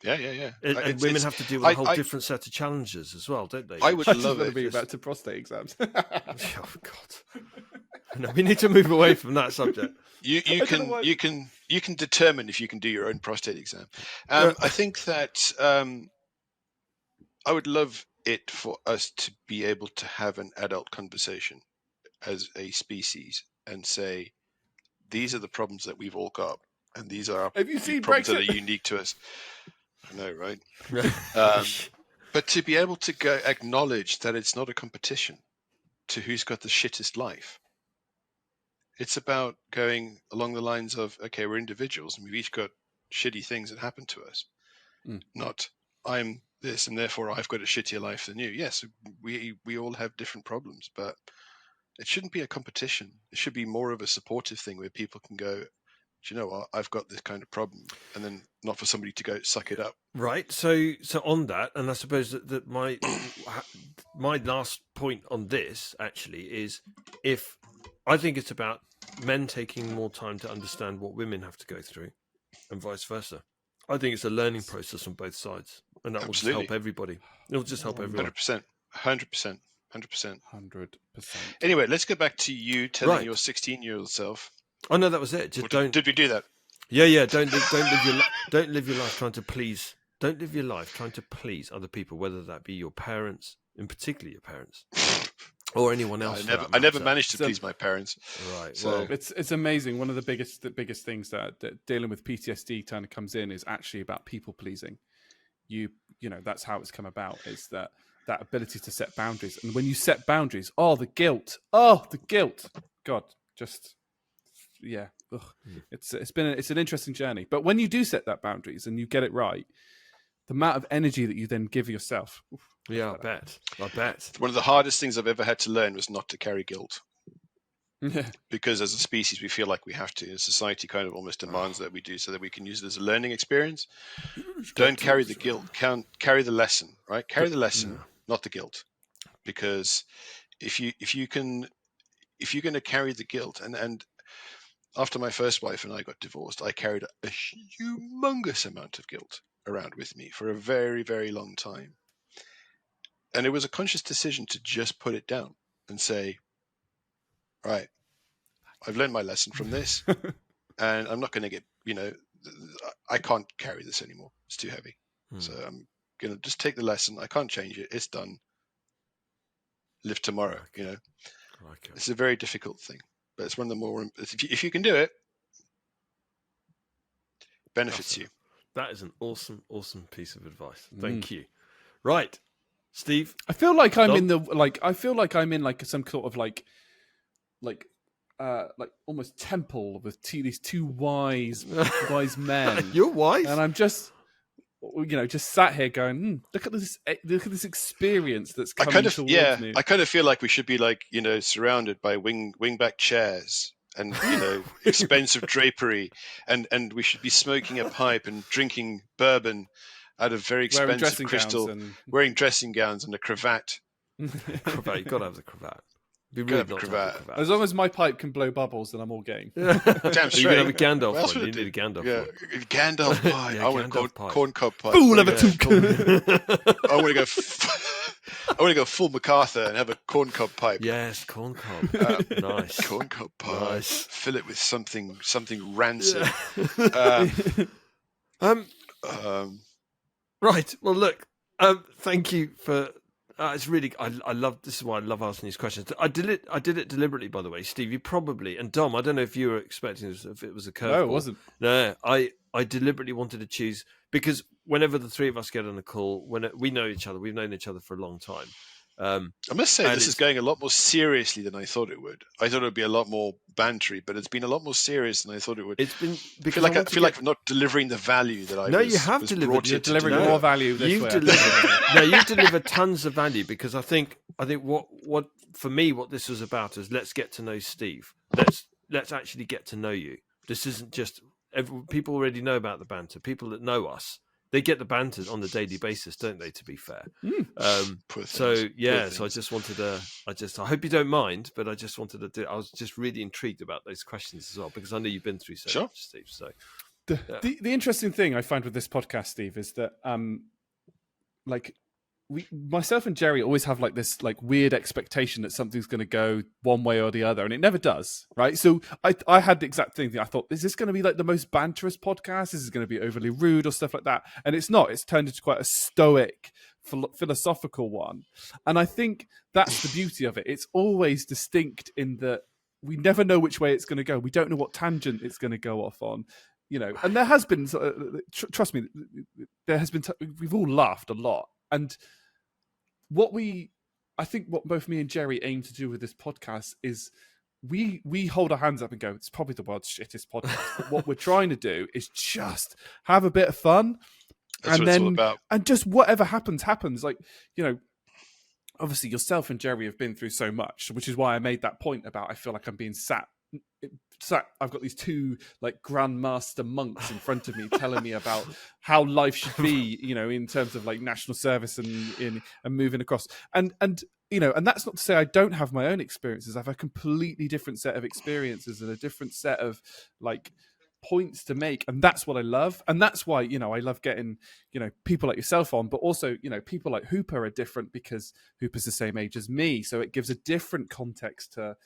Yeah. And women have to deal with a whole different set of challenges as well, don't they? I would love it. Be back to prostate exams. Oh God. No, we need to move away from that subject. You can determine if you can do your own prostate exam. I think that I would love it for us to be able to have an adult conversation as a species and say, these are the problems that we've all got, and these are Have you seen problems Brexit? that are unique to us. I know, right? But to be able to go acknowledge that it's not a competition to who's got the shittest life. It's about going along the lines of, okay, we're individuals and we've each got shitty things that happen to us. Not I'm this and therefore I've got a shittier life than you. Yes, we all have different problems, but it shouldn't be a competition. It should be more of a supportive thing where people can go, do you know what, I've got this kind of problem, and then not for somebody to go suck it up. Right. So on that, and I suppose that my last point on this actually is, if I think it's about men taking more time to understand what women have to go through, and vice versa. I think it's a learning process on both sides, and that will just help everybody. It'll just help everyone. 100%. 100%. Anyway, let's go back to you telling your 16-year-old self. Oh no, that was it. Just don't. Did we do that? Yeah. Don't live your life trying to please. Don't live your life trying to please other people, whether that be your parents, in particular your parents, or anyone else. I never managed to please my parents. Right. So well, it's amazing. One of the biggest things that dealing with PTSD kind of comes in is actually about people pleasing. You know, that's how it's come about. Is that ability to set boundaries, and when you set boundaries, the guilt. God, just yeah. It's an interesting journey. But when you do set that boundaries and you get it right, the amount of energy that you then give yourself. I bet. One of the hardest things I've ever had to learn was not to carry guilt. Yeah. Because as a species, we feel like we have to. And society kind of almost demands that we do, so that we can use it as a learning experience. Don't carry the guilt. Carry the lesson, right? Carry the lesson, not the guilt. Because if you're going to carry the guilt, and after my first wife and I got divorced, I carried a humongous amount of guilt around with me for a very, very long time. And it was a conscious decision to just put it down and say, right, I've learned my lesson from this, and I'm not going to get, I can't carry this anymore. It's too heavy. So I'm going to just take the lesson. I can't change it. It's done. Live tomorrow, It's a very difficult thing, but it's one of the more, if you can do it, benefits you. That is an awesome piece of advice. Thank you. Right. Steve, I feel like I'm in some sort of like almost temple with these two wise men. You're wise, and I'm just sat here going, look at this experience that's coming towards me. I kind of feel like we should be surrounded by wingback chairs and expensive drapery, and we should be smoking a pipe and drinking bourbon out of very expensive crystal, wearing dressing gowns and a cravat. Cravat, you've got to have the cravat. Be rude not to have the cravat. As long as my pipe can blow bubbles, then I'm all game. Damn straight. You can have a Gandalf one. You need a Gandalf one. Gandalf pie. I want a corn cob pie. Fool of a took. I want to go full MacArthur and have a corn cob pipe. Yes, corn cob. Nice. Corn cob pie. Nice. Fill it with something rancid. Right. Well, look. Thank you for. It's really. I love. This is why I love asking these questions. I did it deliberately, by the way, Steve. You probably, and Dom. I don't know if you were expecting this, if it was a curveball. No, it wasn't. No, I deliberately wanted to choose, because whenever the three of us get on a call, when we know each other, we've known each other for a long time. I must say, this is going a lot more seriously than I thought it would. I thought it would be a lot more bantery, but it's been a lot more serious than I thought it would. It's been because I feel like I'm not delivering the value that I No, was, you have was delivered. You're delivering more value this way. You've delivered tons of value, because I think what for me, what this was about is, let's get to know Steve. Let's actually get to know you. This isn't just people already know about the banter. People that know us, they get the banter on a daily basis, don't they? To be fair, so I just wanted to. I hope you don't mind, but I just wanted to do. I was just really intrigued about those questions as well, because I know you've been through so much, Steve. So the interesting thing I find with this podcast, Steve, is that myself and Jerry always have like this weird expectation that something's going to go one way or the other, and it never does, right? So I had the exact thing. I thought, is this going to be like the most banterous podcast? Is this going to be overly rude or stuff like that? And it's not. It's turned into quite a stoic, philosophical one. And I think that's the beauty of it. It's always distinct in that we never know which way it's going to go. We don't know what tangent it's going to go off on, And there has been, trust me, there has been. We've all laughed a lot, and I think what both me and Jerry aim to do with this podcast is we hold our hands up and go, it's probably the world's shittest podcast. But what we're trying to do is just have a bit of fun. That's what it's all about. And just whatever happens. Like, obviously yourself and Jerry have been through so much, which is why I made that point about I feel like I'm being sat. I've got these two like grandmaster monks in front of me telling me about how life should be, in terms of like national service and moving across. And that's not to say I don't have my own experiences. I have a completely different set of experiences and a different set of like points to make, and that's what I love, and that's why I love getting people like yourself on, but also people like Hooper are different because Hooper's the same age as me, so it gives a different context for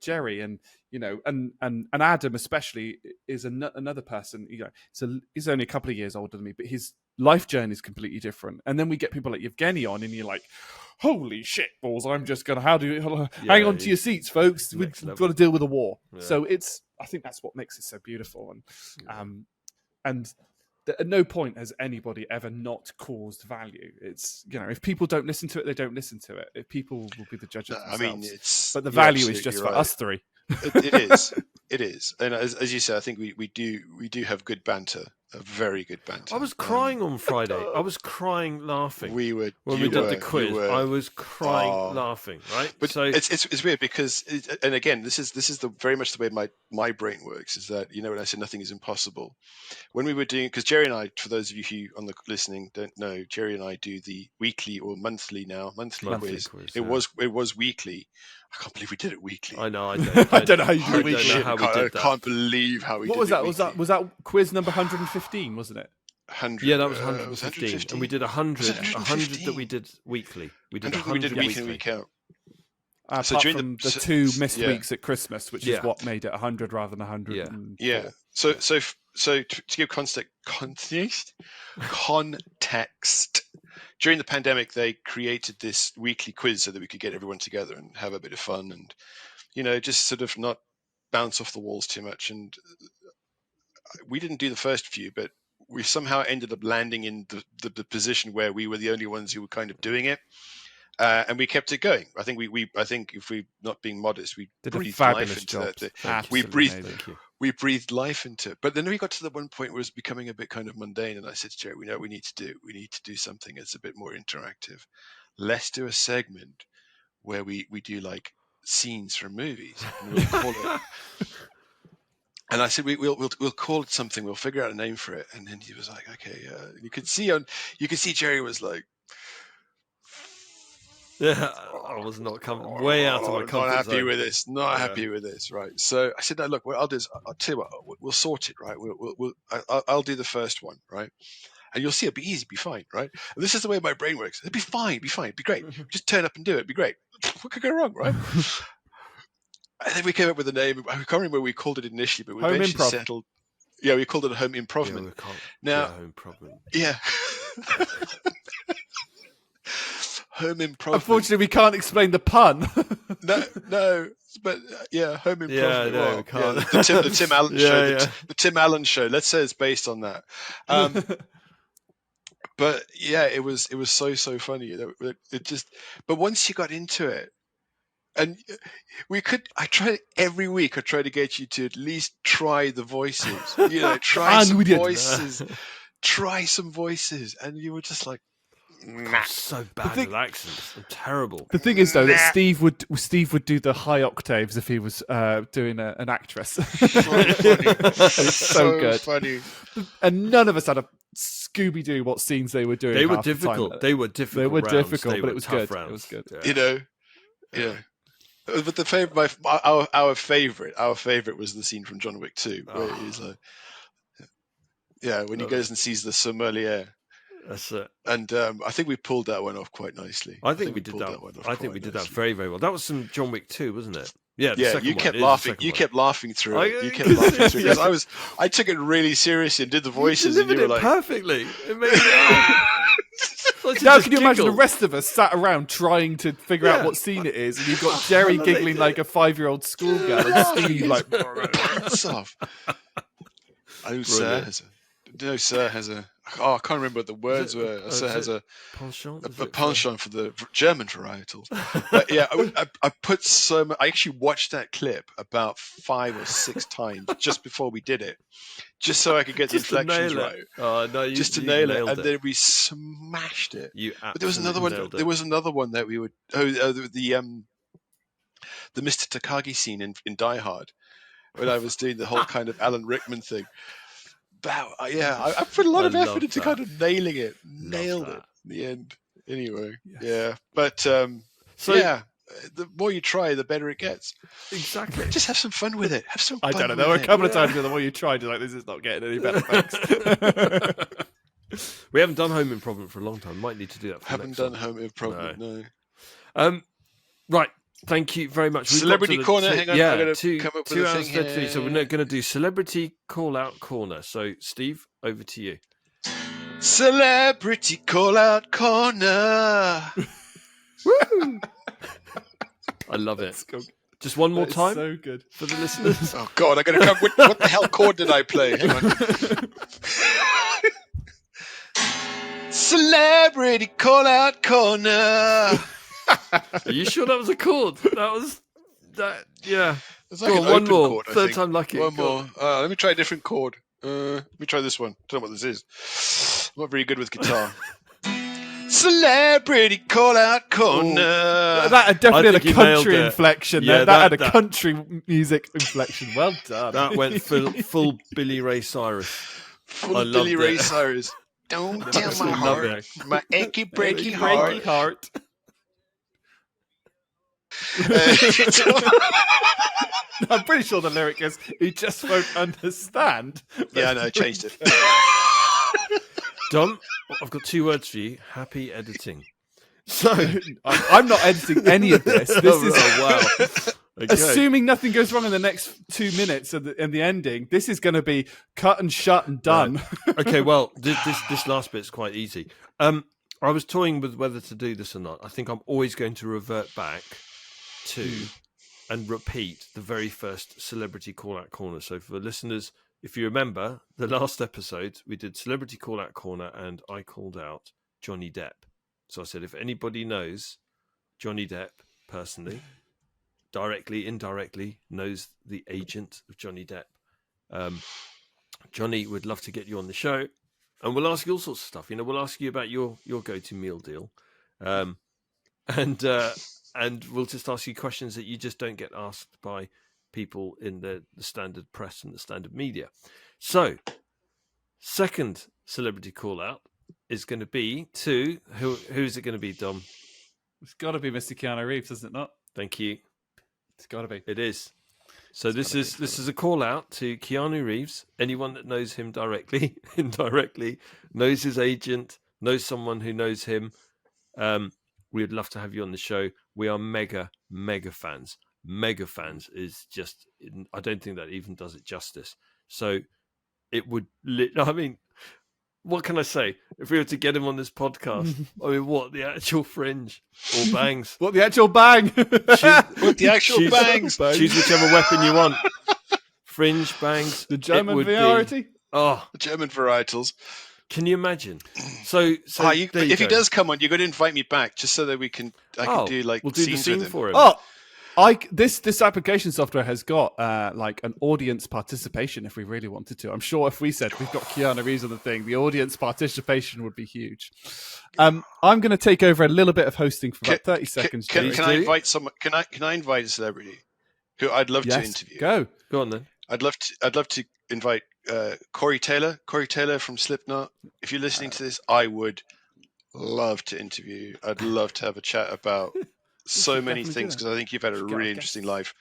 Jerry, and and Adam especially is another person. He's only a couple of years older than me, but his life journey is completely different. And then we get people like Yevgeny on, and you're like, holy shit balls! I'm just gonna hang on to your seats, folks. We've got to deal with a war. Yeah. So I think that's what makes it so beautiful, and at no point has anybody ever not caused value. It's if people don't listen to it, they don't listen to it. If people will be the judge of themselves. I mean, but the value is just for us three. It is, and as you said, I think we do have good banter, a very good banter. I was crying on Friday. I was crying laughing. We did the quiz. I was crying laughing. Right, but so it's weird because, and again, this is very much the way my brain works. Is that when I say nothing is impossible, when we were doing, because Jerry and I, for those of you who on the listening don't know, Jerry and I do the weekly or monthly quiz. It was weekly. I can't believe we did it weekly. I know. I don't know how you did it weekly. I can't believe how we did it. What was that? Was that quiz number 115, wasn't it? 100. Yeah, that was 115. And we did 100 that we did weekly. We did 100 week in, week out. So during the two missed weeks at Christmas, which is what made it 100 rather than 100. Yeah. So to give context, during the pandemic, they created this weekly quiz so that we could get everyone together and have a bit of fun and, just sort of not bounce off the walls too much. And we didn't do the first few, but we somehow ended up landing in the position where we were the only ones who were kind of doing it. And we kept it going. I think I think if we're not being modest, we did breathed a life into job. that. We breathed life into it. But then we got to the one point where it was becoming a bit kind of mundane. And I said to Jerry, we know what we need to do. We need to do something that's a bit more interactive. Let's do a segment where we do like scenes from movies. And we'll call it. And I said, we'll call it something. We'll figure out a name for it. And then he was like, okay. You could see Jerry was like, yeah, I was not coming way out of my comfort zone. Not happy with this. Not happy with this. Right. So I said, no, look, what I'll do is I'll tell you what, we'll sort it. Right. I'll do the first one. Right. And you'll see it'll be easy, be fine. Right. And this is the way my brain works. It'll be fine. It'd be great. Just turn up and do it. It'd be great. What could go wrong? Right. And then we came up with a name. I can't remember what we called it initially, but we eventually settled. Yeah, we called it a home improvement. Home improvement. Yeah. Home improvement. Unfortunately, we can't explain the pun. no, but home improvement. Yeah, no, we can't. Yeah, the Tim Allen show. Yeah. The Tim Allen show. Let's say it's based on that. But yeah, it was so funny. It just. But once you got into it, and every week I try to get you to at least try the voices. Try some voices. Try some voices, and you were just like. God, so bad with accents. I'm terrible. The thing is, though, that Steve would do the high octaves if he was doing an actress. It's so good. Funny. And none of us had a Scooby-Doo what scenes they were doing. They were difficult. They were difficult, but it was good. Rounds. It was good. Yeah. But our favorite was the scene from John Wick 2, where he's like, when he goes and sees the sommelier. That's it. And I think we pulled that one off quite nicely. I think we did that. I think we did that very, very well. That was some John Wick 2, wasn't it? Yeah. You kept laughing. You kept laughing through it. You kept laughing through it because I took it really seriously and did the voices. You delivered and you were it like, perfectly. It made me laugh. Now, can you imagine the rest of us sat around trying to figure out what scene it is, and you've got Jerry giggling like a 5-year-old schoolgirl, and Steve like. Off. Sir has a. Oh, I can't remember what the words were. Sir has a penchant. A penchant for the German varietals. But yeah, I put I actually watched that clip about 5 or 6 times just before we did it, just so I could get the inflections right. Oh no, just to nail it, and then we smashed it. You absolutely but there was another one. There was another one that we would. The Mr. Takagi scene in Die Hard, when I was doing the whole kind of Alan Rickman thing. I put a lot of effort into kind of nailing it. Nailed it in the end. Anyway, yeah. But the more you try, the better it gets. Exactly. Just have some fun with it. Have some fun. I don't know. There were a couple of times where the more you tried, you're like, this is not getting any better. Thanks. We haven't done Home Improvement for a long time. Might need to do that. Haven't done Home Improvement. No. Right. Thank you very much. Celebrity Corner. Hang on. I'm going to come up with 2 hours 30. So we're not going to do Celebrity Call-Out Corner. So, Steve, over to you. Celebrity Call-Out Corner. Woo! I love it. Just one more time. So good for the listeners. Oh God, I got to come. What the hell chord did I play? Hang on. Celebrity Call-Out Corner. Are you sure that was a chord? That was that. Yeah. It's like one more. Chord, Third time lucky. One more. Let me try a different chord. Let me try this one. Don't know what this is. I'm not very good with guitar. Celebrity Call-Out Corner. That had definitely had a country inflection. Yeah, that had a country music inflection. Well done. That went full Billy Ray Cyrus. Full Billy Ray Cyrus. Don't tell my heart, my achy breaky heart. I'm pretty sure the lyric is, "He just won't understand." Yeah, no, I changed it. Dom, I've got 2 words for you. Happy editing. So I'm not editing any of this. This is wow. Okay. Assuming nothing goes wrong in the next 2 minutes and the ending, this is going to be cut and shut and done. Okay, well, this last bit's quite easy. I was toying with whether to do this or not. I think I'm always going to revert back to and repeat the very first Celebrity Call-Out Corner. So for listeners, if you remember, the last episode, we did Celebrity Call-Out Corner and I called out Johnny Depp. So I said, if anybody knows Johnny Depp personally, directly, indirectly, knows the agent of Johnny Depp, Johnny would love to get you on the show. And we'll ask you all sorts of stuff. We'll ask you about your go-to meal deal. And we'll just ask you questions that you just don't get asked by people in the standard press and the standard media. So, second celebrity call-out is going to be to... Who's it going to be, Dom? It's got to be Mr. Keanu Reeves, isn't it not? Thank you. It's got to be. It is. So this is a call out to Keanu Reeves. Anyone that knows him directly, indirectly, knows his agent, knows someone who knows him. We would love to have you on the show. We are mega fans. Mega fans is just, I don't think that even does it justice. So it would, I mean, what can I say? If we were to get him on this podcast, I mean, what, the actual fringe or bangs? What, the actual bang? Bangs? Choose whichever weapon you want. Fringe, bangs. The German variety? The German varietals. Can you imagine? So if he does come on, you're going to invite me back just so that I can do like we'll do scenes the scene with him. for him. This application software has got like an audience participation if we really wanted to. I'm sure if we said we've got Keanu Reeves on the thing, the audience participation would be huge. I'm going to take over a little bit of hosting for about 30 seconds. Can I invite someone? Can I invite a celebrity who I'd love to interview? Go on then. I'd love to invite Corey Taylor from Slipknot. If you're listening to this, I would love to interview you. I'd love to have a chat about so many things because I think you've had a really interesting life.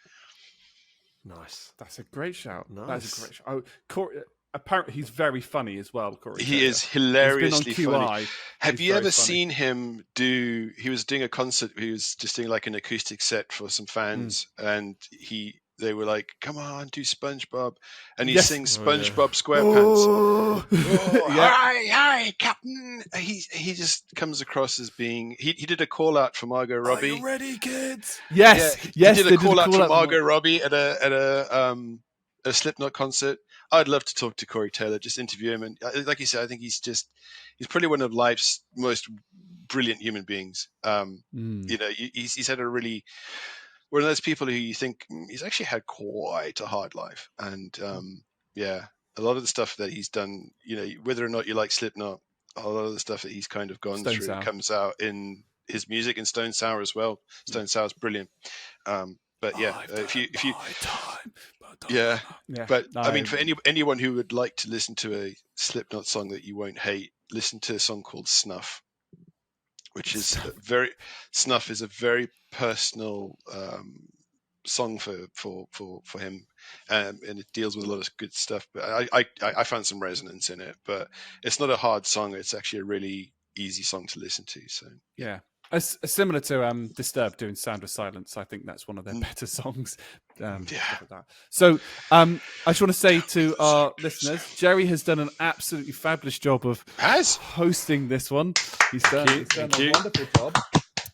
Nice. That's a great shout. Nice. That's a great shout. Oh, Corey, apparently he's very funny as well, Corey. He is hilariously funny. Have you ever seen him do? He was doing a concert. He was just doing like an acoustic set for some fans, and he they were like, "Come on, do SpongeBob," and he Yes. sings Oh, yeah. SpongeBob SquarePants. Oh, yeah. Hi, Captain. He just comes across as being. He did a call out for Margot Robbie. Are you ready, kids? Yes, yeah, yes. he did a call out for for Margot Robbie at a Slipknot concert. I'd love to talk to Corey Taylor, just interview him, and like you said, I think he's probably one of life's most brilliant human beings. You know, he's had a really one of those people who you think he's actually had quite a hard life, and yeah, a lot of the stuff that he's done, you know, whether or not you like Slipknot, a lot of the stuff that he's kind of gone Stone through Sour. comes out in his music, and Stone Sour as well. Stone Sour's brilliant. But yeah, if you yeah, but I mean, for anyone who would like to listen to a Slipknot song that you won't hate, listen to a song called Snuff, which is Snuff is a very personal song for him, and it deals with a lot of good stuff. But I found some resonance in it, but it's not a hard song. It's actually a really easy song to listen to. So yeah. Similar to Disturbed doing Sound of Silence. I think that's one of their better songs. Stuff like that. So I just want to say to our listeners, Jerry has done an absolutely fabulous job of hosting this one. He's done a wonderful job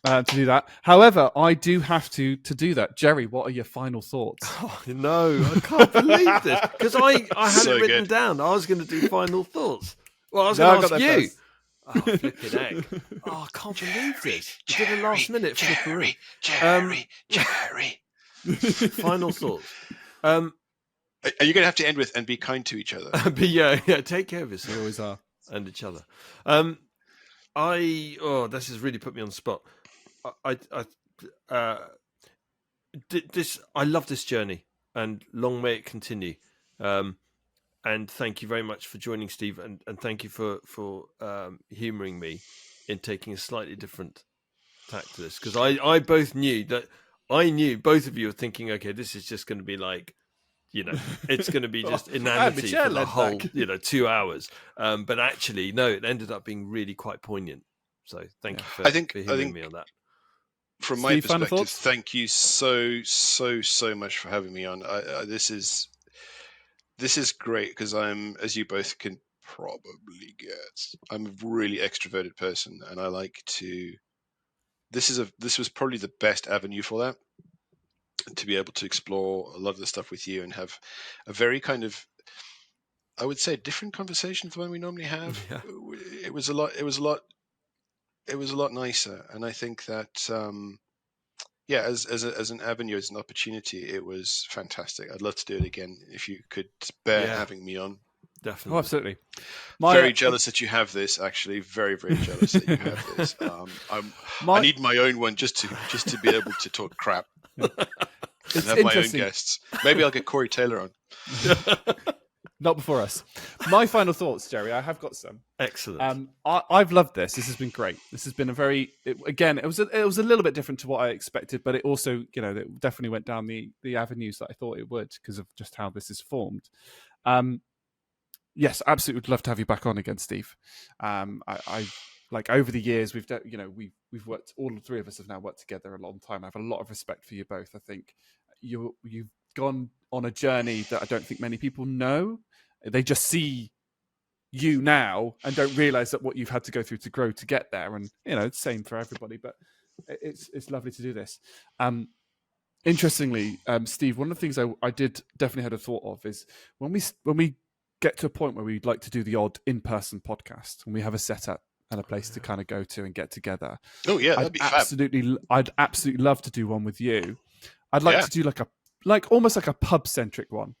to do that. However, I do have to do that. Jerry, what are your final thoughts? Oh, no, I can't believe this, because I had So it written good. down. I was going to do final thoughts. Well, I was going to ask you. First. Oh, flipping heck. Oh, I can't believe this. You did a last minute flipperoo. Jerry. Final thoughts. Are you going to have to end with "and be kind to each other"? But yeah, take care of yourself. We always are. And each other. This has really put me on the spot. I love this journey, and long may it continue. And thank you very much for joining, Steve, and thank you for humouring me in taking a slightly different tack to this, because I both knew that both of you were thinking, okay, this is just going to be like, you know, it's going to be just inanity for the whole, 2 hours. But actually, no, it ended up being really quite poignant. So thank you for humouring me on that. From my perspective, thank you so much for having me on. This is great, because I'm, as you both can probably guess, I'm a really extroverted person, and I like to. This was probably the best avenue for that, to be able to explore a lot of the stuff with you and have a very kind of, I would say, different conversation to the one we normally have. Yeah. It was a lot nicer, and I think that. As an avenue, as an opportunity, it was fantastic. I'd love to do it again if you could bear having me on. Definitely. Oh, absolutely. Very jealous that you have this. Actually, very jealous that you have this. I need my own one just to be able to talk crap and have my own guests. Maybe I'll get Corey Taylor on. Not before us. My final thoughts, Jerry. I have got some. Excellent. I've loved this. This has been great. This has been a very. It was a little bit different to what I expected, but it also, it definitely went down the avenues that I thought it would, because of just how this is formed. Yes, absolutely would love to have you back on again, Steve. I like, over the years we've worked. All three of us have now worked together a long time. I have a lot of respect for you both. I think you've gone on a journey that I don't think many people know. They just see you now and don't realize that what you've had to go through to grow to get there. And it's the same for everybody, but it's lovely to do this. Interestingly, Steve, one of the things I did definitely had a thought of is when we get to a point where we'd like to do the odd in-person podcast, and we have a setup and a place to kind of go to and get together. Oh yeah, that'd be fab. I'd absolutely love to do one with you. I'd like to do almost like a pub centric one.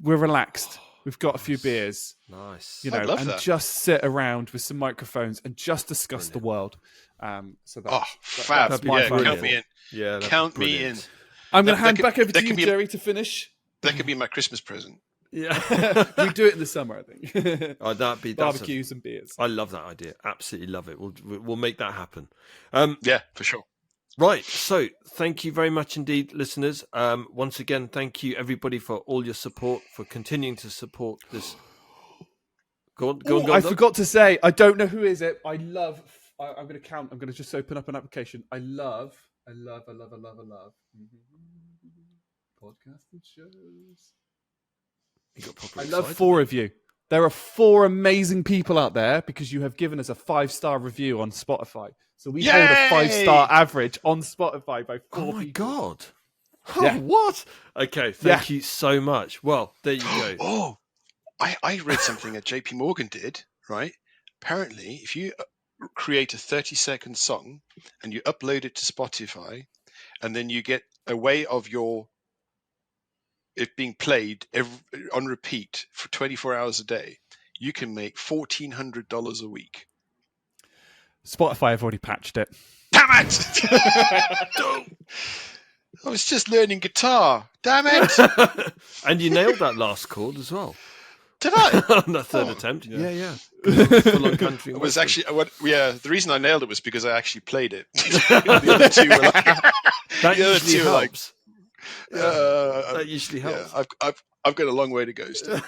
We're relaxed. We've got a few beers. Nice. I'd love that. Just sit around with some microphones and just discuss the world. Fab. That's my count me in. Yeah, count me in. I'm going to hand back over to you, Jerry, to finish. That could be my Christmas present. Yeah. We do it in the summer, I think. That'd be barbecues and beers. I love that idea. Absolutely love it. We'll make that happen. Yeah, for sure. Right. So thank you very much indeed, listeners. Once again, thank you everybody for all your support, for continuing to support this. Go on. I forgot to say, I don't know who is it. I'm going to count. I'm going to just open up an application. I love. Podcasting shows. You got proper I love excited 4 then. of you. There are 4 amazing people out there because you have given us a 5-star review on Spotify. So we hold a 5-star average on Spotify by 4 Oh my people. God. Oh, Yeah. what? Okay, thank you so much. Well, there you go. Oh, I read something that JP Morgan did, right? Apparently, if you create a 30-second song and you upload it to Spotify, and then you get a way of it being played on repeat for 24 hours a day, you can make $1,400 a week. Spotify have already patched it. Damn it! I was just learning guitar. Damn it! And you nailed that last chord as well. Did I? On the third attempt. Yeah. Full on country. It was actually the reason I nailed it was because I actually played it. The other two were like, that usually helps. That usually helps. Yeah, I've got a long way to go still.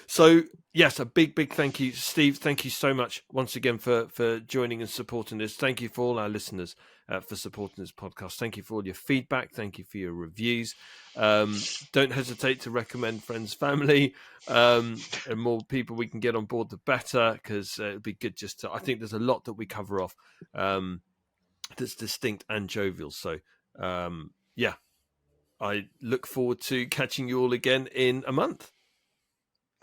So yes, a big thank you, Steve. Thank you so much once again for joining and supporting us. Thank you for all our listeners for supporting this podcast. Thank you for all your feedback. Thank you for your reviews. Don't hesitate to recommend friends, family, and more people we can get on board, the better, because it'd be good just to. I think there's a lot that we cover off that's distinct and jovial. So yeah, I look forward to catching you all again in a month.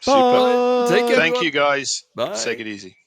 Super. Bye. Take care. Thank you, guys. Bye. Take it easy.